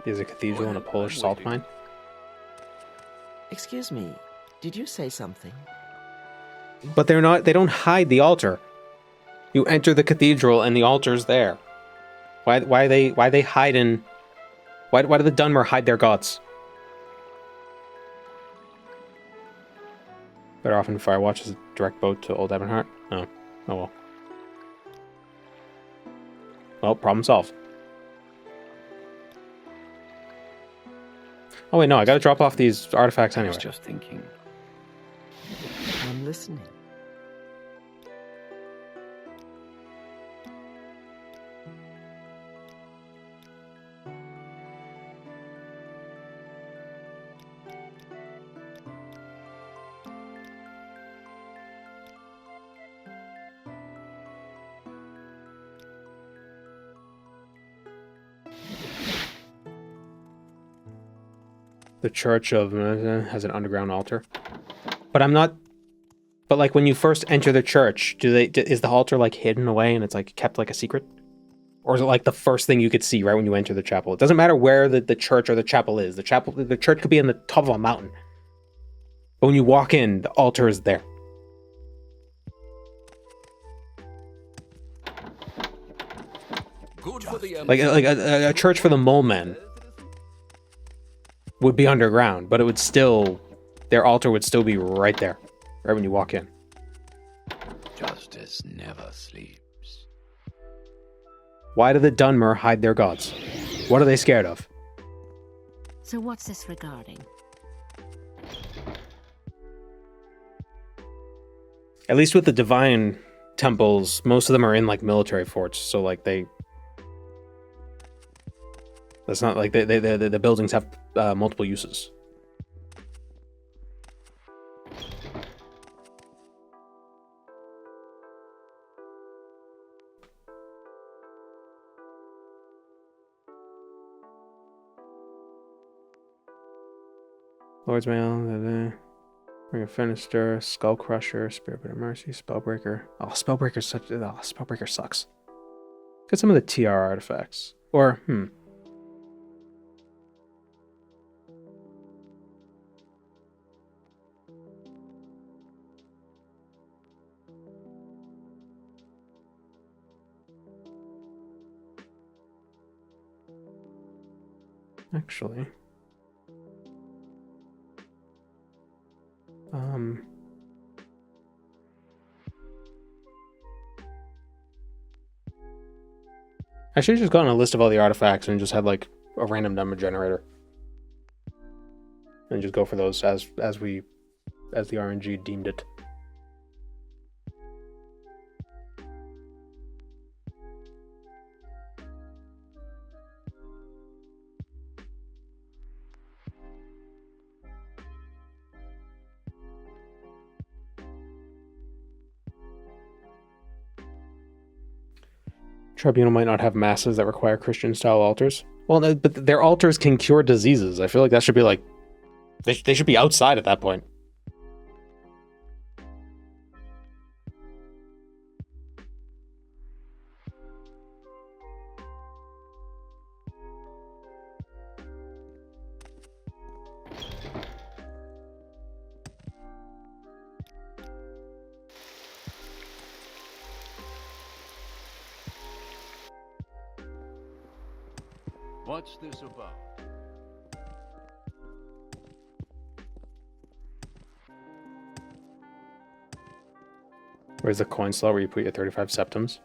Is a cathedral and a Polish salt mine? Excuse me, did you say something? But they're not. They don't hide the altar. You enter the cathedral and the altar's there. Why they hide in? Why do the Dunmer hide their gods? Better off in Firewatch as a direct boat to Old Ebonheart. Oh well. Well, problem solved. Oh wait, no, I gotta drop off these artifacts anyway. I was just thinking. I'm listening. The Church of has an underground altar, but I'm not. But like when you first enter the church, is the altar like hidden away and it's like kept like a secret, or is it like the first thing you could see right when you enter the chapel? It doesn't matter where the church or the chapel is. The church could be in the top of a mountain, but when you walk in, the altar is there. Good for the Like a church for the mole men would be underground, but it would still, their altar would still be right there, right when you walk in. Justice never sleeps. Why do the Dunmer hide their gods? What are they scared of? So what's this regarding? At least with the divine temples, most of them are in like military forts, so like that's not like the buildings have multiple uses. Lord's Mail, Ring of Finister, Skull Crusher, Spirit of Mercy, Spellbreaker. Oh, Spellbreaker sucks. Get some of the TR artifacts. Or, Actually. I should have just gotten a list of all the artifacts and just had like a random number generator. And just go for those as the RNG deemed it. Tribunal might not have masses that require Christian-style altars. Well, no, but their altars can cure diseases. I feel like that should be like... They should be outside at that point. What's this about? Where's the coin slot where you put your 35 septims?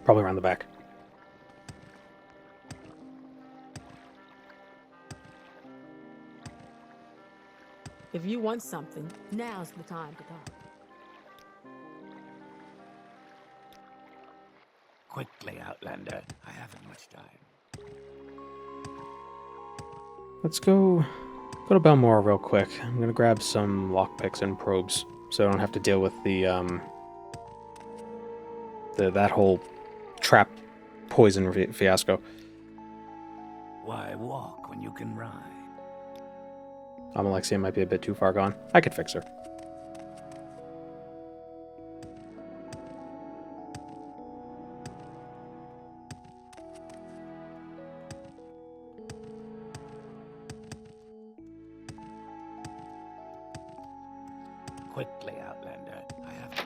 Probably around the back. If you want something, now's the time to talk. Quickly, Outlander. I haven't much time. Let's go to Belmore real quick. I'm gonna grab some lockpicks and probes, so I don't have to deal with the that whole trap poison fiasco. Why walk when you can ride? Alexia might be a bit too far gone. I could fix her. Quickly, Outlander. I have.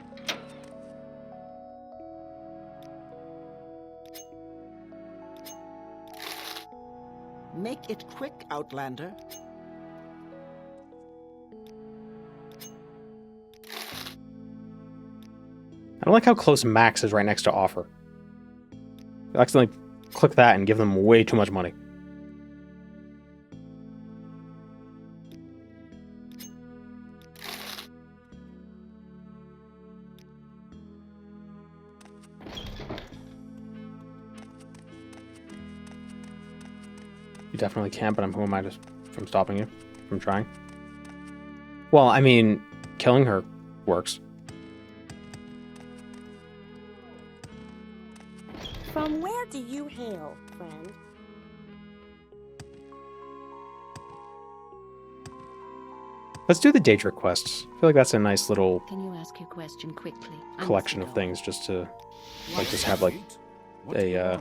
Make it quick, Outlander. I don't like how close Max is right next to Offer. I accidentally click that and give them way too much money. You definitely can, but who am I from stopping you from trying? Well, I mean, killing her works. From where do you hail, friend? Let's do the Daedric quests. I feel like that's a nice little Can you ask your question quickly? collection of things just to just have like a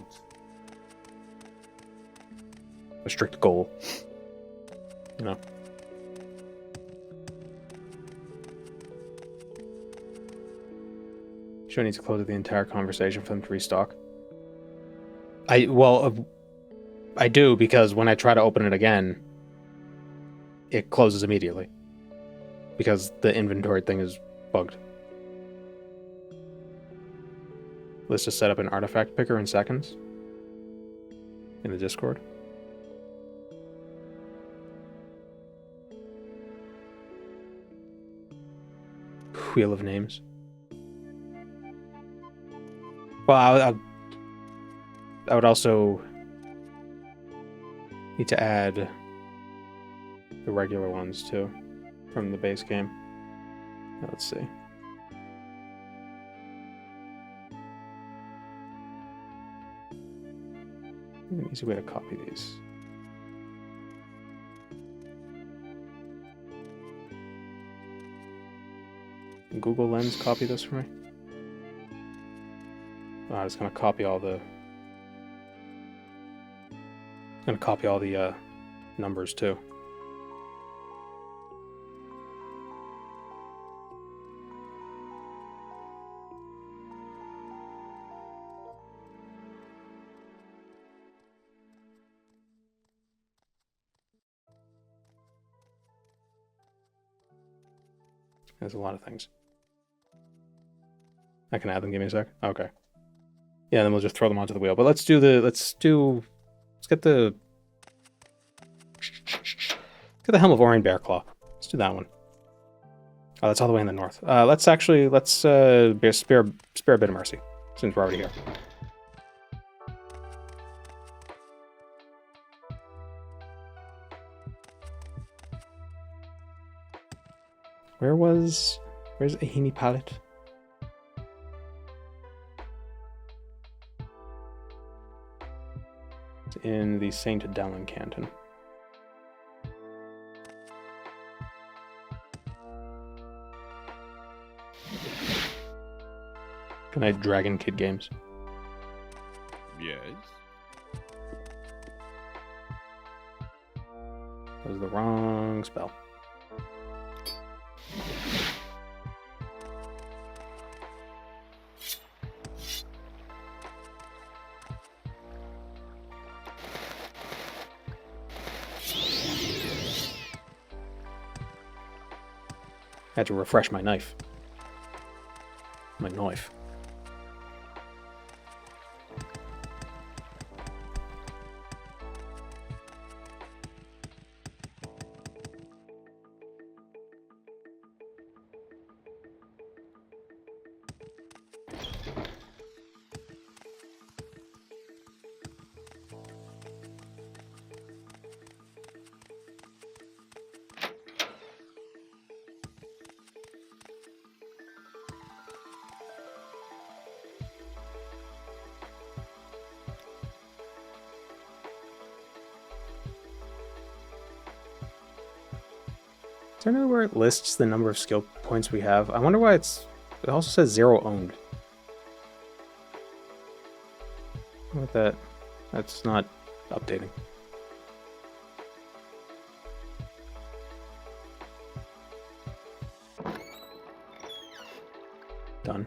strict goal. You know. Sure need to close the entire conversation for them to restock. I do, because when I try to open it again, it closes immediately. Because the inventory thing is bugged. Let's just set up an artifact picker in seconds. In the Discord. Wheel of Names. Well, I would also need to add the regular ones too from the base game. Now, let's see. An easy way to copy these. Can Google Lens copy this for me? Oh, I'm just gonna copy all the. Gonna copy all the numbers too. There's a lot of things. I can add them. Give me a sec. Okay. Yeah, then we'll just throw them onto the wheel. But let's get the Helm of Orion Bearclaw. Let's do that one. Oh, that's all the way in the north. Let's spare a bit of mercy since we're already here. Where's Ahini Palette? It's in the Saint Dellen Canton. Good night, Dragon Kid Games. Yes? That was the wrong spell. had to refresh my knife. My knife. Is there another where it lists the number of skill points we have? I wonder why it also says 0 owned. What that? That's not updating. Done.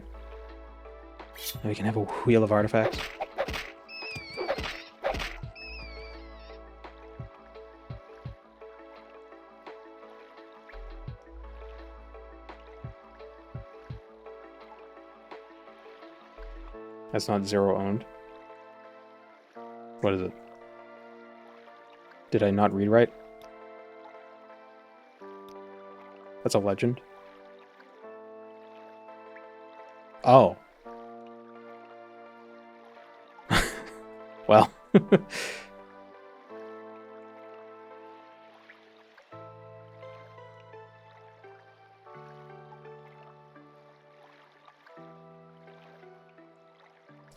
Now we can have a wheel of artifacts. That's not 0 owned. What is it? Did I not read right? That's a legend. Oh. Well.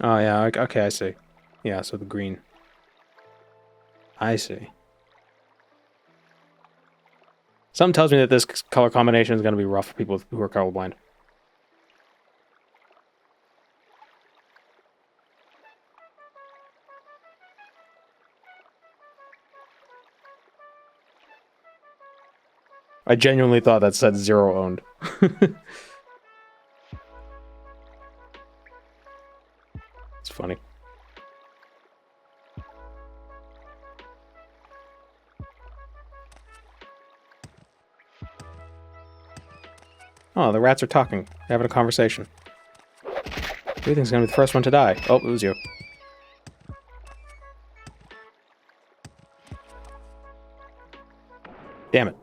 Oh, yeah, okay, I see. Yeah, so the green. I see. Something tells me that this color combination is going to be rough for people who are colorblind. I genuinely thought that said 0 owned. It's funny. Oh, the rats are talking. They're having a conversation. Who do you think's gonna be the first one to die? Oh, it was you. Damn it.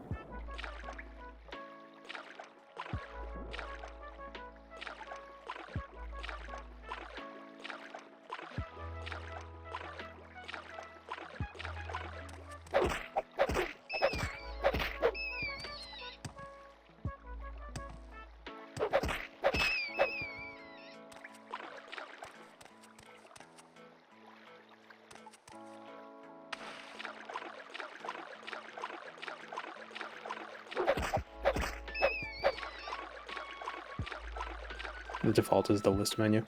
The default is the list menu.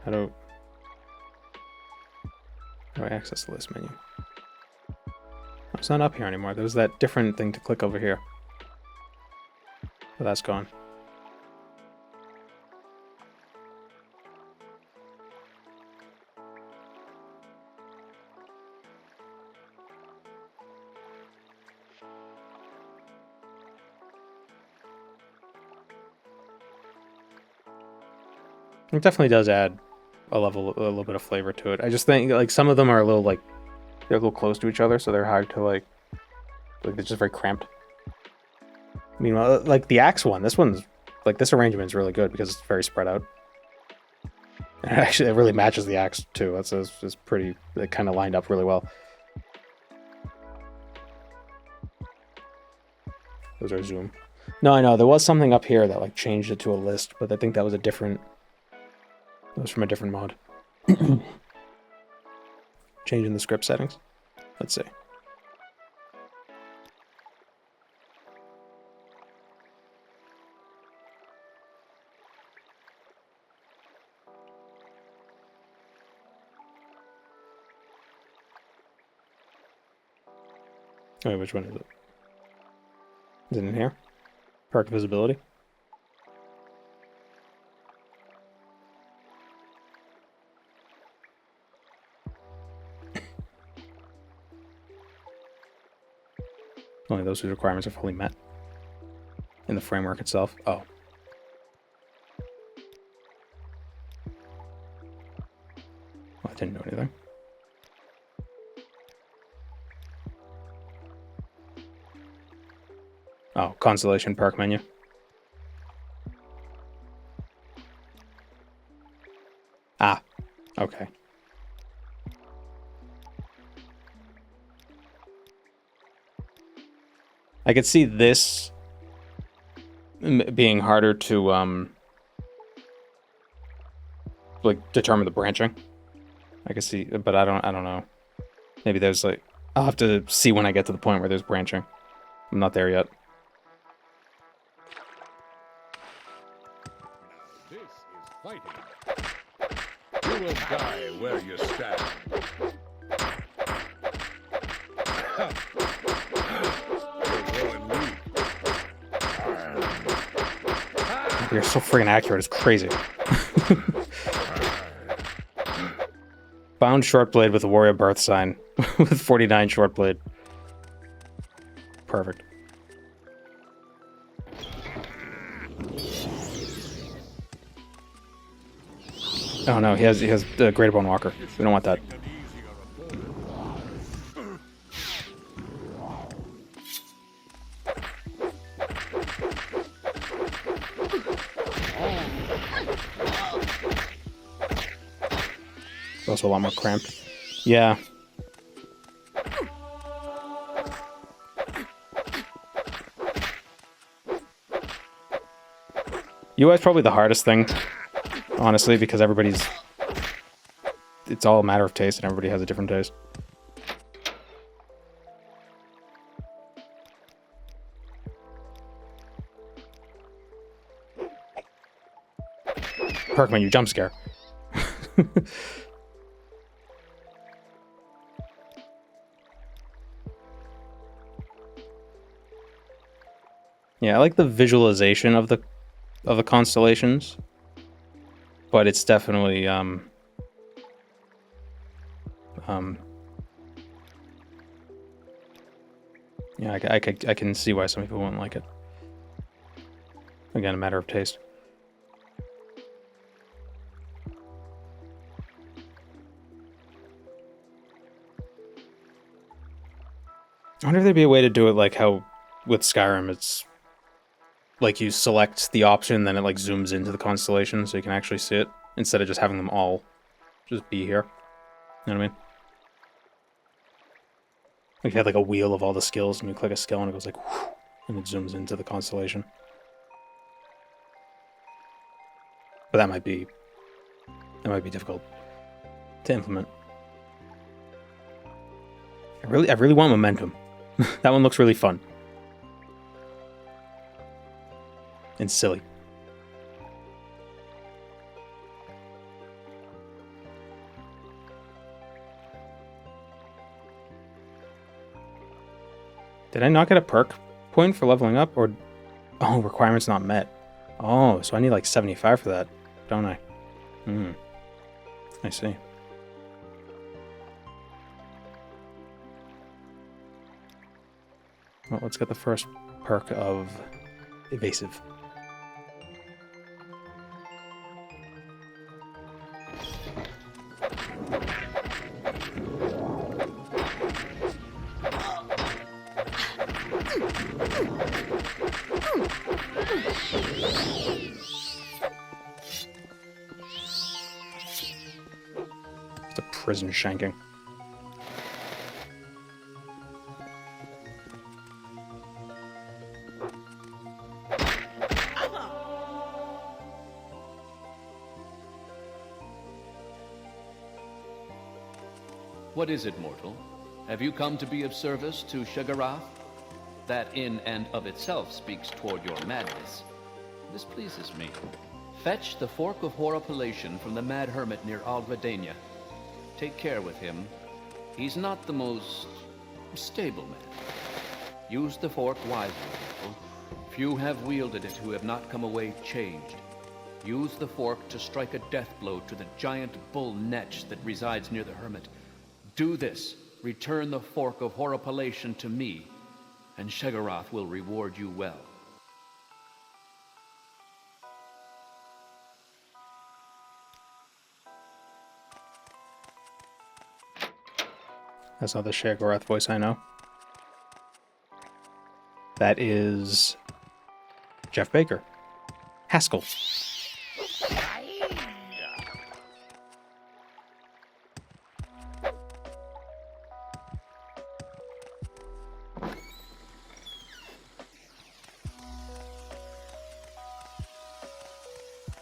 How do I access the list menu? Oh, it's not up here anymore. There's that different thing to click over here. But that's gone. It definitely does add a little bit of flavor to it. I just think like some of them are a little like they're a little close to each other, so they're hard to like they're just very cramped. Meanwhile, like the axe one, this one's like this arrangement's really good because it's very spread out. And actually, it really matches the axe too. It's pretty. It kind of lined up really well. Those are zoom. No, I know there was something up here that like changed it to a list, but I think that was a different. That was from a different mod. Changing the script settings. Let's see. Wait, which one is it? Is it in here? Perk visibility? Only those whose requirements are fully met in the framework itself. Oh. Well, I didn't know anything. Oh, constellation perk menu. Ah, okay. I could see this being harder to like determine the branching. I could see, but I don't know. Maybe there's like, I'll have to see when I get to the point where there's branching. I'm not there yet. This is fighting. You will die where you stand. You're so freaking accurate, it's crazy. Bound short blade with a warrior birth sign with 49 short blade. Perfect. Oh no, he has the Greater Bone Walker. We don't want that. It's also a lot more cramped. Yeah. UI is probably the hardest thing, honestly, because it's all a matter of taste and everybody has a different taste. Perkman, you jump scare. Yeah, I like the visualization of the constellations, but it's definitely yeah, I can see why some people wouldn't like it. Again, a matter of taste. I wonder if there'd be a way to do it like how with Skyrim it's like you select the option, then it like zooms into the constellation so you can actually see it, instead of just having them all just be here. You know what I mean? Like you have like a wheel of all the skills and you click a skill and it goes like whoosh, and it zooms into the constellation. But that might be difficult to implement. I really want momentum. That one looks really fun. And silly. Did I not get a perk point for leveling up? Or... oh, requirements not met. Oh, so I need like 75 for that, don't I? I see. Well, let's get the first perk of evasive. It's a prison shanking. What is it, mortal? Have you come to be of service to Shagarath? That in and of itself speaks toward your madness. This pleases me. Fetch the Fork of Horripilation from the Mad Hermit near Algradania. Take care with him. He's not the most stable man. Use the fork wisely, mortal. Few have wielded it who have not come away changed. Use the fork to strike a death blow to the giant bull Netch that resides near the hermit. Do this. Return the Fork of Horripilation to me. and Shagarath will reward you well. That's not the Shagarath voice I know. That is Jeff Baker. Haskell.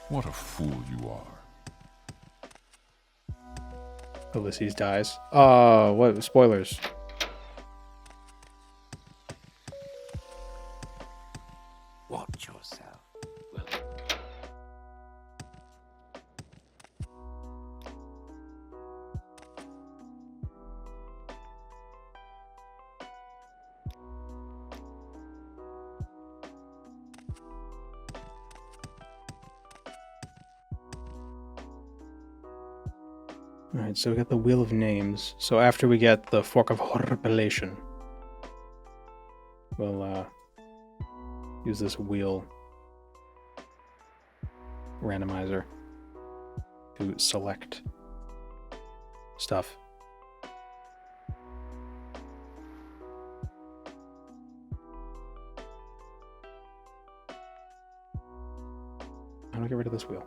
What a fool you are. Ulysses dies. Oh, what? Spoilers. Watch yourself. Alright, so we got the Wheel of Names. So after we get the Fork of Horripilation, we'll use this wheel randomizer to select stuff. How do I get rid of this wheel?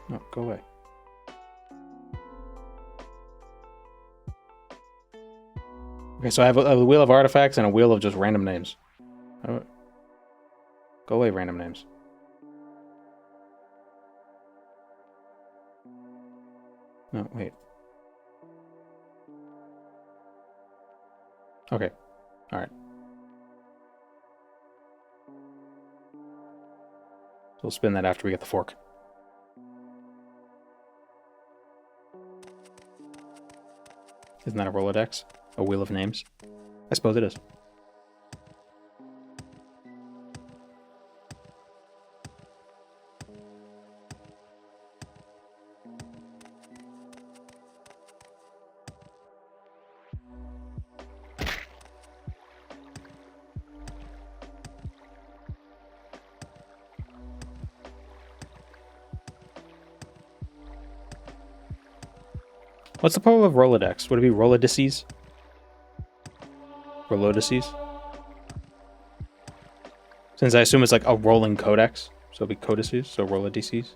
No, go away. Okay, so I have a wheel of artifacts and a wheel of just random names. Go away, random names. No, wait. Okay. Alright. So we'll spin that after we get the fork. Isn't that a Rolodex? A wheel of names? I suppose it is. What's the plural of Rolodex? Would it be Rolodices? Rolodices? Since I assume it's like a rolling codex, so it'll be codices, so Rolodices.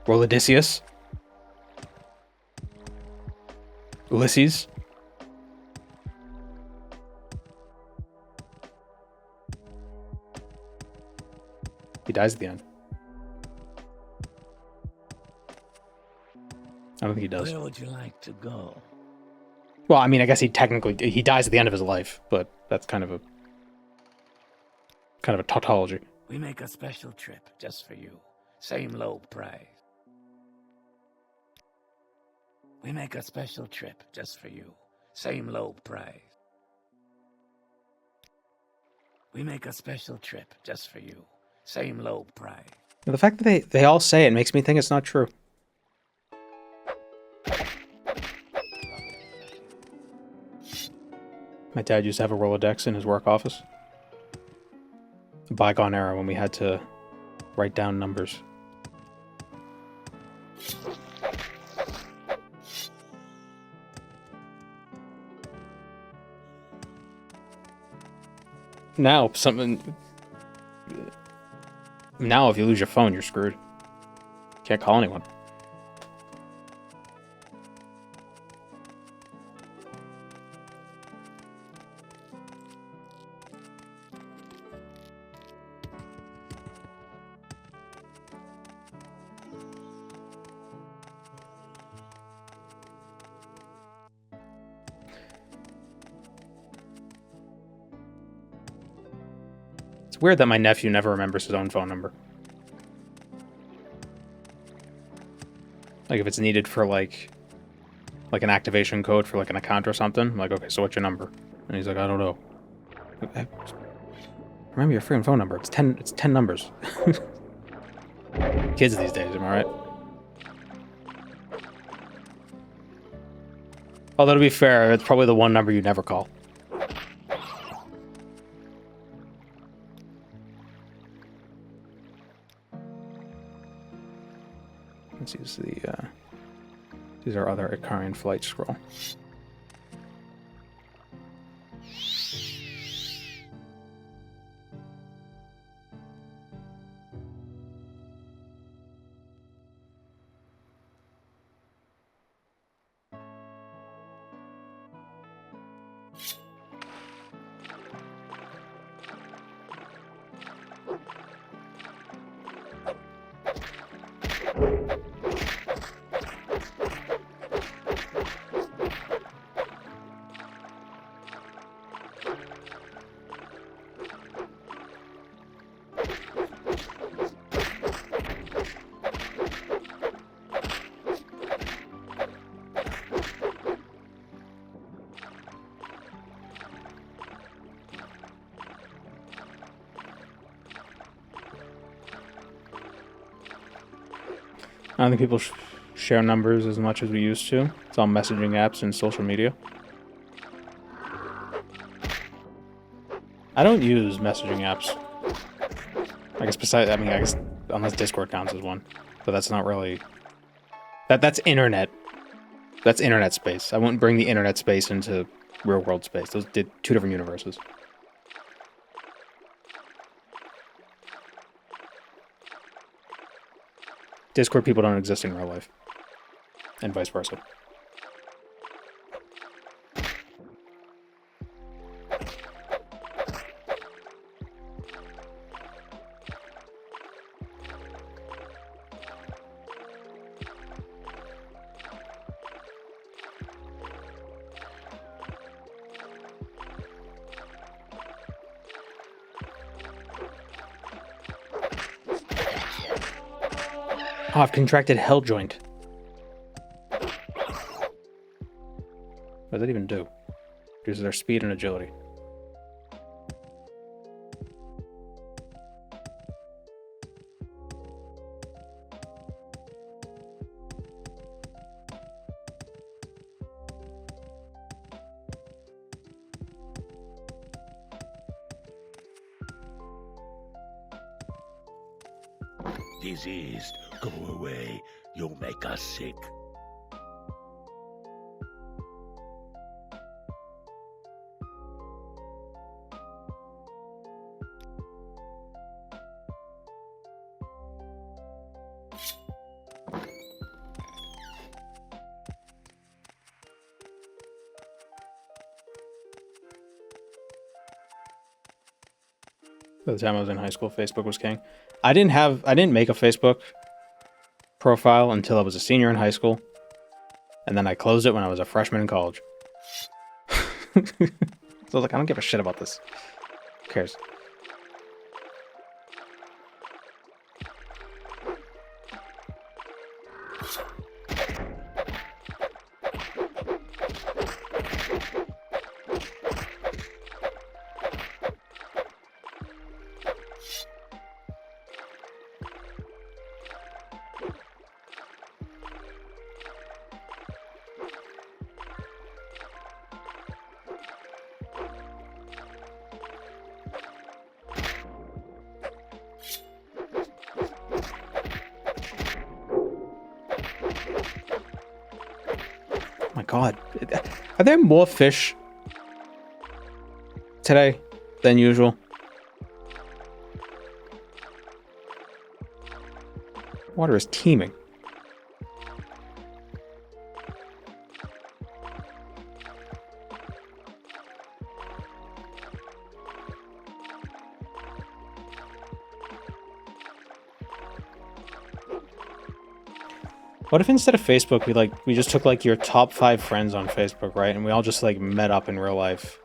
Rolodicius? Ulysses? He dies at the end. I don't think he does. Where would you like to go? Well, I mean, I guess he dies at the end of his life, but that's kind of a tautology. We make a special trip just for you. Same low price. We make a special trip just for you. Same low price. We make a special trip just for you. Same low price. The fact that they all say it makes me think it's not true. My dad used to have a Rolodex in his work office. A bygone era when we had to write down numbers. Now, Now, if you lose your phone, you're screwed. Can't call anyone. Weird that my nephew never remembers his own phone number. Like if it's needed for like an activation code for like an account or something. I'm like, okay, so what's your number? And he's like, I don't know. Remember your freaking phone number. It's 10 numbers. Kids these days, am I right? Although to be fair, it's probably the one number you never call. Let's use these are other Icarian flight scroll. I don't think people share numbers as much as we used to. It's all messaging apps and social media. I don't use messaging apps. I guess unless Discord counts as one. But that's not really... That's internet. That's internet space. I wouldn't bring the internet space into real world space. Those did two different universes. Discord people don't exist in real life. And vice versa. Oh, I've contracted hell joint. What does that even do? Reduces their speed and agility. Diseased, go away. You'll make us sick. By the time I was in high school, Facebook was king. I didn't make a Facebook profile until I was a senior in high school. And then I closed it when I was a freshman in college. So I was like, I don't give a shit about this. Who cares? God, are there more fish today than usual? Water is teeming. What if instead of Facebook, we just took like your top 5 friends on Facebook, right? And we all just like met up in real life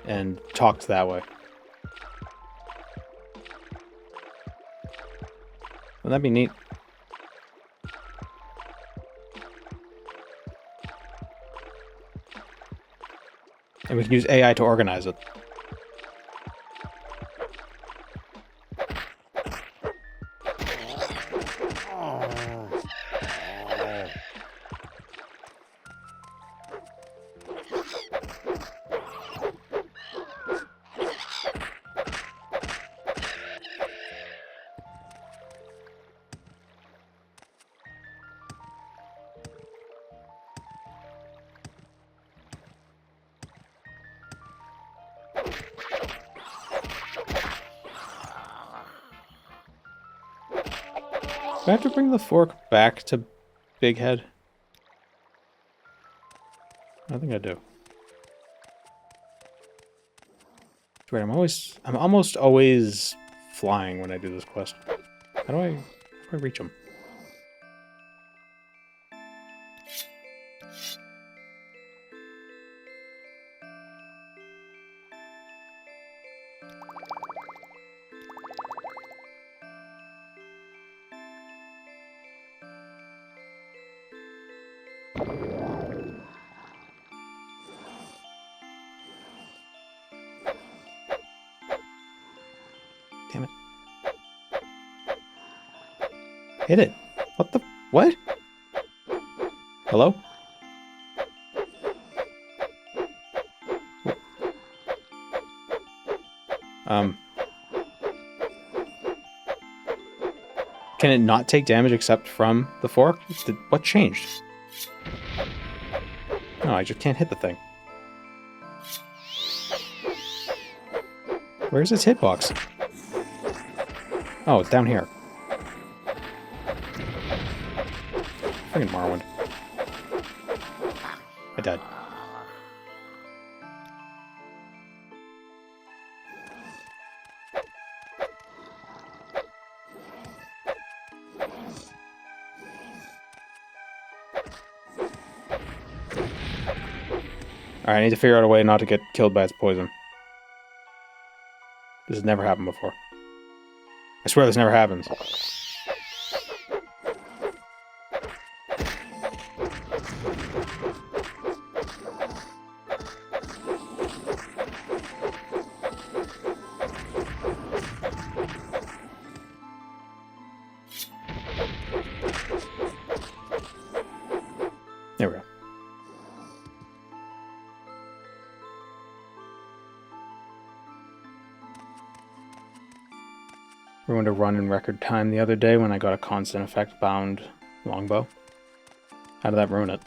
and talked that way. Wouldn't that be neat? And we can use AI to organize it. I have to bring the fork back to Big Head? I think I do. Wait, I'm almost always flying when I do this quest. How do I reach him? Damn it. Hit it. What the... What? Hello? Can it not take damage except from the fork? What changed? No, I just can't hit the thing. Where's its hitbox? Oh, it's down here. Friggin' Morrowind. I died. Alright, I need to figure out a way not to get killed by its poison. This has never happened before. I swear this never happens. There we go. Ruined a run in record time the other day when I got a constant effect bound longbow. How did that ruin it?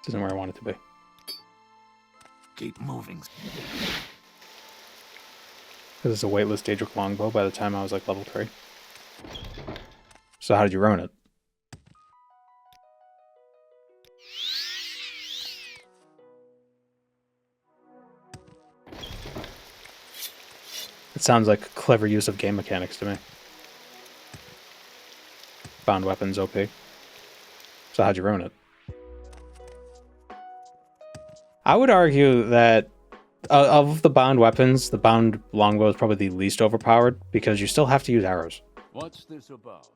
This isn't where I want it to be. Keep moving. This is a weightless Daedric longbow by the time I was like level 3. So how did you ruin it? It sounds like a clever use of game mechanics to me. Bound weapons OP. So how'd you ruin it? I would argue that of the bound weapons, the bound longbow is probably the least overpowered because you still have to use arrows. What's this about?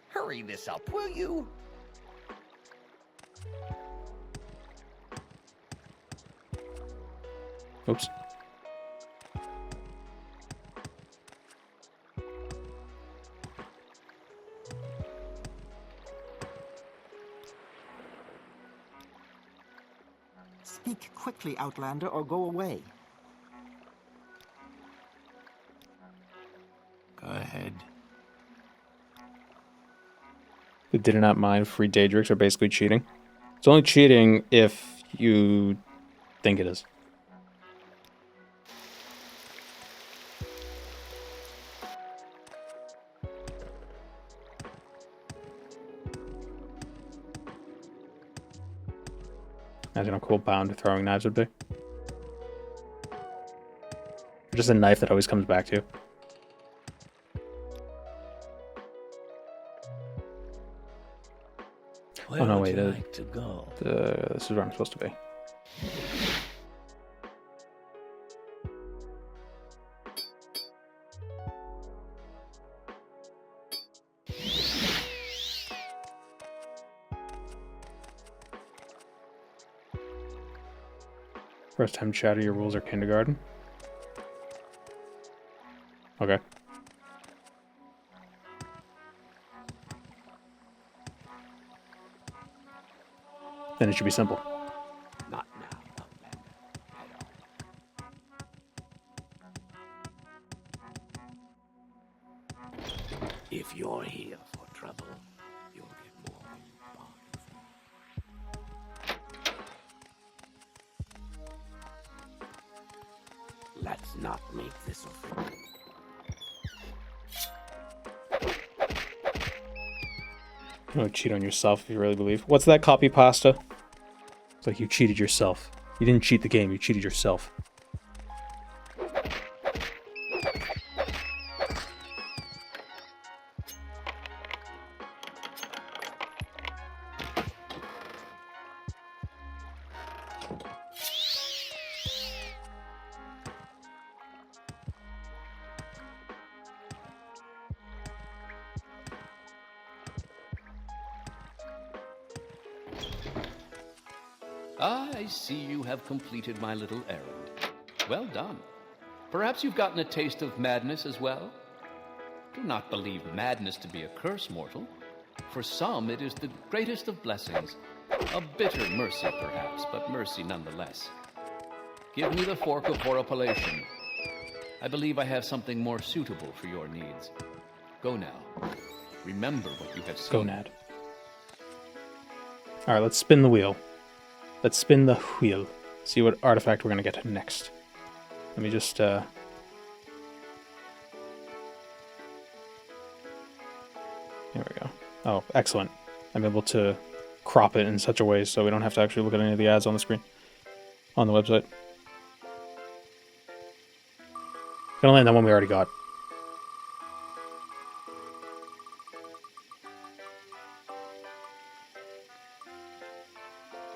Hurry this up, will you? Oops. Speak quickly, Outlander, or go away. Go ahead. Who did not mind free Daedrics are basically cheating. It's only cheating if you think it is. Imagine how cool bound throwing knives would be. Just a knife that always comes back to you. Where oh no, would wait. you like to go? This is where I'm supposed to be. First time chatter, your rules are kindergarten. Okay. Then it should be simple. Not now, Commander. At all. If you're here for trouble, you'll get more than you bargained for. Let's not make this official. You know, cheat on yourself if you really believe. What's that, copy pasta? It's like you cheated yourself. You didn't cheat the game, you cheated yourself. I see you have completed my little errand. Well done. Perhaps you've gotten a taste of madness as well? Do not believe madness to be a curse, mortal. For some, it is the greatest of blessings. A bitter mercy, perhaps, but mercy nonetheless. Give me the fork of horripilation. I believe I have something more suitable for your needs. Go now. Remember what you have seen. Gonad. Alright, let's spin the wheel. Let's spin the wheel. See what artifact we're going to get next. Let me just, There we go. Oh, excellent. I'm able to crop it in such a way so we don't have to actually look at any of the ads on the screen. On the website. Gonna land that one we already got.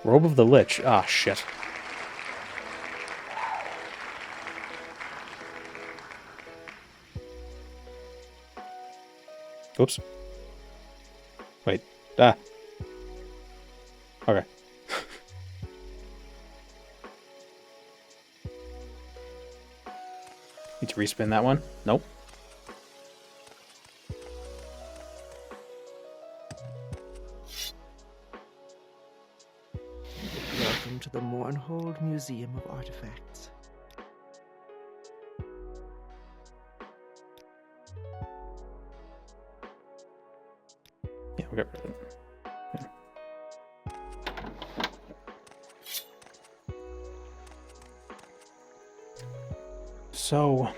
Robe of the Lich. Ah, shit. Oops. Wait. Ah. Okay. Need to respin that one? Nope. Welcome to the Mournhold Museum of Artifacts. Yeah, we got rid of it. Yeah. So...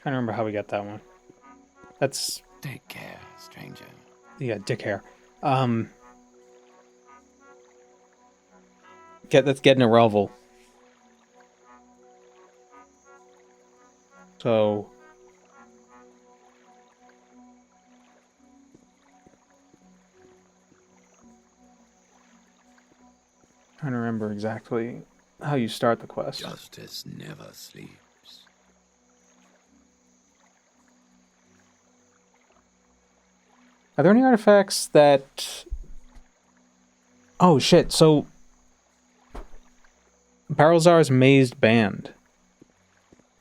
trying to remember how we got that one. That's... Take care, stranger. Yeah, dick hair. That's getting a revel. So... trying to remember exactly how you start the quest. Justice never sleeps. Are there any artifacts that... oh, shit, so... Barrelzar's Mazed Band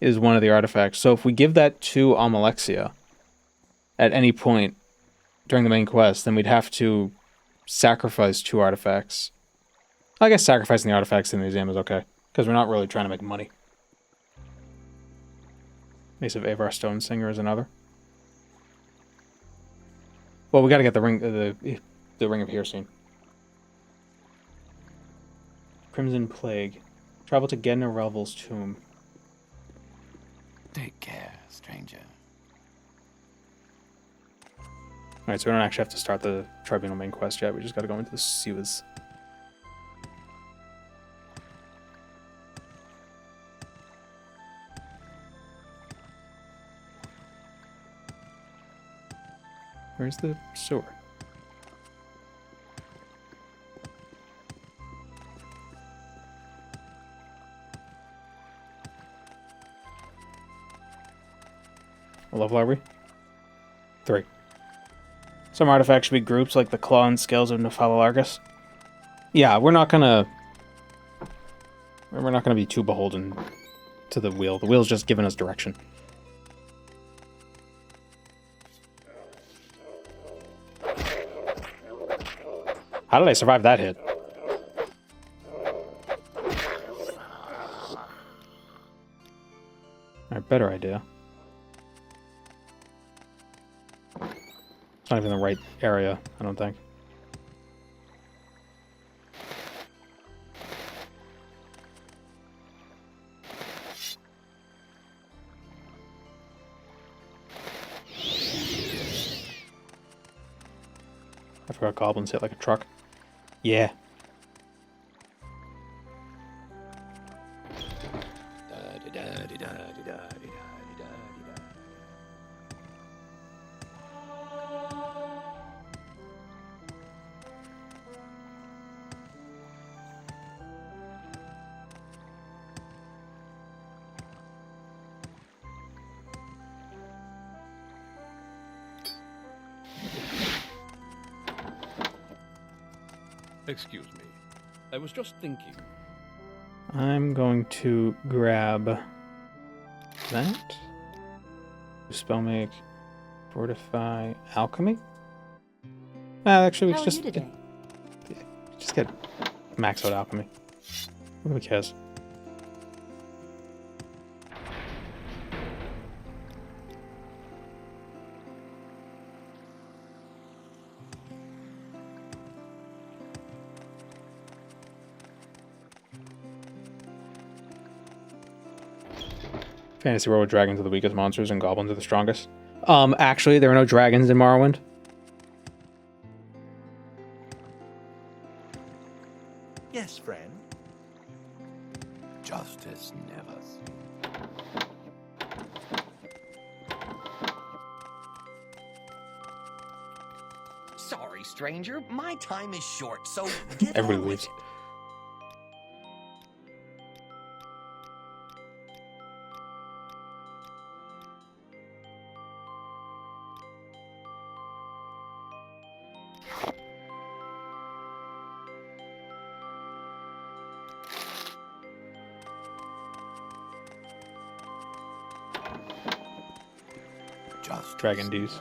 is one of the artifacts. So if we give that to Amalexia at any point during the main quest, then we'd have to sacrifice 2 artifacts. I guess sacrificing the artifacts in the museum is okay, because we're not really trying to make money. Mace of Avar Stonesinger is another. Well, we gotta get the ring of Hearseen. Crimson Plague. Travel to Gedna Revel's tomb. Take care, stranger. Alright, so we don't actually have to start the Tribunal main quest yet. We just gotta go into the sewers. Where's the sewer? A love library? 3. Some artifacts should be groups like the claw and scales of Nephalalargus. Yeah, we're not gonna be too beholden to the wheel. The wheel's just giving us direction. How did I survive that hit? Alright, better idea. It's not even the right area, I don't think. I forgot goblins hit like a truck. Yeah. Excuse me. I was just thinking. I'm going to grab that. Spell make, fortify, alchemy. Actually, we How just are you today? get max out alchemy. Who cares? Fantasy world with dragons are the weakest monsters and goblins are the strongest. Actually, there are no dragons in Morrowind. Yes, friend. Justice never. Sorry, stranger. My time is short, so get Everybody on with leaves. it. Dragon D's.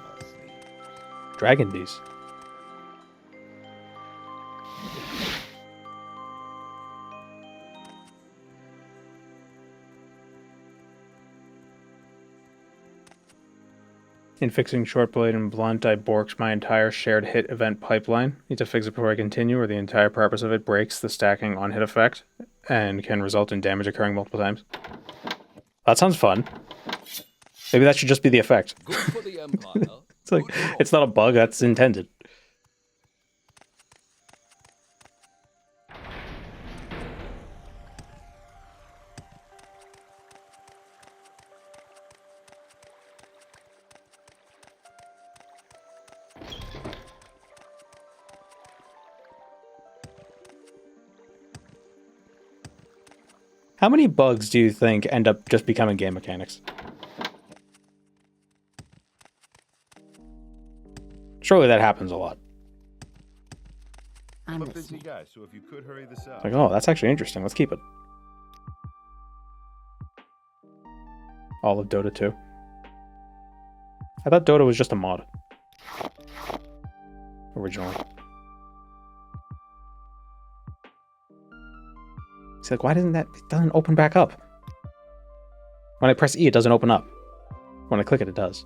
Dragon D's. In fixing short blade and blunt, I borked my entire shared hit event pipeline. Need to fix it before I continue, or the entire purpose of it breaks the stacking on hit effect and can result in damage occurring multiple times. That sounds fun. Maybe that should just be the effect. Good for the Empire. It's like, it's not a bug, that's intended. How many bugs do you think end up just becoming game mechanics? Surely that happens a lot. I'm a busy listening. guy, so if you could hurry this up. Like, oh, that's actually interesting. Let's keep it. All of Dota 2. I thought Dota was just a mod. Originally. See, like, why doesn't that... It doesn't open back up. When I press E, it doesn't open up. When I click it, it does.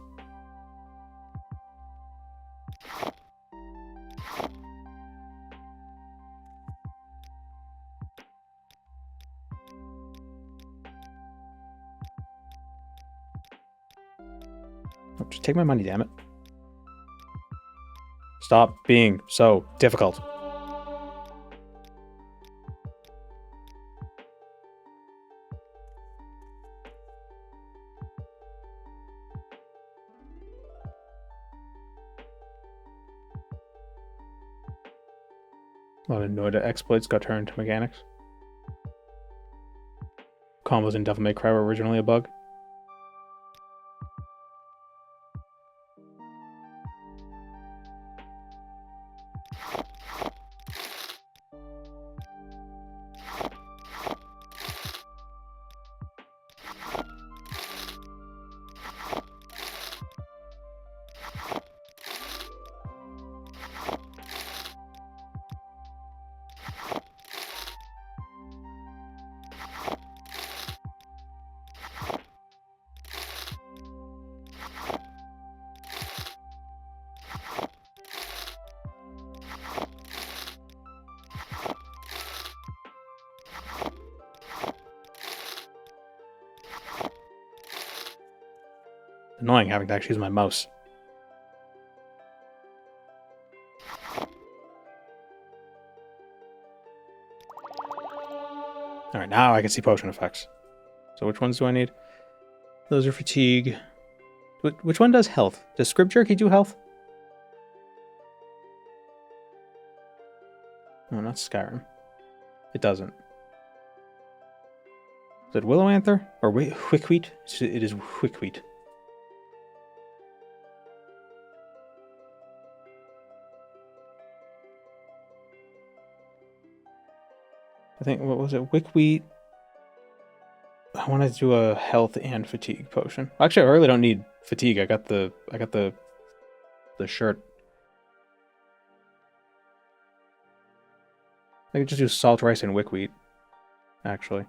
Oh, just take my money, damn it. Stop being so difficult. A lot of Noida exploits got turned to mechanics. Combos in Devil May Cry were originally a bug. annoying having to actually use my mouse. Alright, now I can see potion effects. So which ones do I need? Those are fatigue. Which one does health? Does Script Jerky do health? No, not Skyrim. It doesn't. Is it Willow Anther? Or Wickwheat? It is Wickwheat. I think, what was it? Wickwheat. I wanted to do a health and fatigue potion. Actually, I really don't need fatigue. I got the shirt. I could just do salt rice and wickwheat, actually.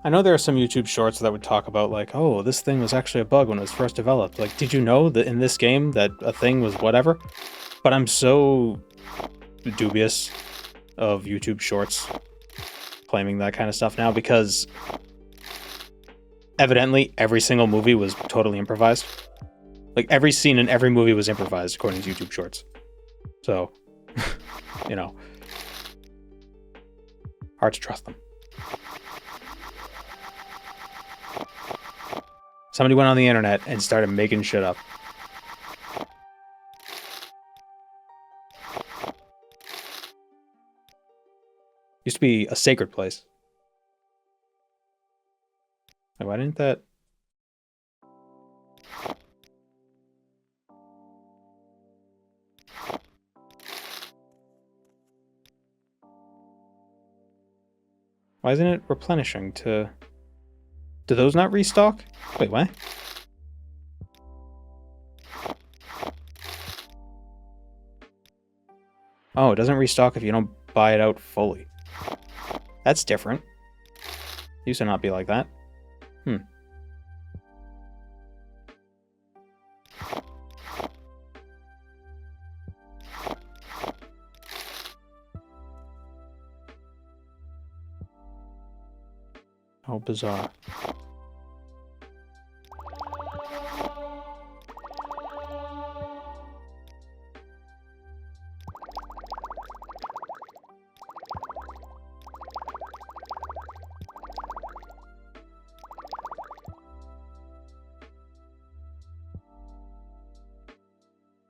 I know there are some YouTube shorts that would talk about, like, oh, this thing was actually a bug when it was first developed. Like, did you know that in this game that a thing was whatever? But I'm so dubious of YouTube shorts claiming that kind of stuff now, because evidently every single movie was totally improvised. Like, every scene in every movie was improvised according to YouTube shorts. So, you know, hard to trust them. Somebody went on the internet and started making shit up. Used to be a sacred place. Like, why didn't that... Why isn't it replenishing to... Do those not restock? Wait, what? Oh, it doesn't restock if you don't buy it out fully. That's different. Used to not be like that. How bizarre.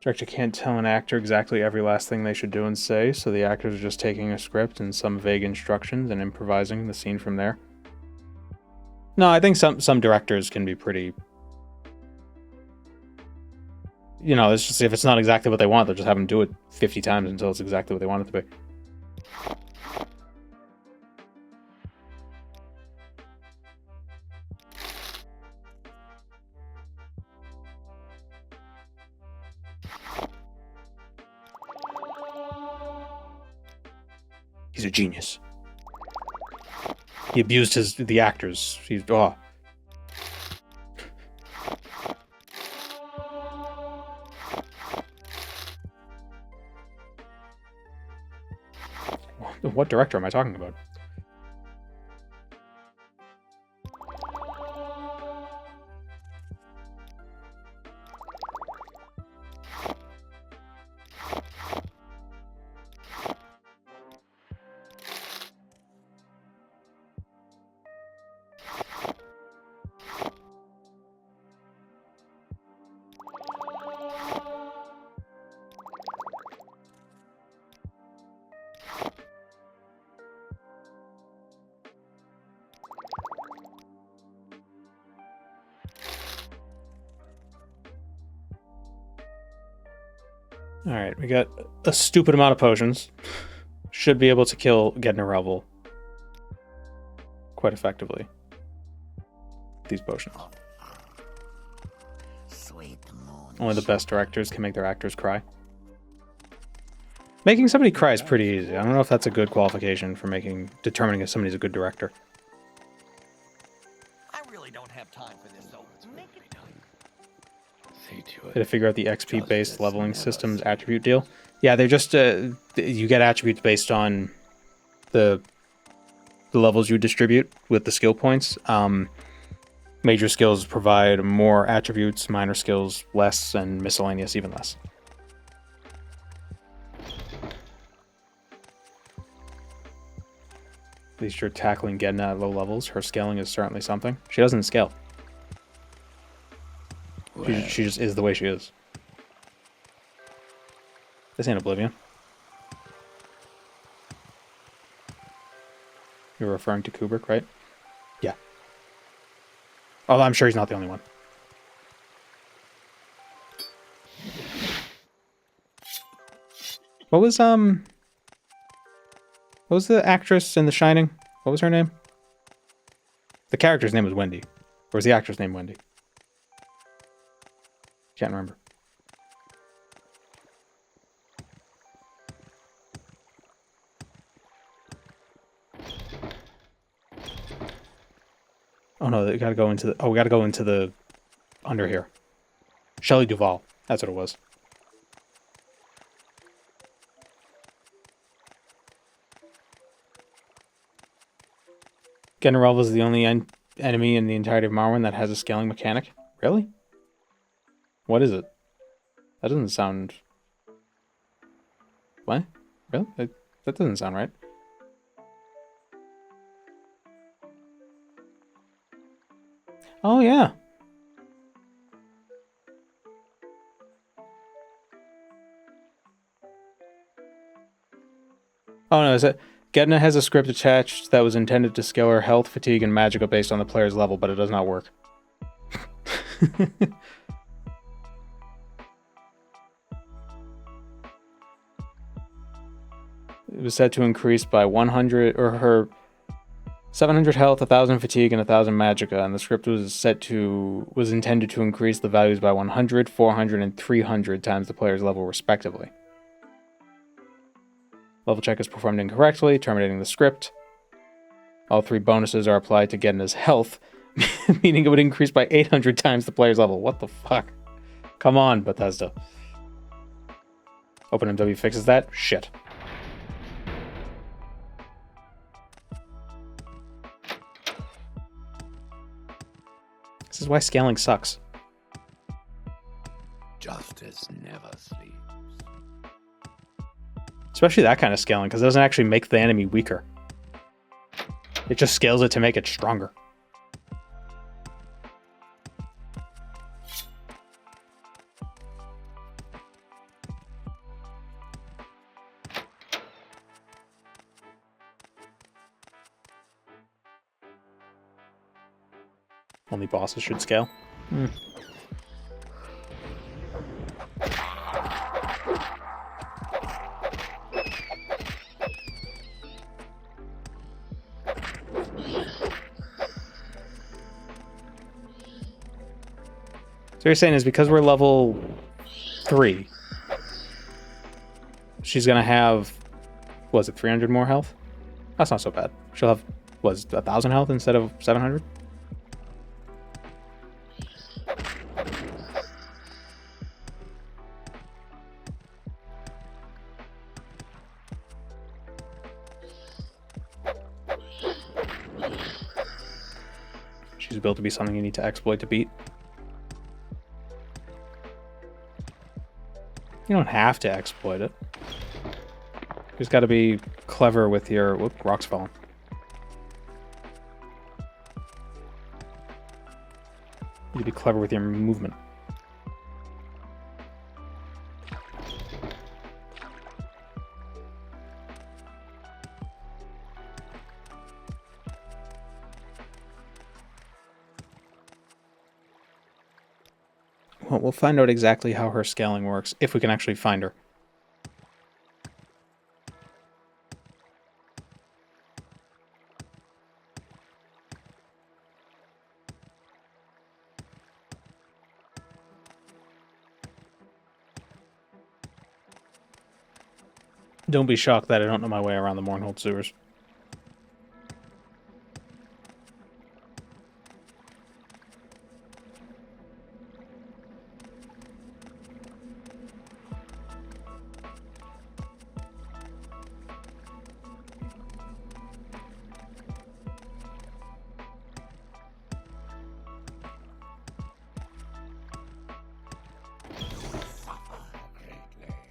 Director can't tell an actor exactly every last thing they should do and say, so the actors are just taking a script and some vague instructions and improvising the scene from there. No, I think some directors can be pretty... You know, it's just, if it's not exactly what they want, they'll just have them do it 50 times until it's exactly what they want it to be. He's a genius. He abused the actors. He's oh. What director am I talking about? Alright, we got a stupid amount of potions. Should be able to get in a revel quite effectively. These potions. Only the best directors can make their actors cry. Making somebody cry is pretty easy. I don't know if that's a good qualification for determining if somebody's a good director. I really don't have time for this, so make it time. Did I figure out the XP-based leveling system's attribute deal? Yeah, they're just you get attributes based on the levels you distribute with the skill points. Major skills provide more attributes, minor skills less, and miscellaneous even less. At least you're tackling getting at low levels. Her scaling is certainly something. She doesn't scale. She just is the way she is. This ain't Oblivion. You're referring to Kubrick, right? Yeah. Although I'm sure he's not the only one. What was the actress in The Shining? What was her name? The character's name was Wendy. Or was the actress name Wendy? Can't remember. Oh no, we gotta go into the... Oh, we gotta go into the... Under here. Shelley Duvall. That's what it was. General is the only enemy in the entirety of Morrowind that has a scaling mechanic. Really? What is it? That doesn't sound... What? Really? That doesn't sound right. Oh, yeah. Oh, no, is it... Gedna has a script attached that was intended to scale her health, fatigue, and magicka based on the player's level, but it does not work. It was set to increase by 100, or her 700 health, 1000 fatigue, and 1000 magicka, and the script was intended to increase the values by 100, 400, and 300 times the player's level, respectively. Level check is performed incorrectly, terminating the script. All three bonuses are applied to Gedna's health, meaning it would increase by 800 times the player's level. What the fuck? Come on, Bethesda. OpenMW fixes that? Shit. This is why scaling sucks. Justice never sleeps. Especially that kind of scaling, because it doesn't actually make the enemy weaker. It just scales it to make it stronger. Only bosses should scale. So you're saying is because we're level 3, she's gonna have, was it 300 more health? That's not so bad. She'll have, was 1000 health instead of 700? She's built to be something you need to exploit to beat. You don't have to exploit it. You just got to be clever with your... Whoop, rock's falling. You need to be clever with your movement. Well, we'll find out exactly how her scaling works, if we can actually find her. Don't be shocked that I don't know my way around the Mournhold sewers.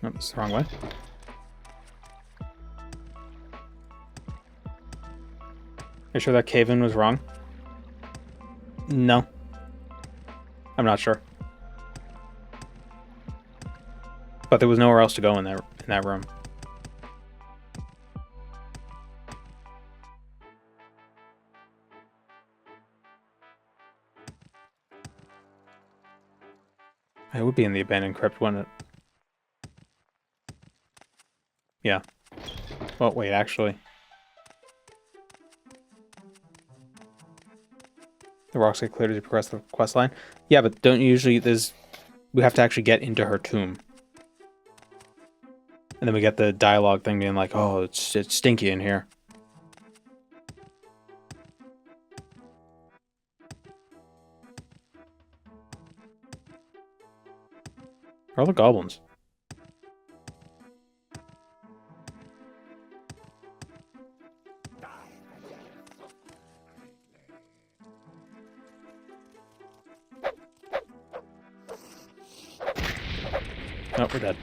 Oh, it's the wrong way. Are you sure that cave-in was wrong? No. I'm not sure. But there was nowhere else to go in that room. It would be in the abandoned crypt, wouldn't it? Yeah. Well, wait, actually. The rocks get cleared as you progress the quest line. Yeah, but don't usually we have to actually get into her tomb. And then we get the dialogue thing being like, oh, it's stinky in here. Where are all the goblins? Oh, we're dead.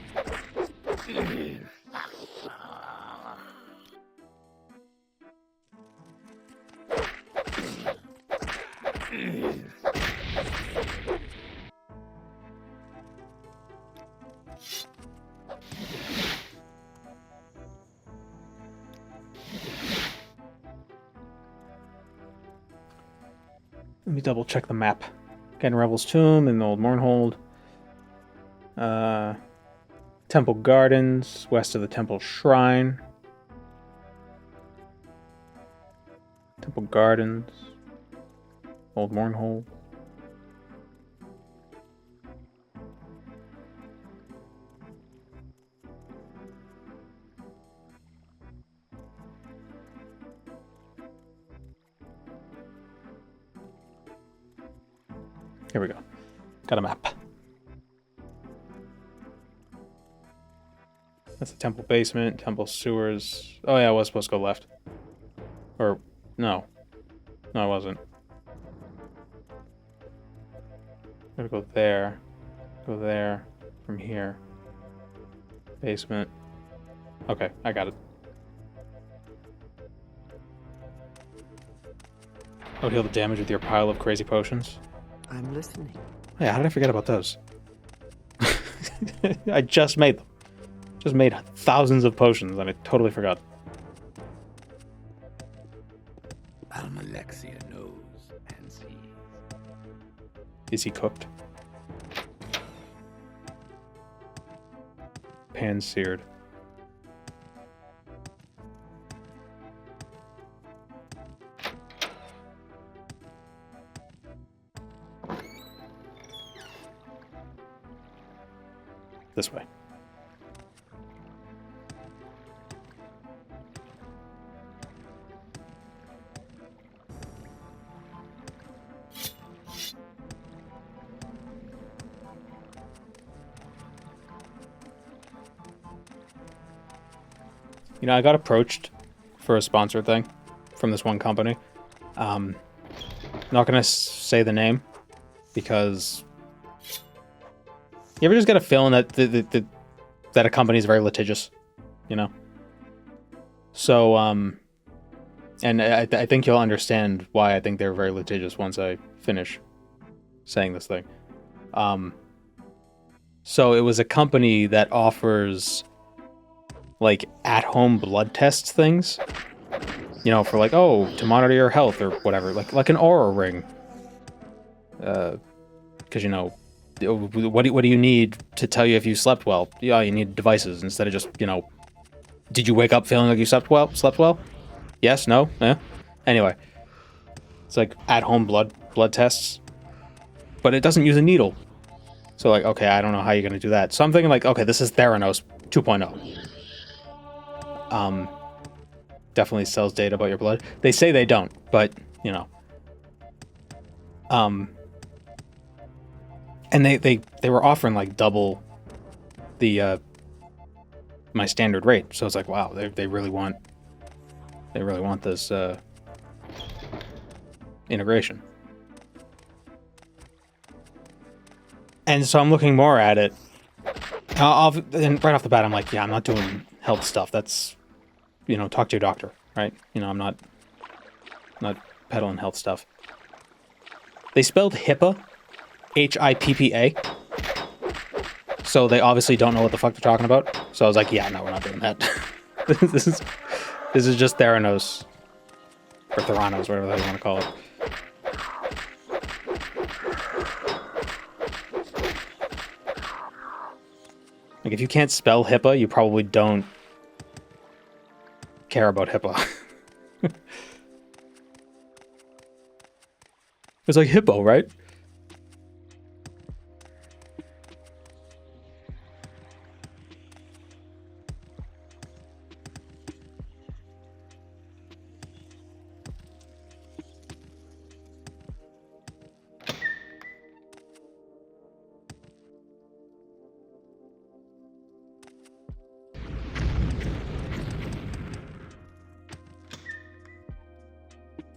Let me double check the map. Again, Revel's Tomb and the Old Mournhold. Temple Gardens, west of the Temple Shrine. Temple Gardens. Old Mournhold. Here we go. Got a map. That's the temple basement, temple sewers. Oh yeah, I was supposed to go left. Or, no. No, I wasn't. I'm gonna go there. Go there. From here. Basement. Okay, I got it. Oh, heal the damage with your pile of crazy potions. I'm listening. Yeah, how did I forget about those? I just made them. Just made thousands of potions and I totally forgot. Almalexia knows and sees. Is he cooked? Pan-seared. This way. You know, I got approached for a sponsor thing from this one company. Not gonna say the name because you ever just get a feeling that that a company is very litigious, you know. So and I think you'll understand why I think they're very litigious once I finish saying this thing. So it was a company that offers like at-home blood test things, you know, for like, oh, to monitor your health or whatever, like an Aura ring. Because you know, what do you need to tell you if you slept well? Yeah, you need devices instead of just, you know, did you wake up feeling like you slept well? Slept well? Yes, no, yeah. Anyway, it's like at-home blood tests, but it doesn't use a needle. So like, okay, I don't know how you're gonna do that. So I'm thinking like, okay, this is Theranos 2.0. definitely sells data about your blood. They say they don't, but you know. And they were offering like double the my standard rate. So it's like, wow, they really want this integration. And so I'm looking more at it. And right off the bat, I'm like, yeah, I'm not doing health stuff. That's, you know, talk to your doctor, right? You know, I'm not peddling health stuff. They spelled HIPAA, HIPPA. So they obviously don't know what the fuck they're talking about. So I was like, yeah, no, we're not doing that. this is just Theranos. Or Theranos, whatever they want to call it. Like, if you can't spell HIPAA, you probably don't care about HIPAA. It's like hippo, right?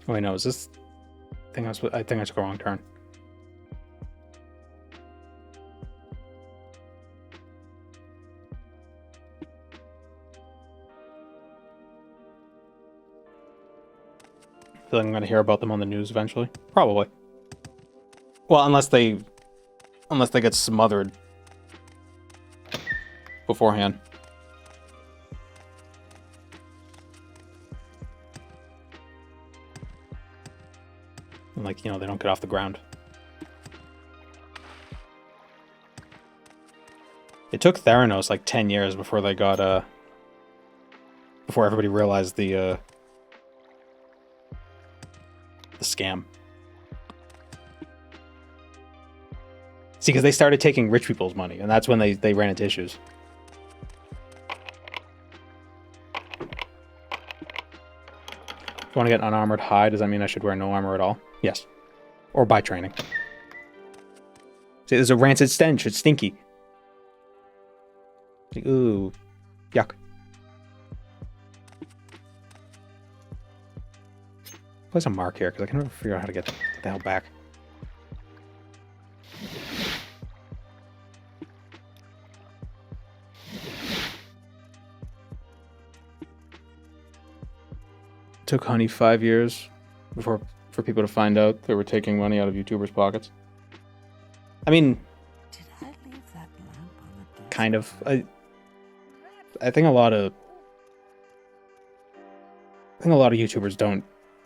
Oh wait, no, is this thing I think I took a wrong turn. I feel like I'm gonna hear about them on the news eventually. Probably. Well, unless they get smothered beforehand. And like, you know, they don't get off the ground. It took Theranos like 10 years before they got before everybody realized the scam. See, because they started taking rich people's money, and that's when they ran into issues. If I want to get an unarmored hide, does that mean I should wear no armor at all? Yes. Or buy training. See, there's a rancid stench. It's stinky. Ooh. Yuck. Place a mark here, because I can never figure out how to get the hell back. It took Honey 5 years for people to find out they were taking money out of YouTubers' pockets. I mean, Did I leave that lamp on the desk? kind of. I think a lot of YouTubers don't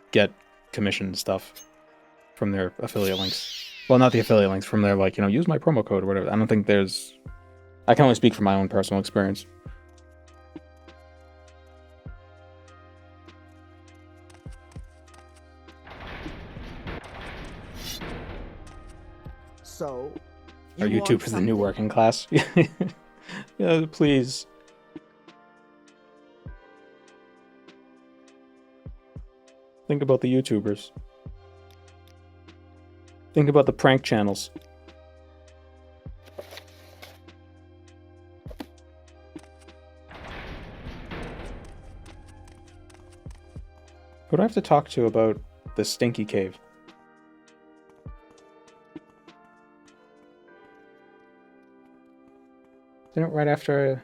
get commission stuff from their affiliate links. Well, not the affiliate links, from their, like, you know, use my promo code or whatever. I don't think there's... I can only speak from my own personal experience. So, Our YouTube is the new working class. Yeah, please. Think about the YouTubers. Think about the prank channels. Who do I have to talk to about the stinky cave? Isn't it right after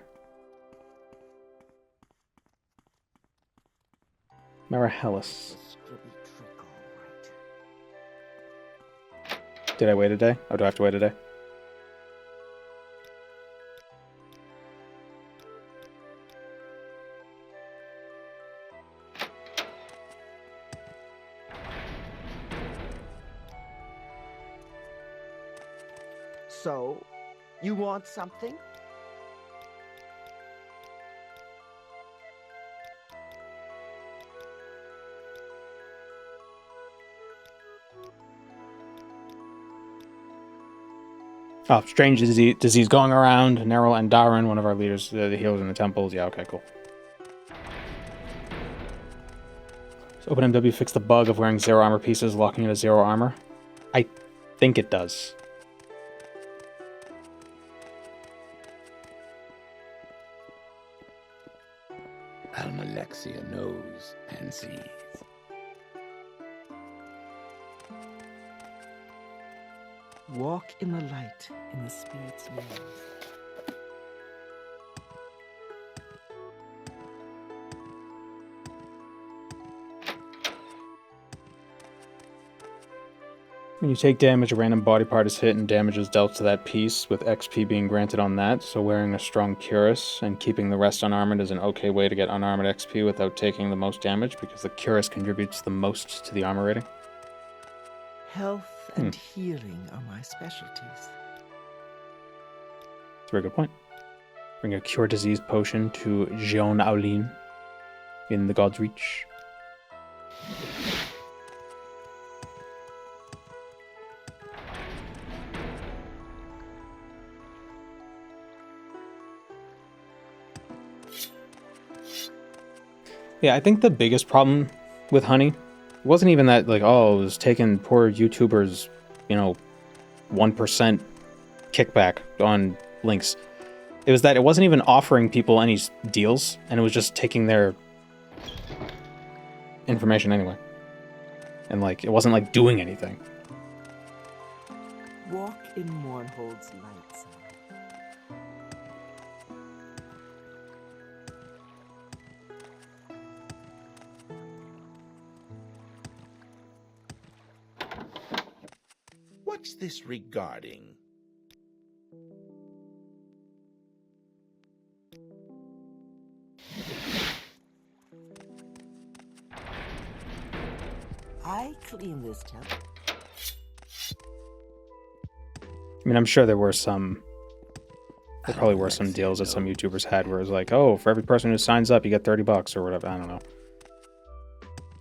Marahellus? Did I wait a day? Oh, do I have to wait a day? So, you want something? Oh, strange disease going around. Neril and Darren, one of our leaders, the healers in the temples. Yeah, okay, cool. Does OpenMW fix the bug of wearing 0 armor pieces, locking into 0 armor? I think it does. Almalexia knows and sees. Walk in the light in the spirit's maze. When you take damage, a random body part is hit and damage is dealt to that piece, with XP being granted on that, so wearing a strong cuirass and keeping the rest unarmored is an okay way to get unarmored XP without taking the most damage, because the cuirass contributes the most to the armor rating. Health and healing are my specialties. That's a very good point. Bring a cure disease potion to Jean Aulin in the God's Reach. Yeah, I think the biggest problem with honey wasn't even that, like, oh, it was taking poor YouTubers, 1% kickback on links. It was that it wasn't even offering people any deals, and it was just taking their information anyway. And, like, it wasn't, like, doing anything. Walk in Mournhold's light, son. What's this regarding? I clean this temple. I mean, I'm sure there were some... There probably were some deals that some YouTubers had where it was like, oh, for every person who signs up, you get $30 or whatever. I don't know.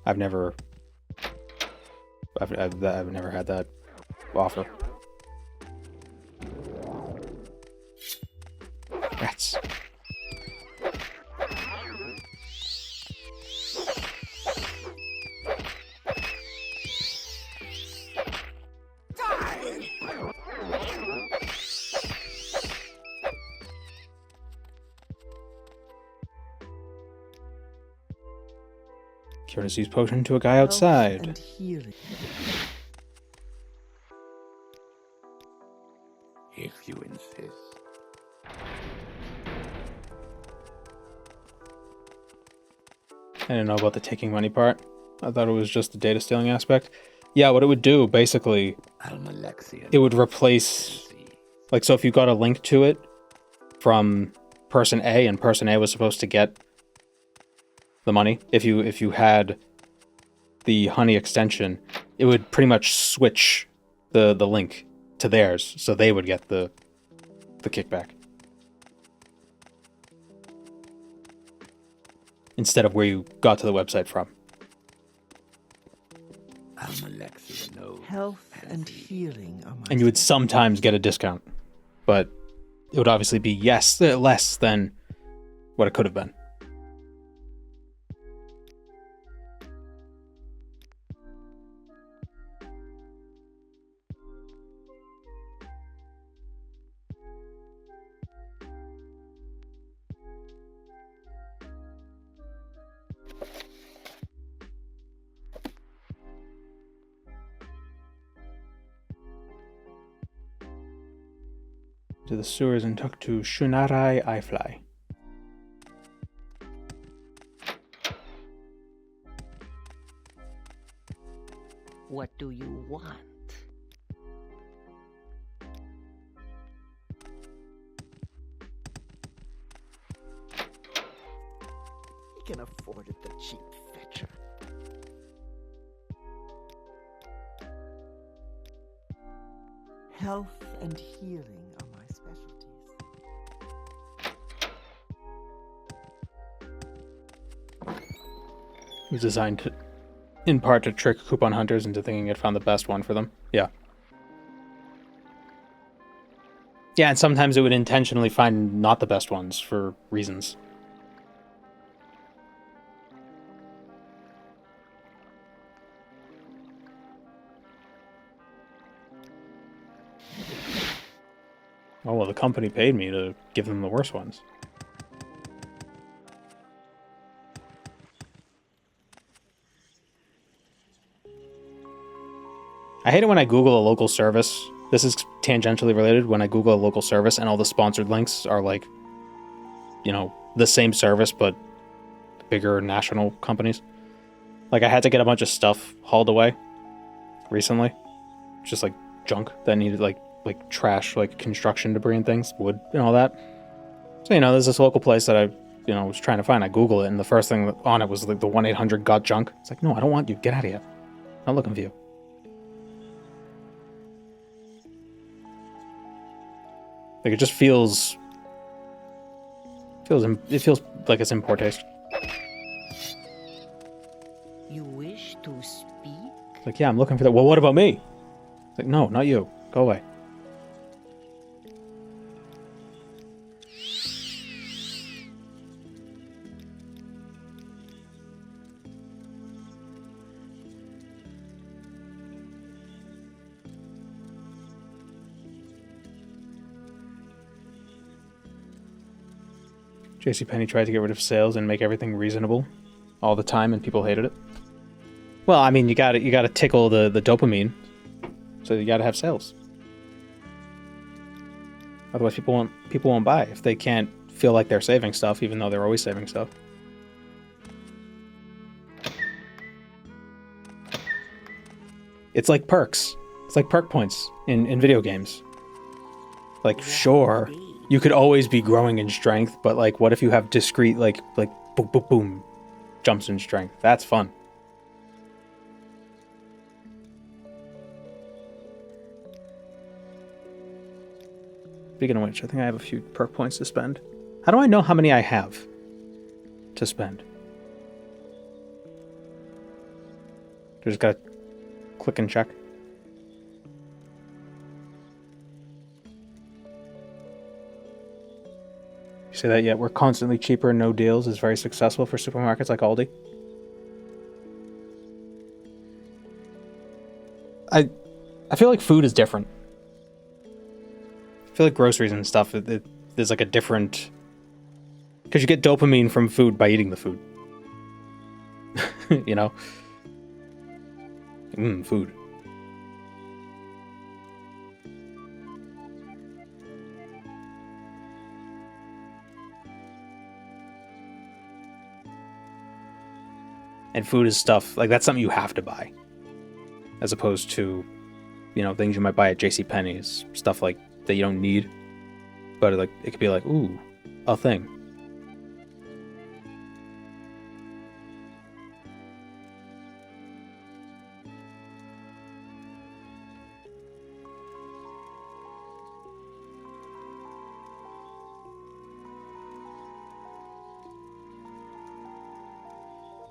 I've never had that offer. Rats. Cure disease potion to a guy outside. And healing. If you insist. I didn't know about the taking money part. I thought it was just the data stealing aspect. Yeah, what it would do, basically, it would replace... Like, so if you got a link to it from person A, and person A was supposed to get the money, if you had the honey extension, it would pretty much switch the link to theirs, so they would get the kickback. Instead of where you got to the website from. Health and healing are my And you would sometimes get a discount, but it would obviously be, yes, less than what it could have been. To the sewers and took to Shunarai Ifly. What do you want? He can afford it, the cheap fetcher. Health and healing are my specialties. It was designed to, in part to trick coupon hunters into thinking it found the best one for them. Yeah. Yeah, and sometimes it would intentionally find not the best ones for reasons. Oh, well, the company paid me to give them the worst ones. I hate it when I Google a local service. This is tangentially related. When I Google a local service and all the sponsored links are like, you know, the same service, but bigger national companies. Like, I had to get a bunch of stuff hauled away recently. Just like junk that needed like trash, like construction debris and things, wood and all that. So, you know, there's this local place that I, you know, was trying to find. I Google it, and the first thing on it was like the 1-800 got junk. It's like, no, I don't want you. Get out of here. I'm not looking for you. Like, it just feels like it's in poor taste. You wish to speak? It's like, yeah, I'm looking for that. Well, what about me? It's like, no, not you. Go away. JCPenney tried to get rid of sales and make everything reasonable all the time, and people hated it. Well, I mean, you gotta tickle the dopamine, so you gotta have sales. Otherwise, people won't buy if they can't feel like they're saving stuff, even though they're always saving stuff. It's like perks. It's like perk points in video games. Like, sure, you could always be growing in strength, but like, what if you have discrete like boom boom boom jumps in strength? That's fun. Speaking of which, I think I have a few perk points to spend. How do I know how many I have to spend? Just gotta click and check. You say that yet? We're constantly cheaper and no deals is very successful for supermarkets like Aldi. I feel like food is different. I feel like groceries and stuff, there's like a different... Because you get dopamine from food by eating the food. You know? Food. And food is stuff, like, that's something you have to buy. As opposed to, you know, things you might buy at JCPenney's. Stuff like that you don't need. But like, it could be like, ooh, a thing.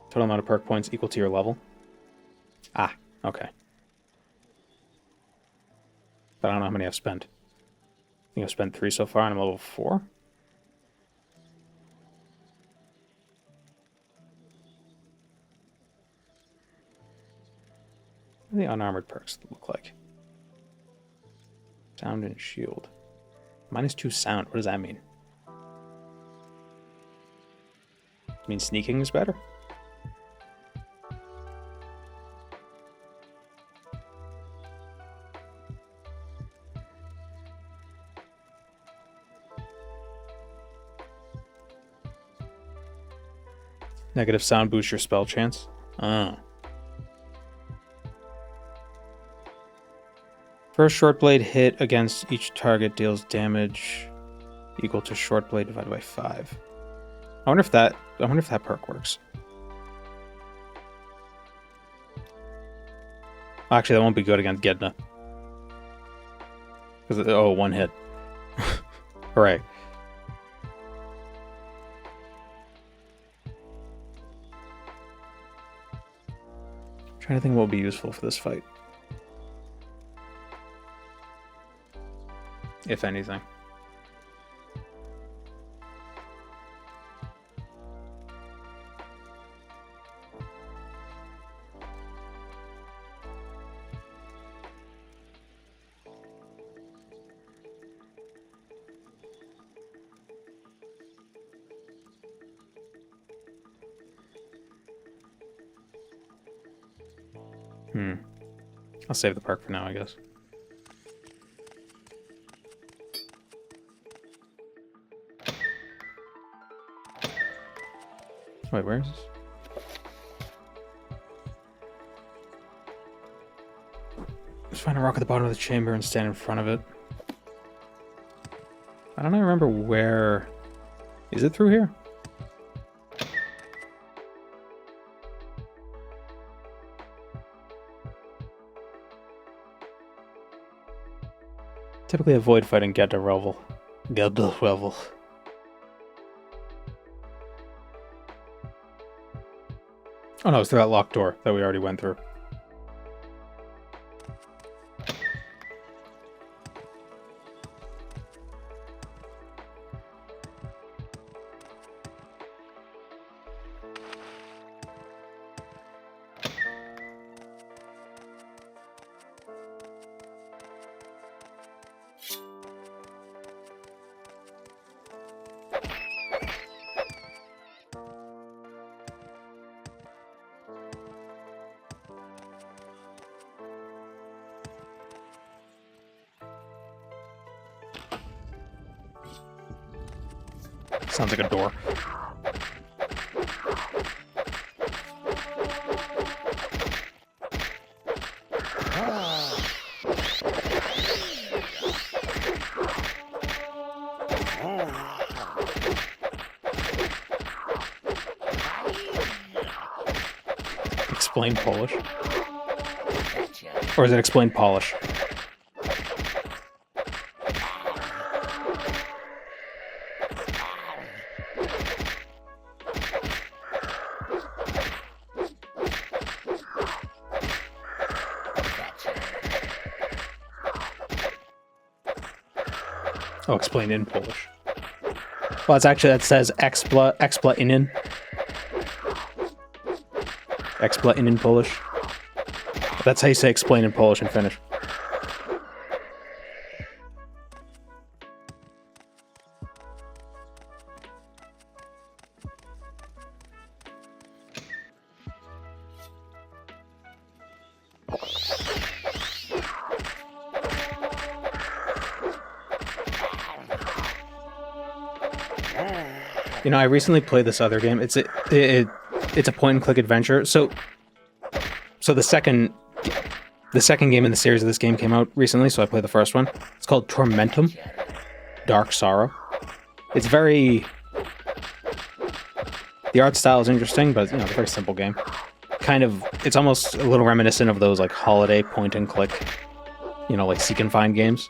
Total amount of perk points equal to your level. Ah, okay. But I don't know how many I've spent. I think I've spent 3 so far, and I'm level 4. What do the unarmored perks look like? Sound and shield. -2 sound. What does that mean? It means sneaking is better? Negative sound boosts your spell chance. Oh. First short blade hit against each target deals damage equal to short blade divided by 5. I wonder if that perk works. Actually, that won't be good against Gedna. Because, oh, 1 hit. Hooray. Trying to think what will be useful for this fight. If anything. I'll save the perk for now, I guess. Wait, where is this? Just find a rock at the bottom of the chamber and stand in front of it. I don't remember where... Is it through here? Typically avoid fighting Gedda Revel. Gedda Revel. Oh no, it's through that locked door that we already went through. Sounds like a door. Explain Polish? Or is it explain Polish? Oh, explain in Polish. Well, it's actually, that says expla inin. Expla inin Polish. That's how you say explain in Polish in Finnish. You know, I recently played this other game. It's a point and click adventure. So the second game in the series of this game came out recently, so I played the first one. It's called Tormentum, Dark Sorrow. It's very... The art style is interesting, but, you know, it's a very simple game. Kind of, it's almost a little reminiscent of those, like, holiday point and click, you know, like seek and find games.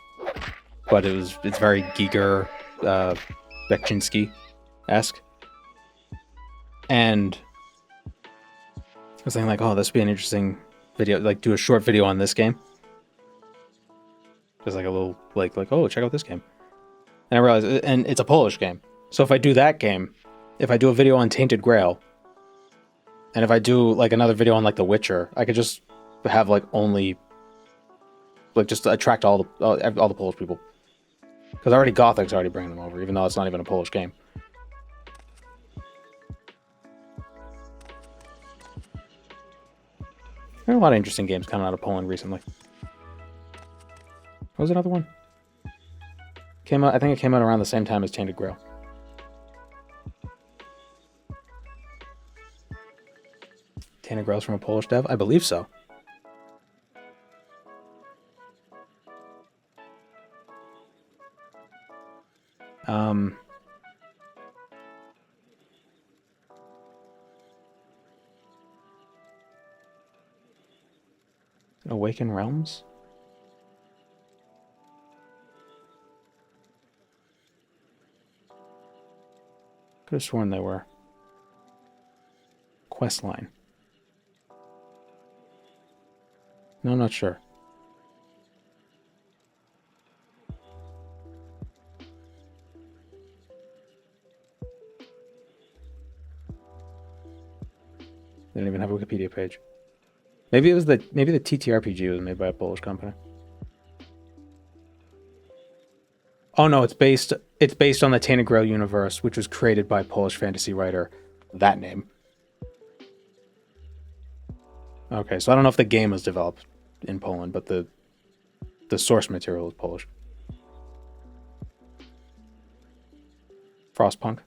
But it's very Giger, Bekchinski-esque. And I was thinking, like, oh, this would be an interesting video, like, do a short video on this game. Just like a little, like, oh, check out this game. And I realized, and it's a Polish game. So if I do that game, if I do a video on Tainted Grail, and if I do, like, another video on, like, The Witcher, I could just have, like, only, like, just attract all the Polish people. Because already Gothic's already bringing them over, even though it's not even a Polish game. There are a lot of interesting games coming out of Poland recently. What was another one? Came out. I think it came out around the same time as Tainted Grail. Tainted Grail's from a Polish dev? I believe so. Awaken Realms? Could have sworn they were. Questline. No, I'm not sure. They didn't even have a Wikipedia page. Maybe the TTRPG was made by a Polish company. Oh no, it's based on the Tainted Grail universe, which was created by Polish fantasy writer that name. Okay, so I don't know if the game was developed in Poland, but the source material is Polish. Frostpunk.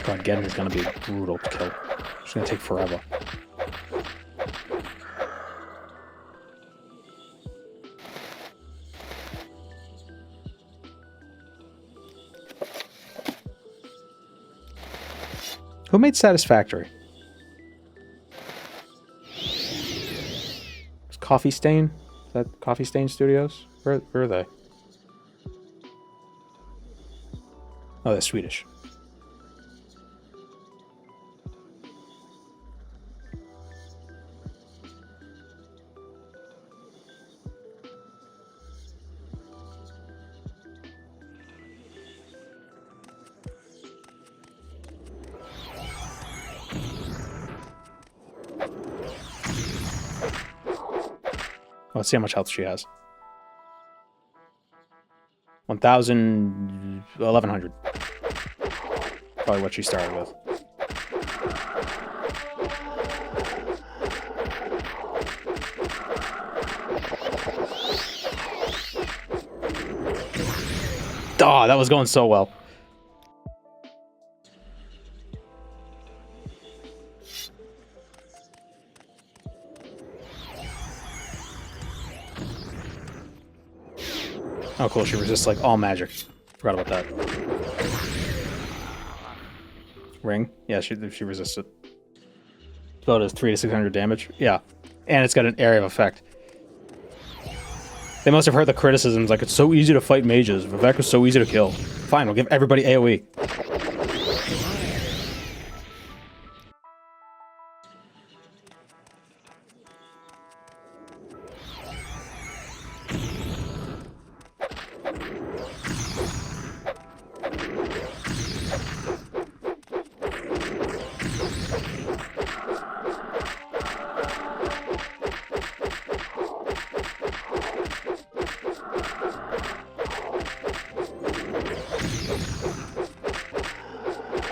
God, getting is gonna be brutal to kill. It's gonna take forever. Who made Satisfactory? It's Coffee Stain? Is that Coffee Stain Studios? Where are they? Oh, they're Swedish. Let's see how much health she has. 1,000... 1,100. Probably what she started with. Oh, that was going so well. Oh, cool. She resists, like, all magic. Forgot about that. Ring? Yeah, she resists it. So it does 300 to 600 damage. Yeah. And it's got an area of effect. They must have heard the criticisms, like, it's so easy to fight mages. Vivek was so easy to kill. Fine, we'll give everybody AoE.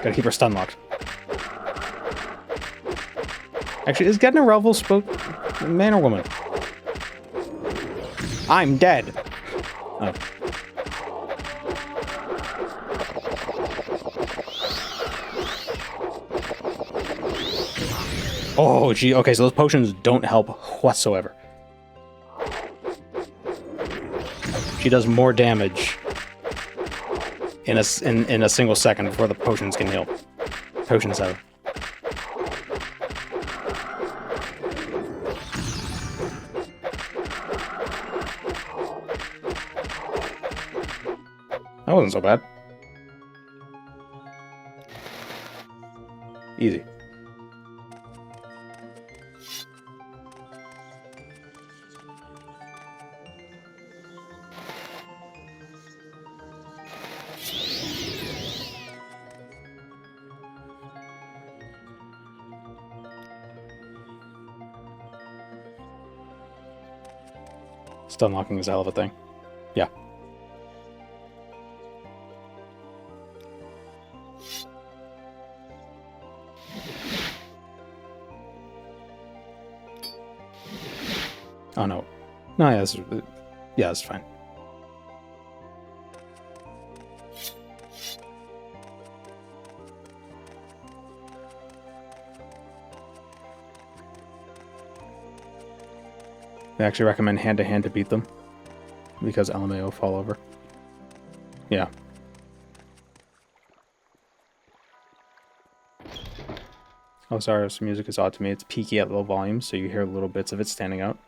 Gotta keep her stun locked. Actually, is getting a Revel spoke man or woman? I'm dead. Oh. Oh, gee. Okay, so those potions don't help whatsoever. She does more damage in a single second before the potions can heal. Potions have. That wasn't so bad. Easy. Stun locking is a hell of a thing. Yeah. Oh no. No, yeah, that's fine. They actually recommend hand-to-hand to beat them because LMAO fall over. Yeah. Oh, sorry, this music is odd to me. It's peaky at low volumes, so you hear little bits of it standing out.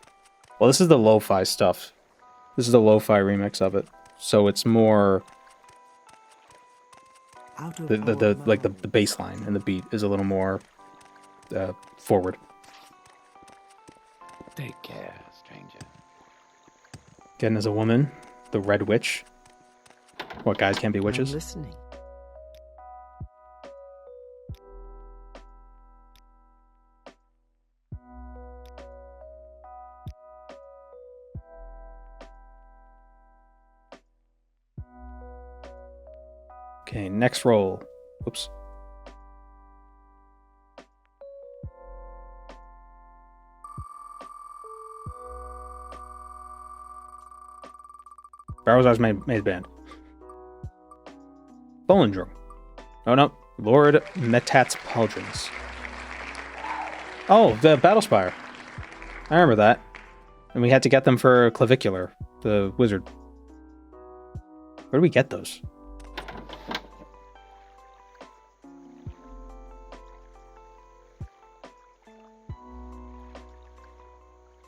Well, this is the lo-fi stuff. This is the lo-fi remix of it. So it's more... the bass line and the beat is a little more forward. Take care, stranger. Again, as a woman, the Red Witch. What, guys can't be witches? I'm listening. Okay, next roll. Whoops. Barrow's made band. Bolindrum. Oh no, Lord Metat's Pauldrons. Oh, the Battlespire. I remember that. And we had to get them for Clavicular, the wizard. Where do we get those?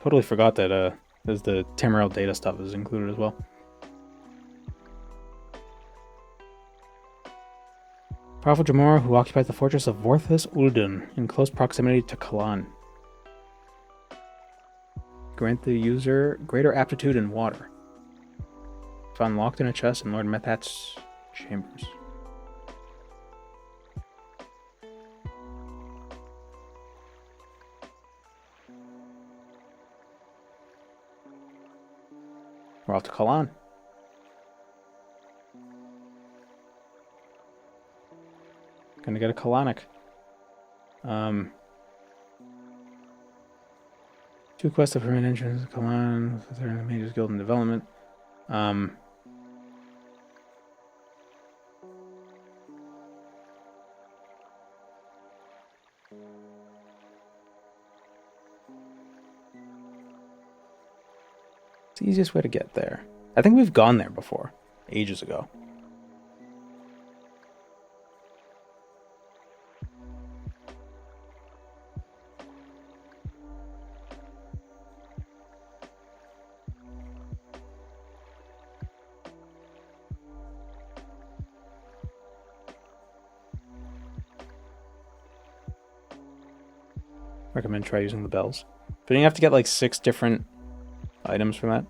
Totally forgot that there's the Tamriel data stuff is included as well. Powerful Jamor who occupies the fortress of Vorthus Uldun in close proximity to Kalan. Grant the user greater aptitude in water. Found locked in a chest in Lord Methat's chambers. We're off to Kalan. Gonna get a Kalanic. 2 quests of permanent entrance to Kalan, the Mage's Guild in development. It's the easiest way to get there. I think we've gone there before, ages ago. Recommend try using the bells. But you have to get like 6 different items from that.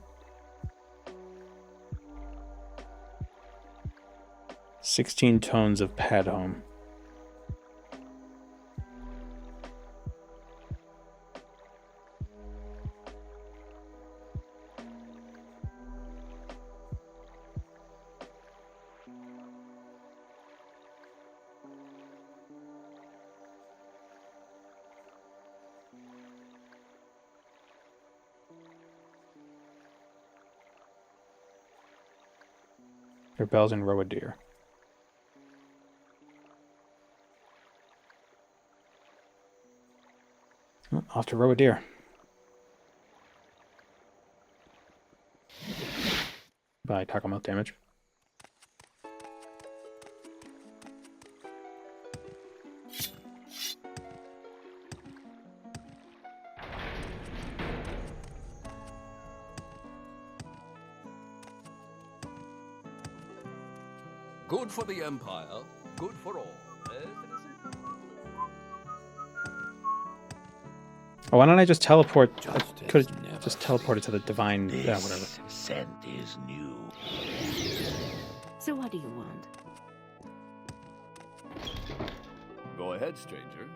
16 tones of Padhome. Their bells in Roadir. Oh, off to Roadir. By Takamouth damage. Good for the Empire, good for all. Oh, why don't I just teleport? I could have just teleported to the divine. Yeah, whatever. Scent is new. So what do you want? Go ahead, stranger.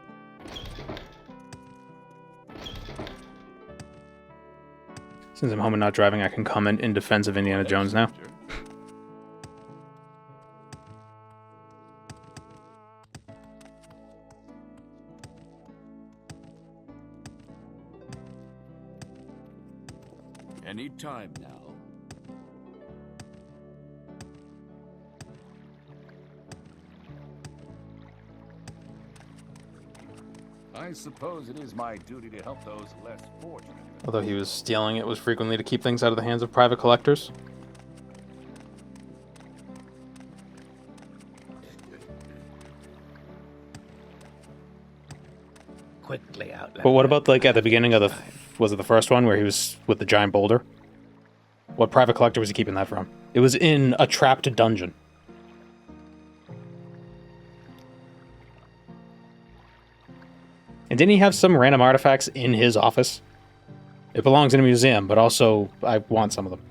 Since I'm home and not driving, I can comment in defense of Indiana Jones now. Any time now. I suppose it is my duty to help those less fortunate. Although he was stealing, it was frequently to keep things out of the hands of private collectors. Quickly out. But what about like at the beginning of the, was it the first one where he was with the giant boulder? What private collector was he keeping that from? It was in a trapped dungeon. And didn't he have some random artifacts in his office? It belongs in a museum, but also I want some of them.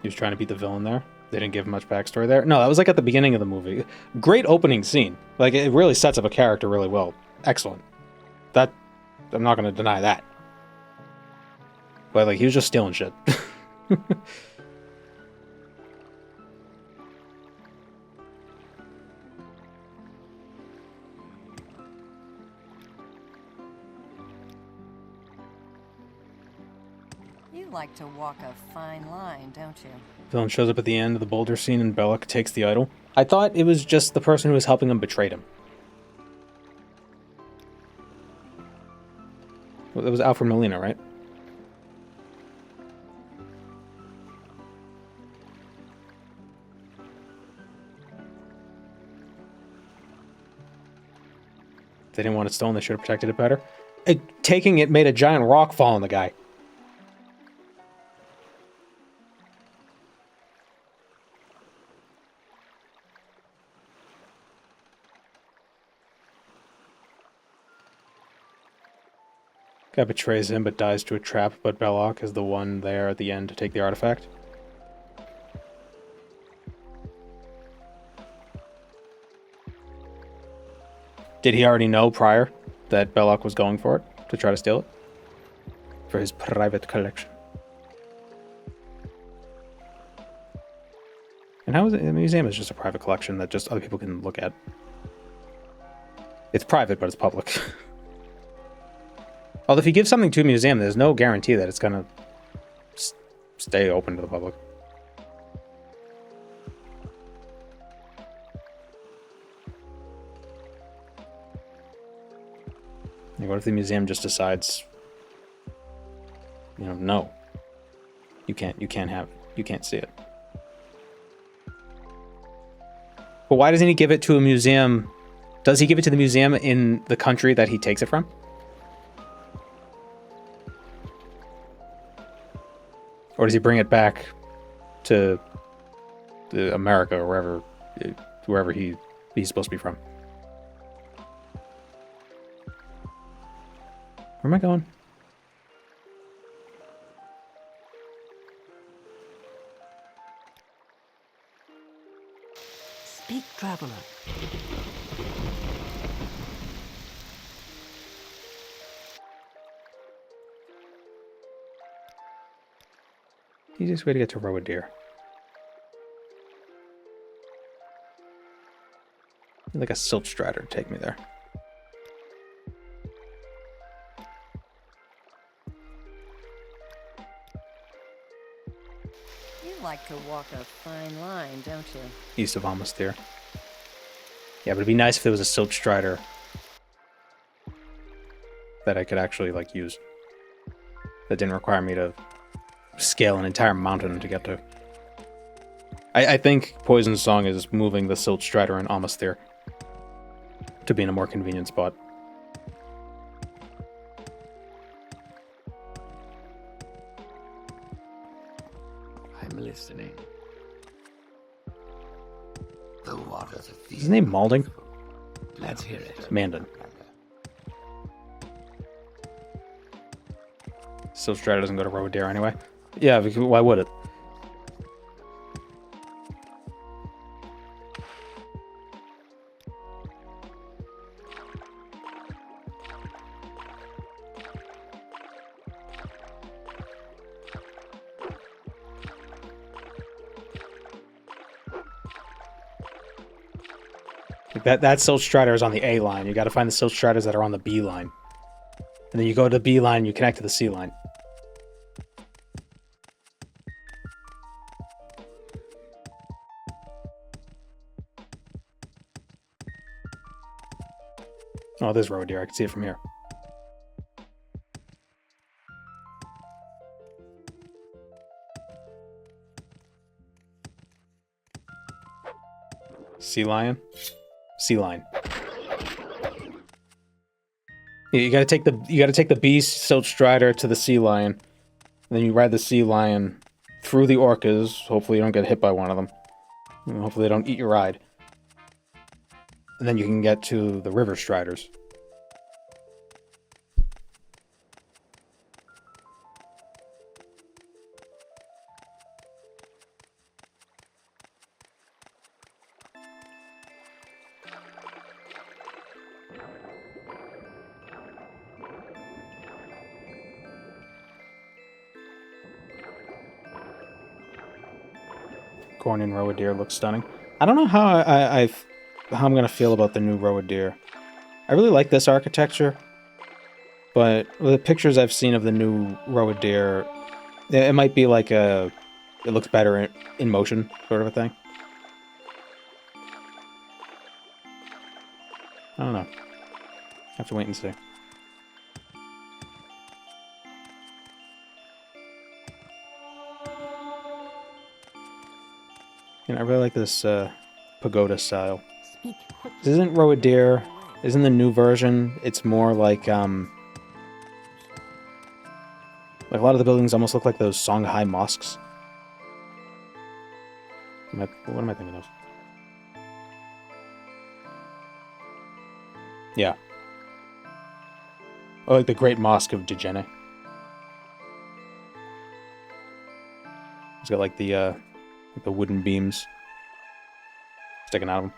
He was trying to beat the villain there. They didn't give much backstory there. No, that was like at the beginning of the movie. Great opening scene. Like, it really sets up a character really well. Excellent. That, I'm not going to deny that. But, like, he was just stealing shit. You like to walk a fine line, don't you? Villain shows up at the end of the boulder scene and Belloc takes the idol. I thought it was just the person who was helping him betrayed him. Well, it was Alfred Molina, right? If they didn't want it stolen, they should have protected it better. Taking it made a giant rock fall on the guy. Guy betrays him but dies to a trap, but Belloc is the one there at the end to take the artifact. Did he already know prior that Belloc was going for it to try to steal it? For his private collection. And how is it? The museum is just a private collection that just other people can look at. It's private, but it's public. Although if you give something to a museum, there's no guarantee that it's going to stay open to the public. Like, what if the museum just decides, you know, no, you can't see it. But why doesn't he give it to a museum? Does he give it to the museum in the country that he takes it from? Or does he bring it back to America or wherever he's supposed to be from? Where am I going? Speak, traveler. Easiest way to get to Rowan. Like a silt strider to take me there. You like to walk a fine line, don't you? East of Amisthere. Yeah, but it'd be nice if there was a silt strider that I could actually, like, use. That didn't require me to scale an entire mountain to get to. I think Poison's song is moving the silt strider in Amisthere to be in a more convenient spot. I'm listening. The waters of Is his name Malding? Let's hear it. Mandan. Silt strider doesn't go to Rowan anyway. Yeah, because why would it? That silt strider is on the A line. You got to find the silt striders that are on the B line. And then you go to the B line and you connect to the C line. Oh, there's Rowan. I can see it from here. Sea lion? Sea line. Yeah, you gotta take the B silt strider to the sea lion. And then you ride the sea lion through the orcas. Hopefully you don't get hit by one of them. And hopefully they don't eat your ride. And then you can get to the river striders. Gornian Roa Deer looks stunning. I don't know how how I'm gonna feel about the new Roa Deer. I really like this architecture, but the pictures I've seen of the new Roa Deer, it might be like it looks better in motion sort of a thing. I don't know. Have to wait and see. You know, I really like this pagoda style. This isn't Roa Deer. Isn't the new version? It's more like a lot of the buildings almost look like those Songhai mosques. What am I thinking of? Yeah. Oh, like the Great Mosque of Djenne. It's got like the wooden beams sticking out of them.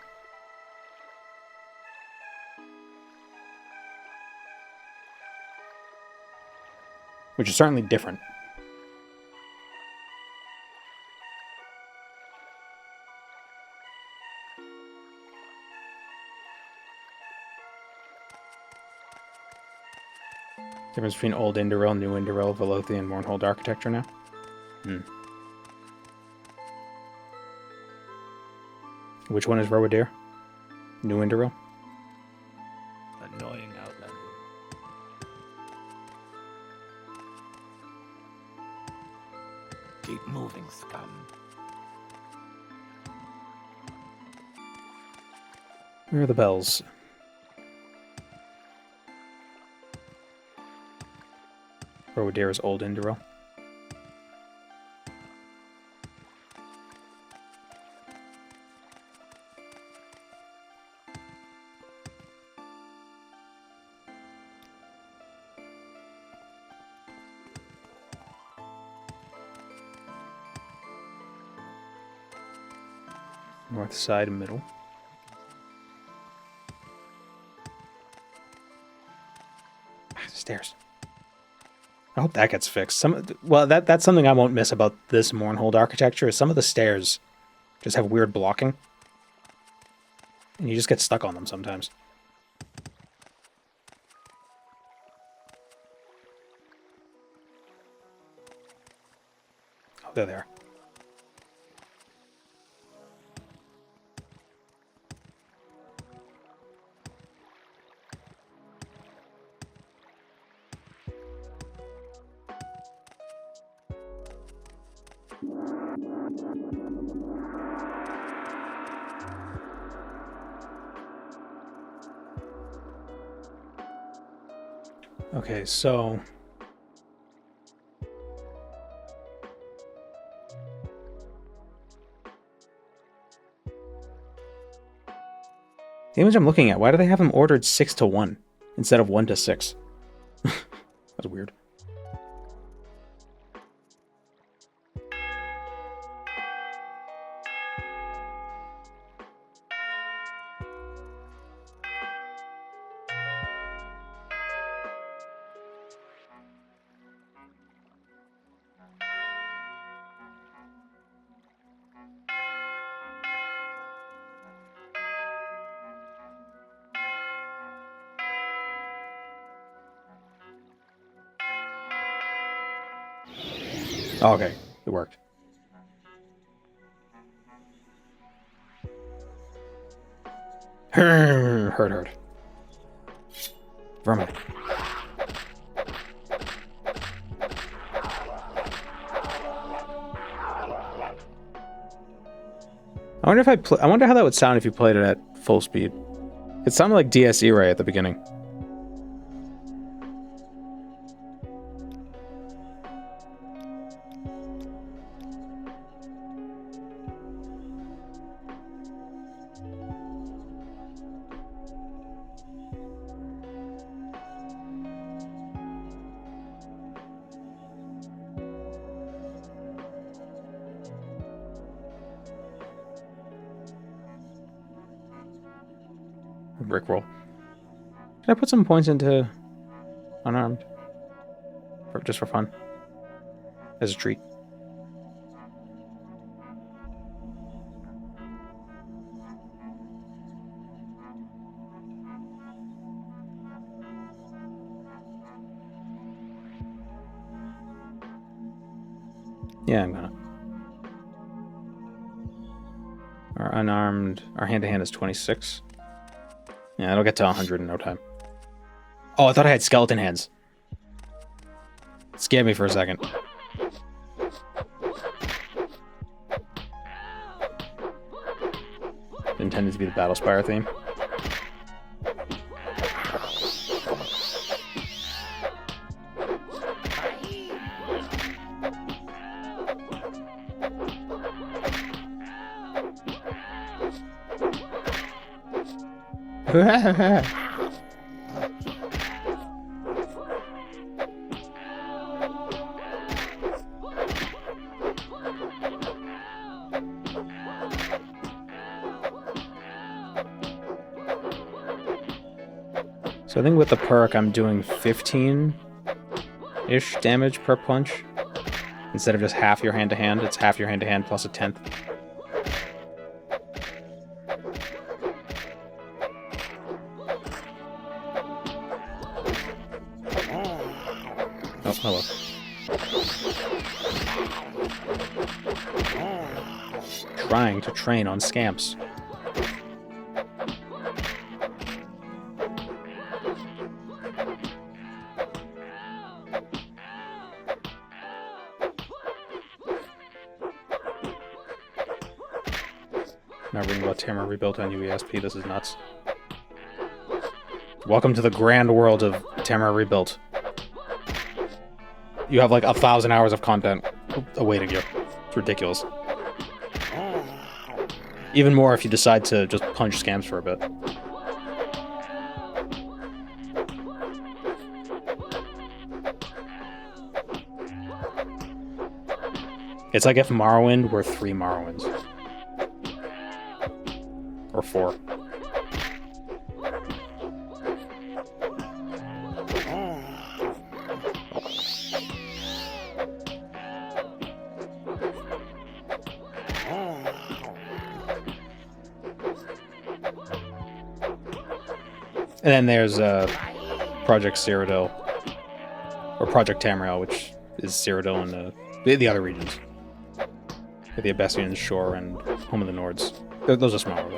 Which is certainly different. Difference between old Indoril, new Indoril, Velothi, and Mournhold architecture now? Which one is Roa Deer? New Indoril? Annoying outlander. Keep moving, scum. Where are the bells? Roa Deer is old Indoril. North side, middle. Stairs. I hope that gets fixed. Well, that's something I won't miss about this Mournhold architecture is some of the stairs just have weird blocking. And you just get stuck on them sometimes. Oh, they're there. Okay, so the image I'm looking at, why do they have them ordered 6-1 instead of 1-6? That's weird. Oh, okay, it worked. Heard. Vermin. I wonder if I wonder how that would sound if you played it at full speed. It sounded like DSE Ray at the beginning. Rickroll. Can I put some points into unarmed? Just for fun. As a treat. Yeah, I'm gonna. Our unarmed... Our hand-to-hand is 26. Yeah, it'll get to 100 in no time. Oh, I thought I had skeleton hands. It scared me for a second. Intended to be the Battle Spire theme. So I think with the perk, I'm doing 15-ish damage per punch. Instead of just half your hand-to-hand, it's half your hand-to-hand plus a 10th. Oh, hello. Trying to train on scamps. Not reading about Tamara rebuilt on UESP, this is nuts. Welcome to the grand world of Tamara rebuilt. You have like 1,000 hours of content awaiting you. It's ridiculous. Even more if you decide to just punch scams for a bit. It's like if Morrowind were 3 Morrowinds. Or 4. And then there's Project Cyrodiil, or Project Tamriel, which is Cyrodiil and the other regions. The Abessian Shore and Home of the Nords. Those are smaller, though.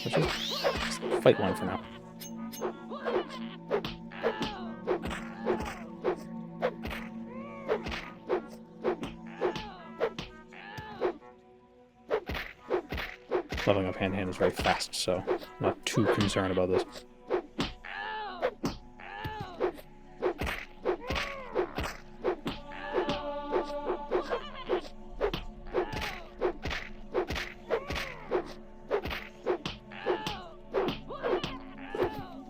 Let's just fight one for now. Leveling up hand-to-hand is very fast, so I'm not too concerned about this.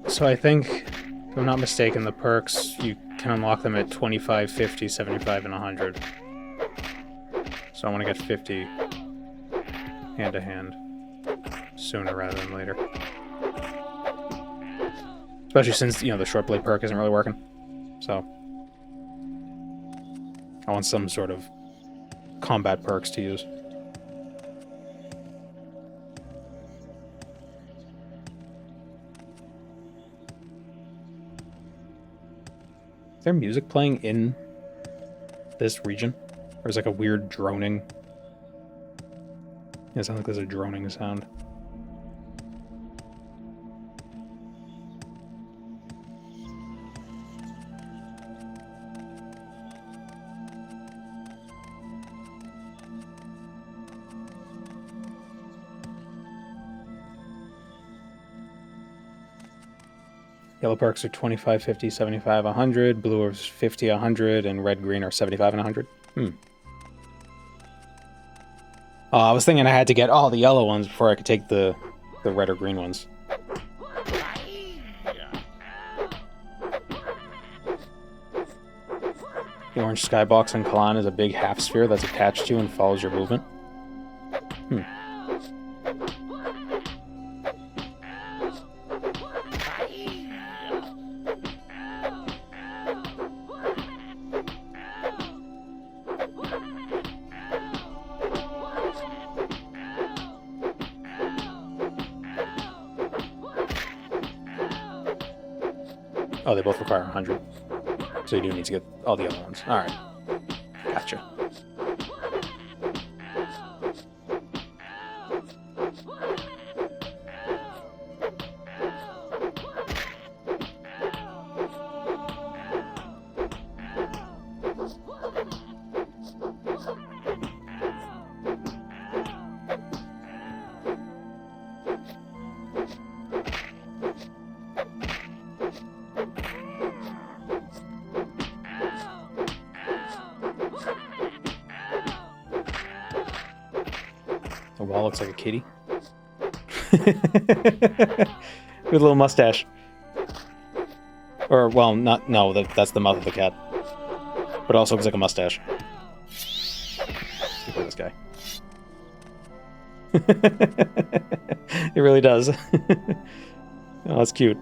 So I think, if I'm not mistaken, the perks, you can unlock them at 25, 50, 75, and 100. So I want to get 50 hand-to-hand sooner rather than later. Especially since, you know, the short blade perk isn't really working. So I want some sort of combat perks to use. Is there music playing in this region? Or is it like a weird droning? Yeah, it sounds like there's a droning sound. Yellow perks are 25, 50, 75, 100. Blue are 50, 100. And red, green are 75 and 100. I was thinking I had to get all the yellow ones before I could take the red or green ones. The orange skybox in Kalan is a big half sphere that's attached to you and follows your movement. Oh, they both require 100. So you do need to get all the other ones. Alright. Gotcha. The wall looks like a kitty. With a little mustache. Or, well, not, no, that's the mouth of the cat. But it also looks like a mustache. Look at this guy. It really does. Oh, that's cute.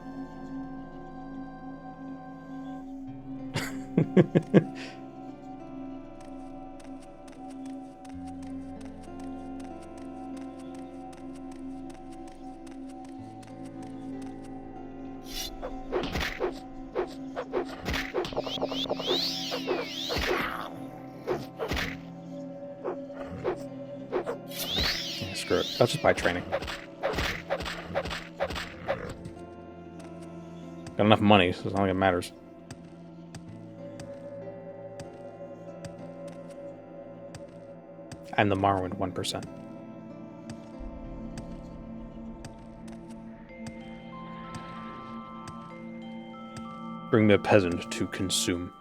Yeah, screw it. I'll just buy training. Got enough money, so it's not like it matters. I'm the Morrowind 1%. Bring me a peasant to consume.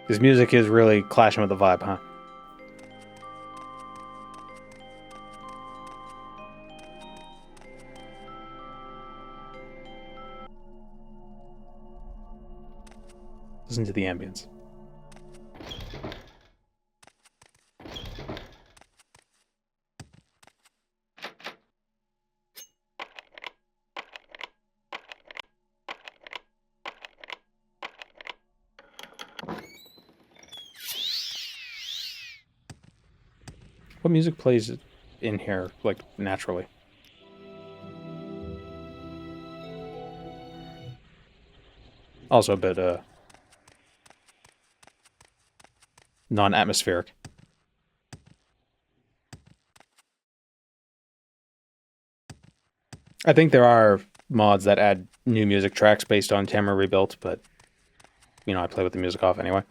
This music is really clashing with the vibe, huh? Listen to the ambience. What music plays in here, like, naturally? Also a bit, non-atmospheric. I think there are mods that add new music tracks based on Tamara Rebuilt, but, you know, I play with the music off anyway.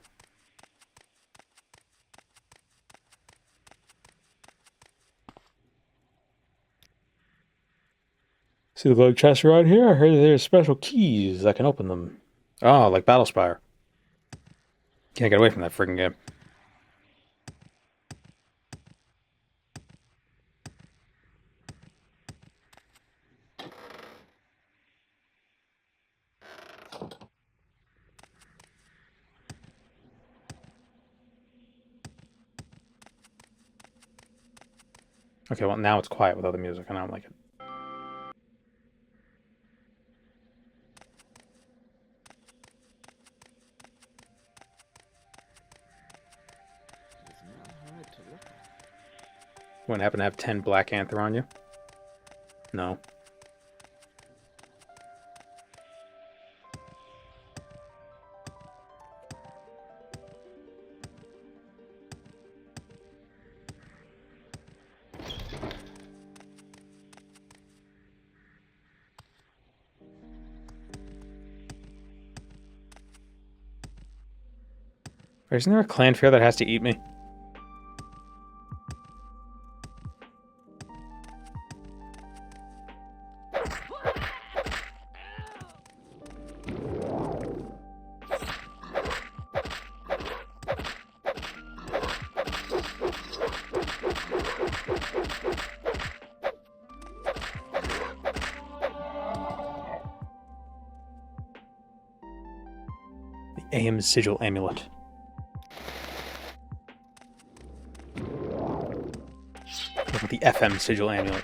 See the glowing chests around here? I heard there's special keys that can open them. Oh, like Battlespire. Can't get away from that freaking game. Okay, well now it's quiet without the music, and I don't like it. Wouldn't happen to have 10 Black Anther on you? No. Isn't there a clan fair that has to eat me? The AM Sigil Amulet. The FM Sigil Amulet.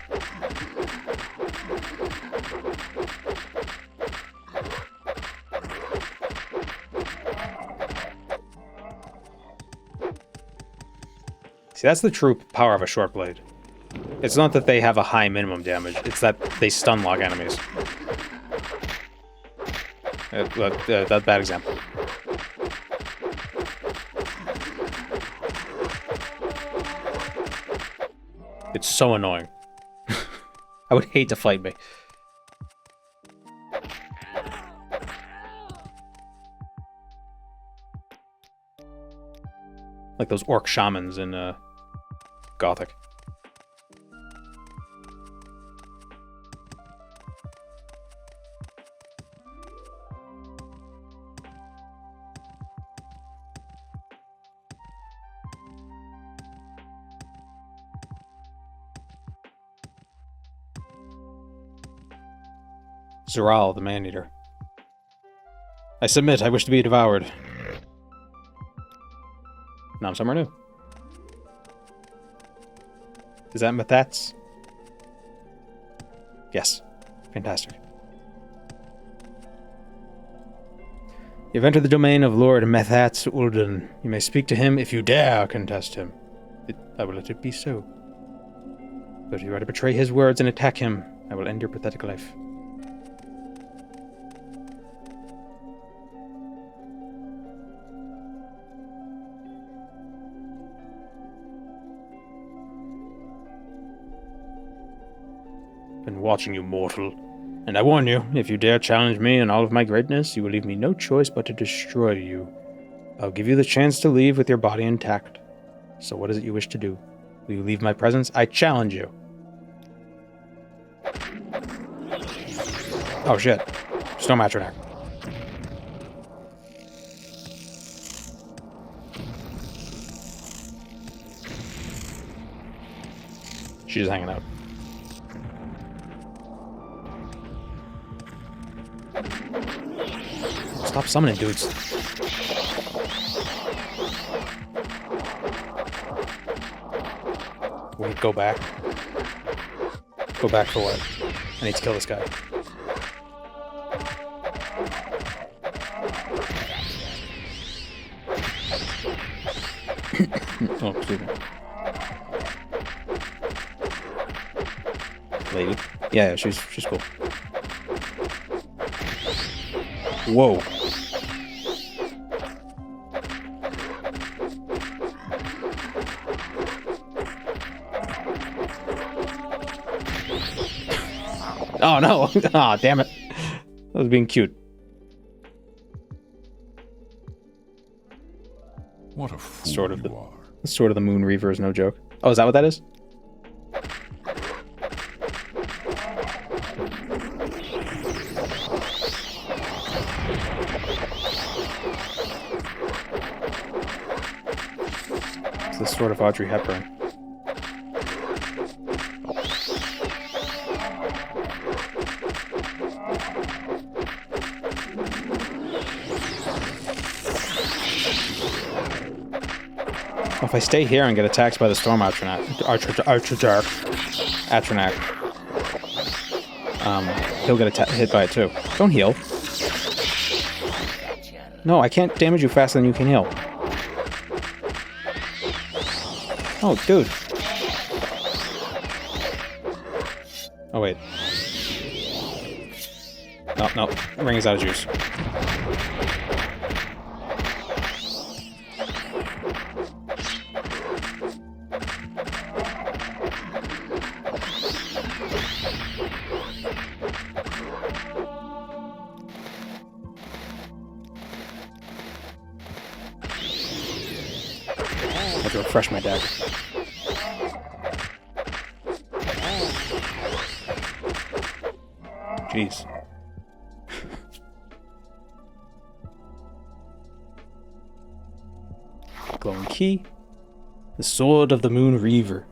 See, that's the true power of a short blade. It's not that they have a high minimum damage, it's that they stun lock enemies. That's a bad example. It's so annoying. I would hate to fight me. Like those orc shamans in Gothic. Zeral, the man-eater. I submit, I wish to be devoured. Now I'm somewhere new. Is that Methat's? Yes. Fantastic. You've entered the domain of Lord Methat's Ulden. You may speak to him if you dare contest him. I will let it be so. But if you are to betray his words and attack him, I will end your pathetic life. Been watching you, mortal. And I warn you, if you dare challenge me in all of my greatness, you will leave me no choice but to destroy you. I'll give you the chance to leave with your body intact. So what is it you wish to do? Will you leave my presence? I challenge you. Oh shit. Storm Atronak. She's hanging out. Stop summoning dudes. Wait, go back. Go back for what? I need to kill this guy. Oh, excuse me. Lady? Yeah, she's cool. Whoa. Oh no! Aw, oh, damn it. I was being cute. What a fool Sort of you are. The Sword of the Moon Reaver is no joke. Oh, is that what that is? It's the Sword of Audrey Hepburn. If I stay here and get attacked by the Storm Atronak, he'll get hit by it too. Don't heal. No, I can't damage you faster than you can heal. Oh, dude. Oh, wait. No, ring is out of juice. I have to refresh my deck. Jeez. Glowing key. The Sword of the Moon Reaver.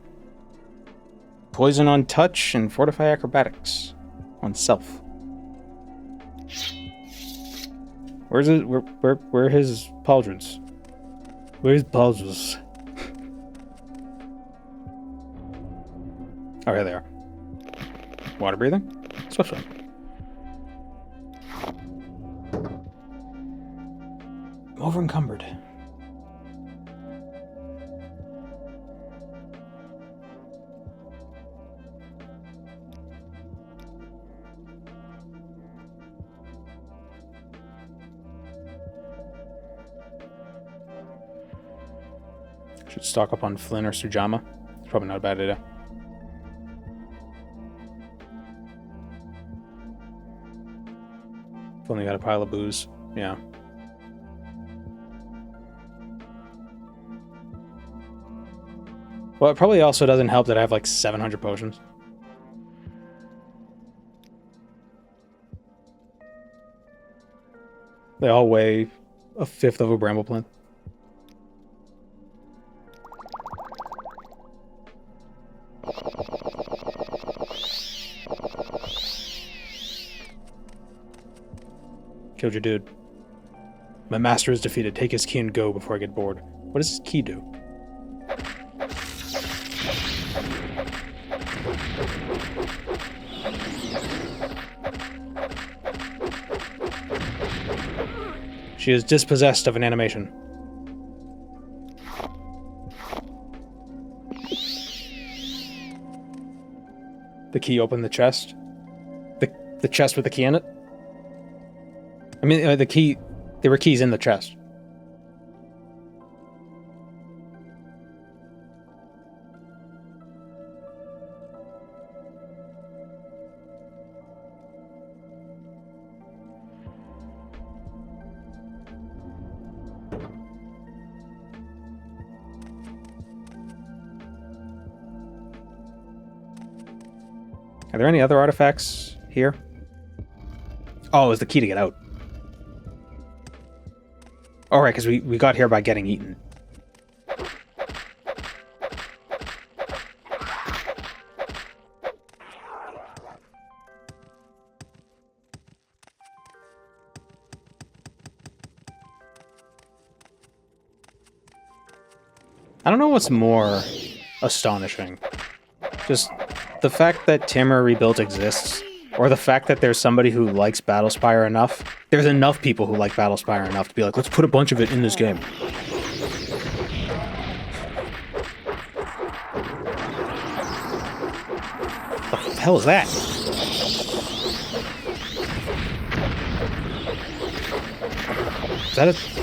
Poison on touch and fortify acrobatics on self. Where's his where his pauldrons? Where's pauldrons? Oh, here they are. Water breathing? Swift swim. I'm over encumbered. Should stock up on Flynn or Sujamma. It's probably not a bad idea. I've only got a pile of booze. Yeah. Well, it probably also doesn't help that I have like 700 potions. They all weigh a fifth of a bramble plant. Killed your dude. My master is defeated. Take his key and go before I get bored. What does his key do? She is dispossessed of an animation. The key opened the chest? The chest with the key in it? I mean, the key... There were keys in the chest. Are there any other artifacts here? Oh, it was the key to get out. All right, because we got here by getting eaten. I don't know what's more astonishing. Just the fact that Timur Rebuilt exists, or the fact that there's somebody who likes Battlespire enough. There's enough people who like Battlespire enough to be like, let's put a bunch of it in this game. What the hell is that?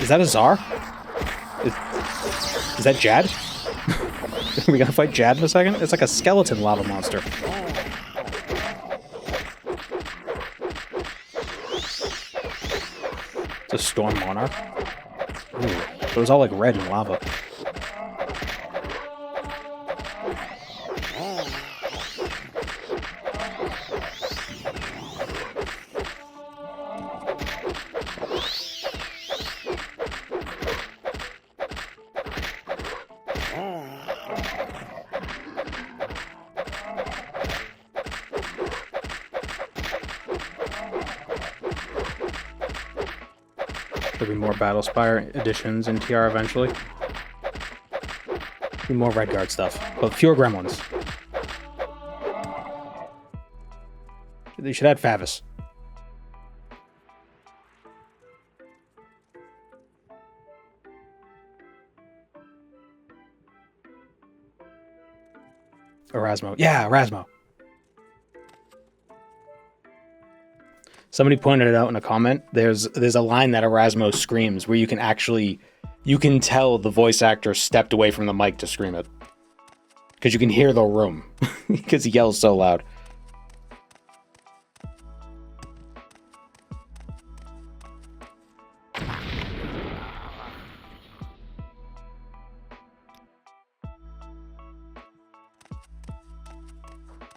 Is that a Tsar? Is that Jad? Are we gonna fight Jad in a second? It's like a skeleton lava monster. It's a storm monarch. Ooh, it was all like red and lava. There'll be more Battlespire editions in TR eventually. Be more Redguard stuff, but fewer gremlins. They should add Favis. Erasmo. Yeah, Erasmo. Somebody pointed it out in a comment. There's a line that Erasmo screams where you can tell the voice actor stepped away from the mic to scream it. Because you can hear the room. Because he yells so loud.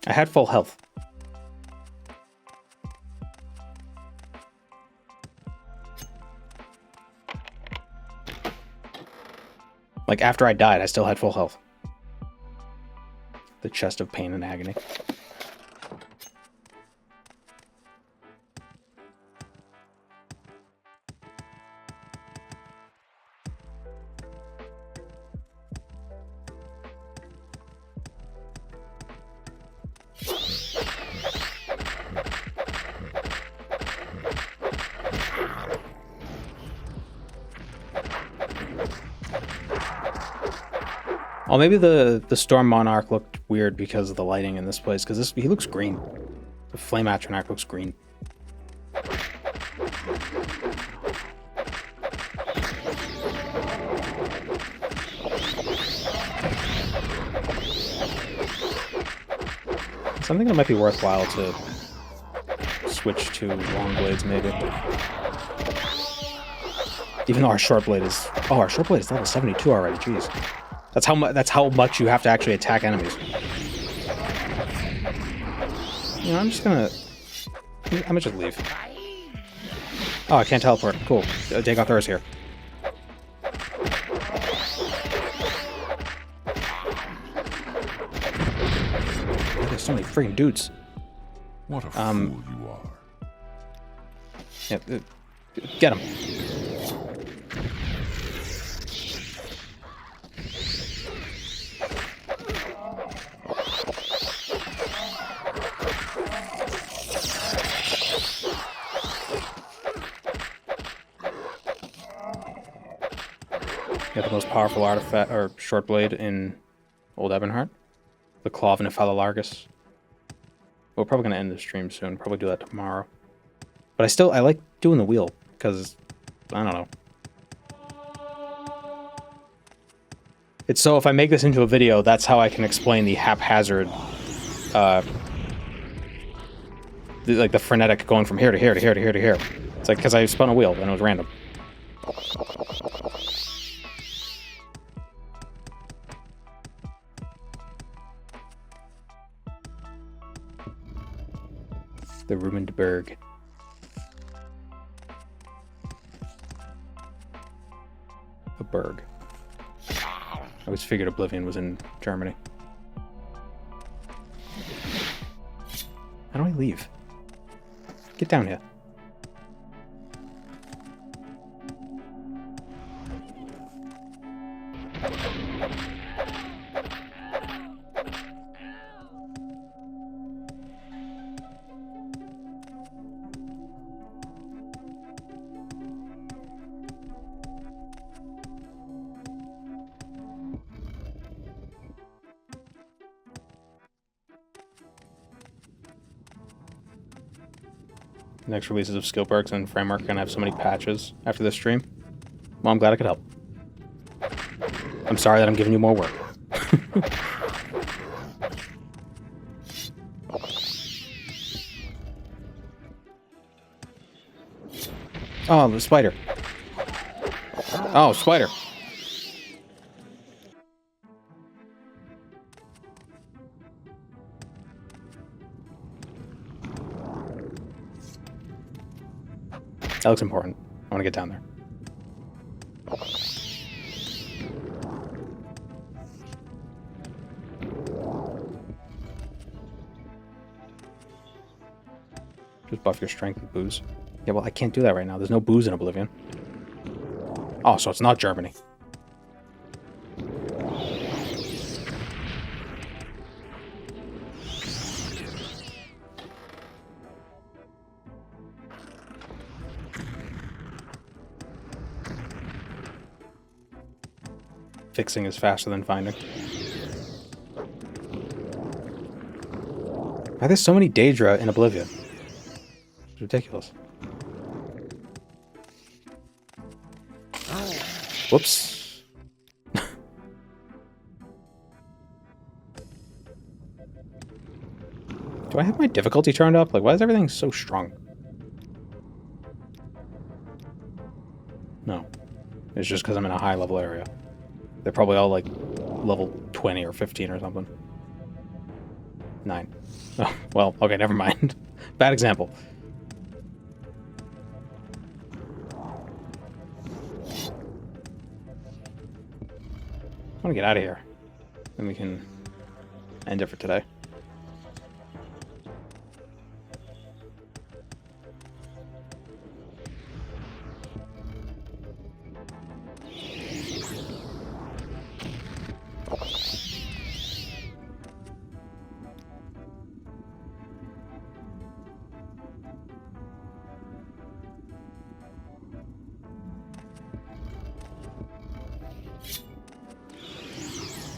I had full health. Like, after I died, I still had full health. The chest of pain and agony. Oh, maybe the Storm Monarch looked weird because of the lighting in this place, because he looks green. The Flame Atronach looks green. Something that might be worthwhile to switch to long blades, maybe. Even though our short blade is... Oh, our short blade is level 72 already, jeez. That's how much you have to actually attack enemies. You know, I'm gonna just leave. Oh, I can't teleport. Cool. Dagoth Ur's here. There's so many freaking dudes. What a fool you are. Yeah, get him. Got the most powerful artifact or short blade in Old Ebonheart. The Claw of Nephalalargus. We're probably gonna end the stream soon. Probably do that tomorrow. But I like doing the wheel because I don't know. It's so if I make this into a video, that's how I can explain the haphazard, like the frenetic going from here to here to here to here to here. It's like because I spun a wheel and it was random. The Rumenberg. A berg. I always figured Oblivion was in Germany. How do I leave? Get down here. Next releases of Skillperks and Framework are going to have so many patches after this stream. Well, I'm glad I could help. I'm sorry that I'm giving you more work. Oh, the spider. Oh, spider. That looks important. I want to get down there. Just buff your strength with booze. Yeah, well, I can't do that right now. There's no booze in Oblivion. Oh, so it's not Germany. Fixing is faster than finding. Why are there so many Daedra in Oblivion? It's ridiculous. Whoops. Do I have my difficulty turned up? Like, why is everything so strong? No. It's just because I'm in a high level area. They're probably all like level 20 or 15 or something. 9. Oh, well, okay, never mind. Bad example. I want to get out of here. Then we can end it for today.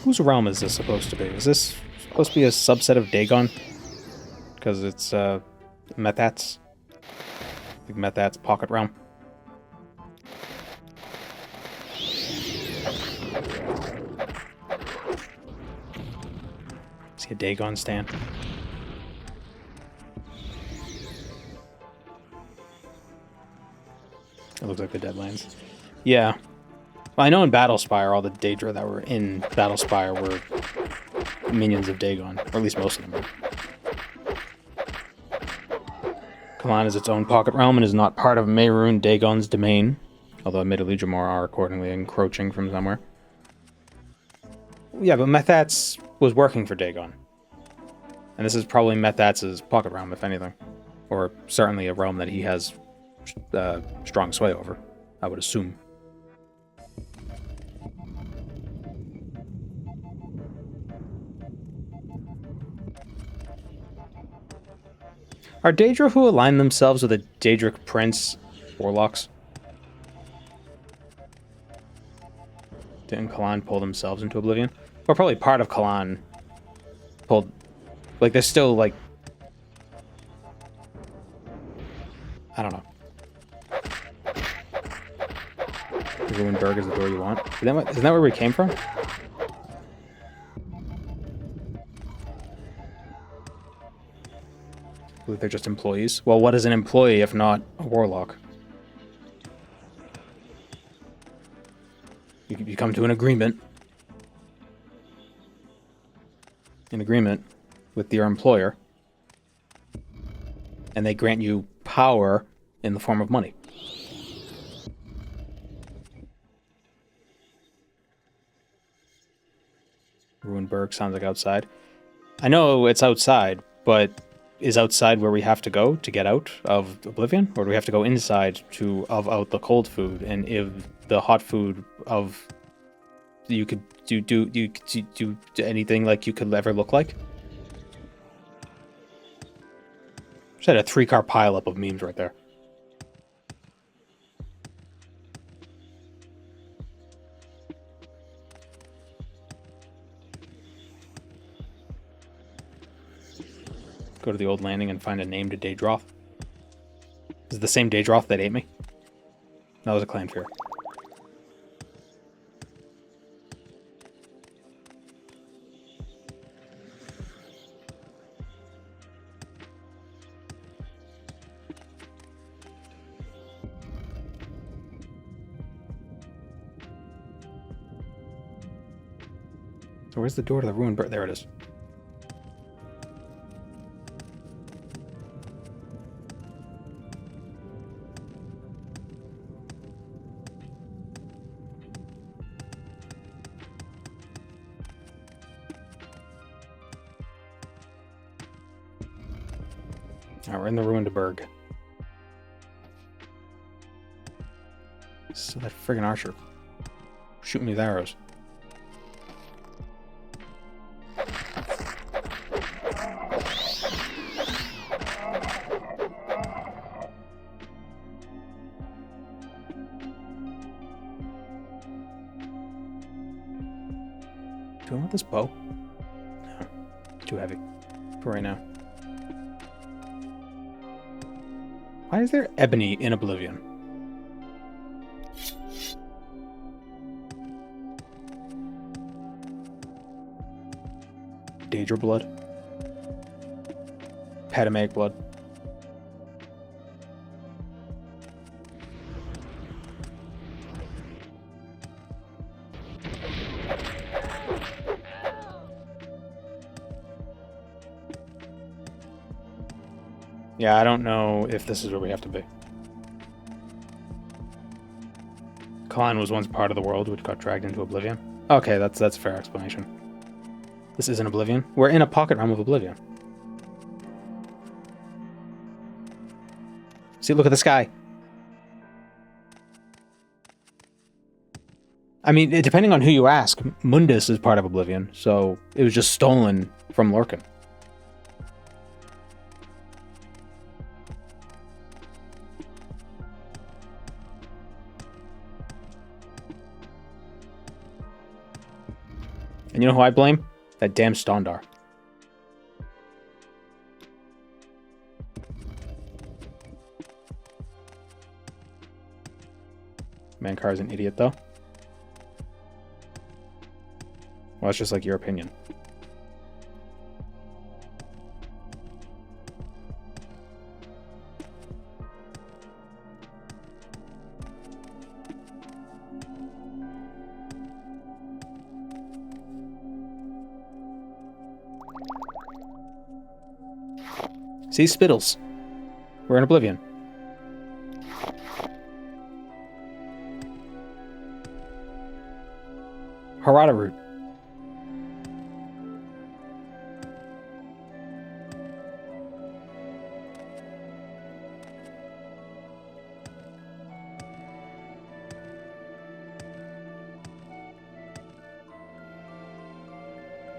Whose realm is this supposed to be? Is this supposed to be a subset of Dagon? Because it's Methat's. Like Methat's pocket realm. See a Dagon stand? looks like the Deadlands. Yeah. Well, I know in Battlespire, all the Daedra that were in Battlespire were minions of Dagon, or at least most of them were. Kalan is its own pocket realm and is not part of Mehrunes Dagon's domain, although admittedly Jamor are accordingly encroaching from somewhere. Yeah, but Methat's was working for Dagon. And this is probably Methat's pocket realm, if anything. Or certainly a realm that he has strong sway over, I would assume. Are Daedra who align themselves with a Daedric prince warlocks? Didn't Kalan pull themselves into oblivion? Or probably part of Kalan pulled... Like, they're still, like... I don't know. Ruinberg is the door you want. Isn't that where we came from? They're just employees. Well, what is an employee if not a warlock? You come to an agreement. An agreement with your employer. And they grant you power in the form of money. Ruinberg sounds like outside. I know it's outside, but is outside where we have to go to get out of Oblivion? Or do we have to go inside to out the cold food? And if the hot food of... You could do anything like you could ever look like? Just had a 3-car pileup of memes right there. Go to the old landing and find a name to Daedroth. Is it the same Daedroth that ate me? That was a clan fear. So where's the door to the ruined bird? There it is. Alright, we're in the ruined burg. Still that friggin' archer. Shooting me with arrows. Do I want this bow? No. Too heavy for right now. Why is there ebony in Oblivion? Daedra blood. Patamaic blood. Yeah, I don't know if this is where we have to be. Kalan was once part of the world which got dragged into Oblivion. Okay, that's a fair explanation. This isn't Oblivion. We're in a pocket realm of Oblivion. See, look at the sky. I mean, depending on who you ask, Mundus is part of Oblivion, so it was just stolen from Lorcan. And you know who I blame? That damn Stondar. Mankar's an idiot, though. Well, it's just like your opinion. See, Spittles. We're in Oblivion. Harada root.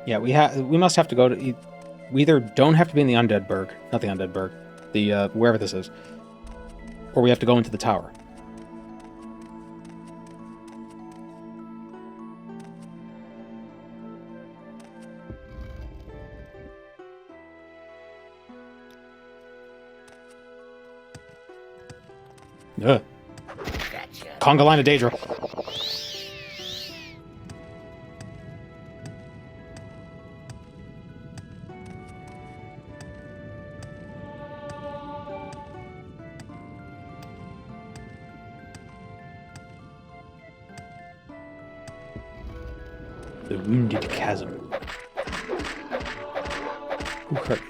Yeah, we must have to go to. We either don't have to be in the Undead Burg, not the Undead Burg, the wherever this is, or we have to go into the tower. Ugh. Gotcha. Conga line of Daedra. The wounded chasm. Who hurt you?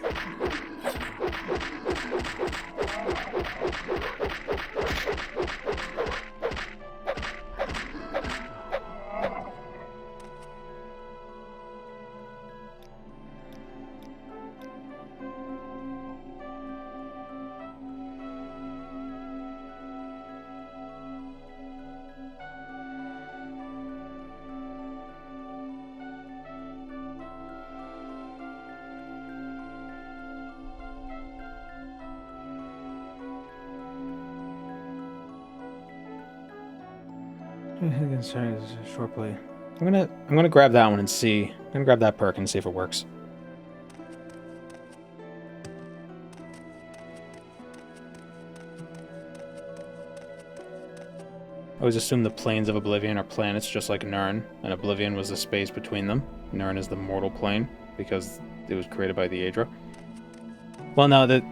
Sorry, this is a short play. I'm gonna grab that one and see. I'm gonna grab that perk and see if it works. I always assume the planes of Oblivion are planets just like Nirn, and Oblivion was the space between them. Nirn is the mortal plane because it was created by the Aedra. Well, no, the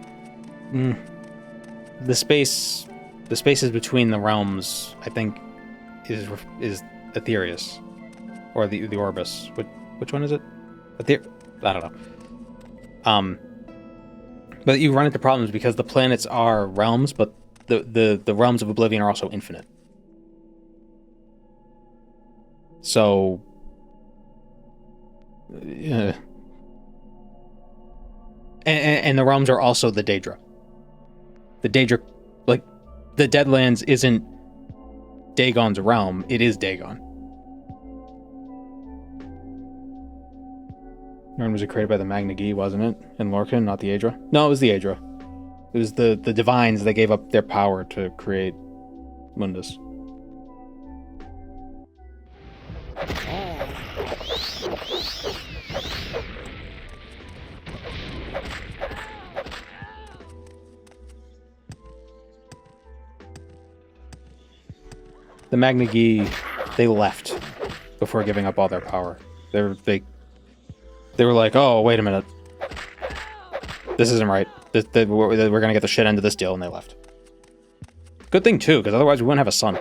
spaces between the realms, I think, is Aetherius, or the Orbis. Which one is it? I don't know. But you run into problems because the planets are realms, but the realms of Oblivion are also infinite. So, and the realms are also the Daedra. The Daedra, like, the Deadlands isn't Dagon's realm, it is Dagon. Nirn was created by the Magna Gi, wasn't it? In Lorcan, not the Aedra? No, it was the Aedra. It was the divines that gave up their power to create Mundus. The Magna Gi, they left before giving up all their power. They were like, oh, wait a minute. This isn't right. We're going to get the shit end of this deal, and they left. Good thing, too, because otherwise we wouldn't have a son.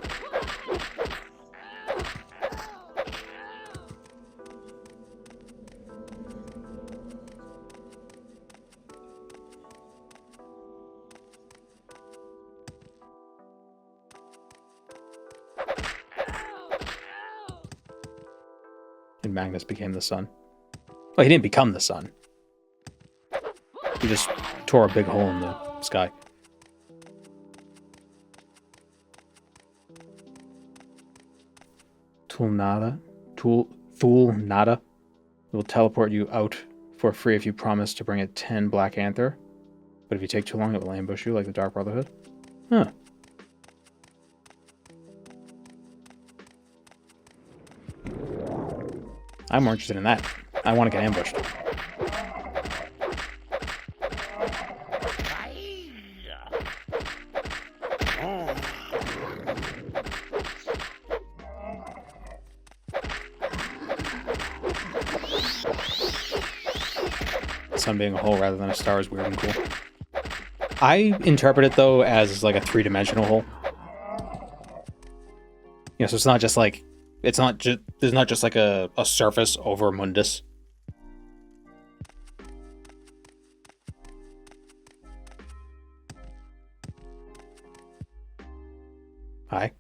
And Magnus became the sun. Well, he didn't become the sun. He just tore a big hole in the sky. Thul Nada will teleport you out for free if you promise to bring a 10 Black Anther. But if you take too long, it will ambush you like the Dark Brotherhood. Huh. I'm more interested in that. I want to get ambushed. Sun being a hole rather than a star is weird and cool. I interpret it though as like a 3-dimensional hole. You know, so it's not just like there's not just like a surface over Mundus. Hi.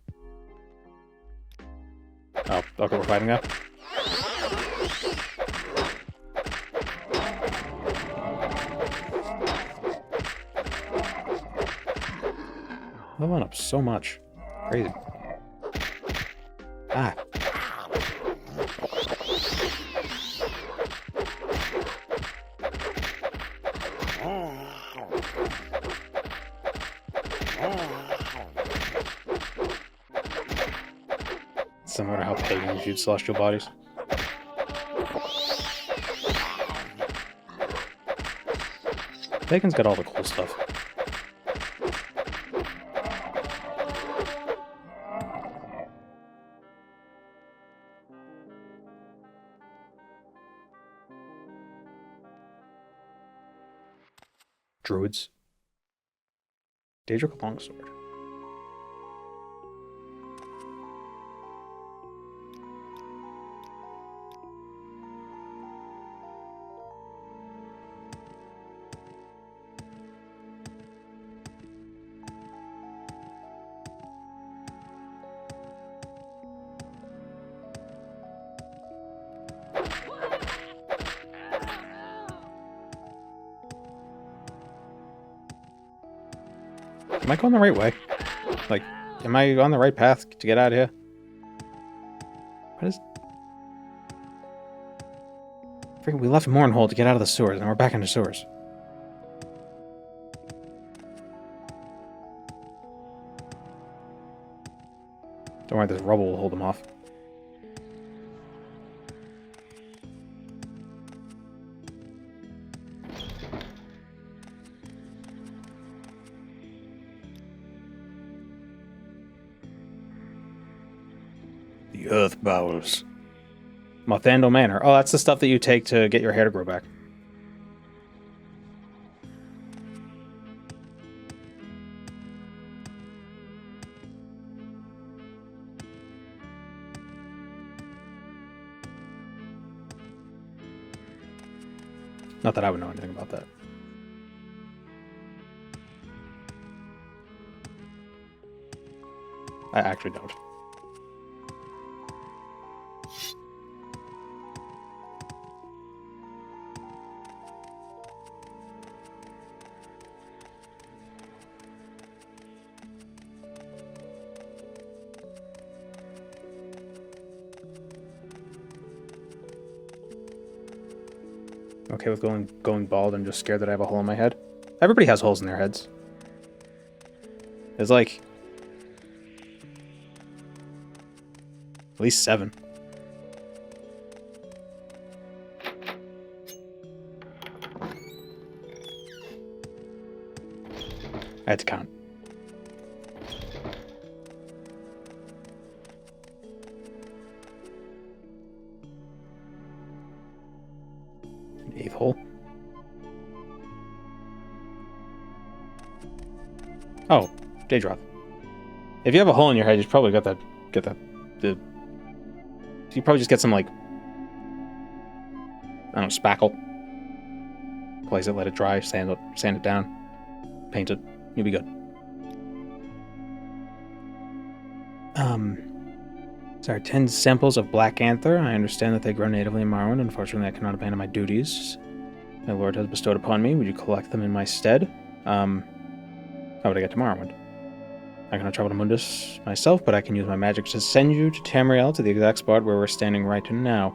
Oh, okay, we're fighting now. Leveling up so much. Crazy. Ah. Similar to how pagans shoot celestial bodies. Pagans got all the cool stuff. Druids. Daedric Longsword. Am I going the right way? Like, am I on the right path to get out of here? What is... Freaking, we left Mournhold to get out of the sewers, and we're back into sewers. Don't worry, this rubble will hold them off. The Earth Bowels. Mothando Manor. Oh, that's the stuff that you take to get your hair to grow back. Not that I would know anything about that. I actually don't. Okay with going bald and just scared that I have a hole in my head. Everybody has holes in their heads. There's like at least 7. I had to count. An 8th hole. Oh, Daedroth. If you have a hole in your head, you probably got that. You probably just get some, like, I don't know, spackle. Place it, let it dry, sand it down, paint it. You'll be good. Sorry, 10 samples of Black Anther. I understand that they grow natively in Morrowind. Unfortunately, I cannot abandon my duties my lord has bestowed upon me. Would you collect them in my stead? How would I get to Morrowind? I cannot travel to Mundus myself, but I can use my magic to send you to Tamriel, to the exact spot where we're standing right now.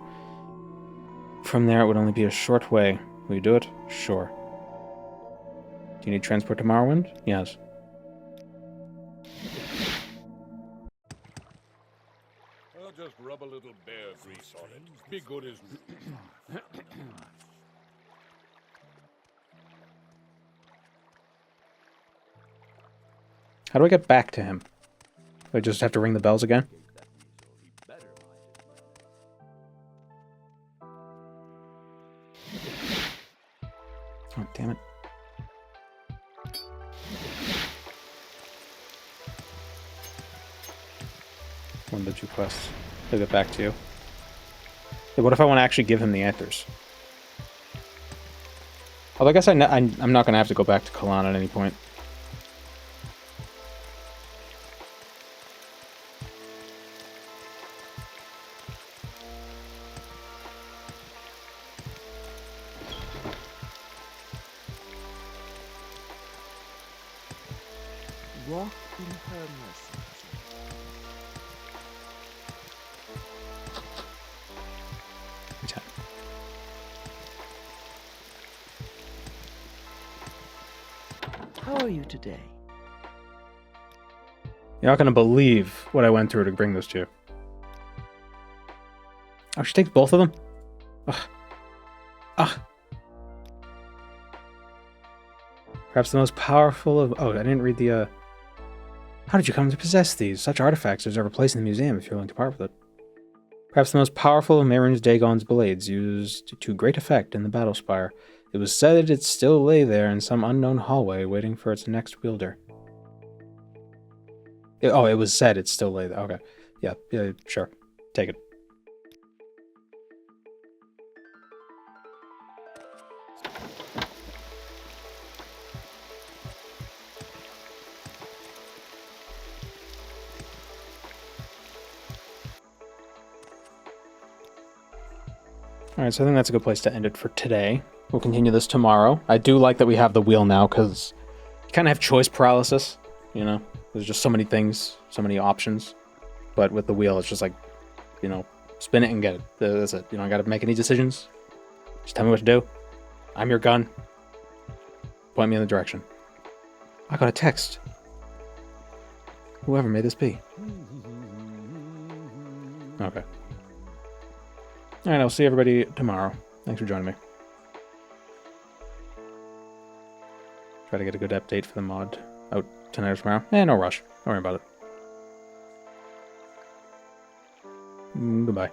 From there, it would only be a short way. Will you do it? Sure. Do you need transport to Morrowind? Yes. I'll just rub a little bear grease on it. Be good as new. How do I get back to him? Do I just have to ring the bells again? Oh, damn it. One of the 2 quests. I'll get back to you. Hey, what if I want to actually give him the anthers? Well, I guess I'm not going to have to go back to Kalan at any point. walk in her mercy. Okay. How are you today? You're not going to believe what I went through to bring this to you. Oh, she takes both of them? Ugh. Ugh. Perhaps the most powerful of... Oh, I didn't read the... How did you come to possess these? Such artifacts deserve a place in the museum if you're willing to part with it. Perhaps the most powerful of Mehrunes Dagon's blades, used to great effect in the battle spire. It was said it still lay there in some unknown hallway, waiting for its next wielder. It was said it still lay there. Okay. Yeah, sure. Take it. Alright, so I think that's a good place to end it for today. We'll continue this tomorrow. I do like that we have the wheel now, because you kind of have choice paralysis, you know? There's just so many things, so many options. But with the wheel, it's just like, you know, spin it and get it. That's it. You don't gotta make any decisions. Just tell me what to do. I'm your gun. Point me in the direction. I got a text. Whoever may this be. Okay. Alright, I'll see everybody tomorrow. Thanks for joining me. Try to get a good update for the mod out tonight or tomorrow. No rush. Don't worry about it. Goodbye.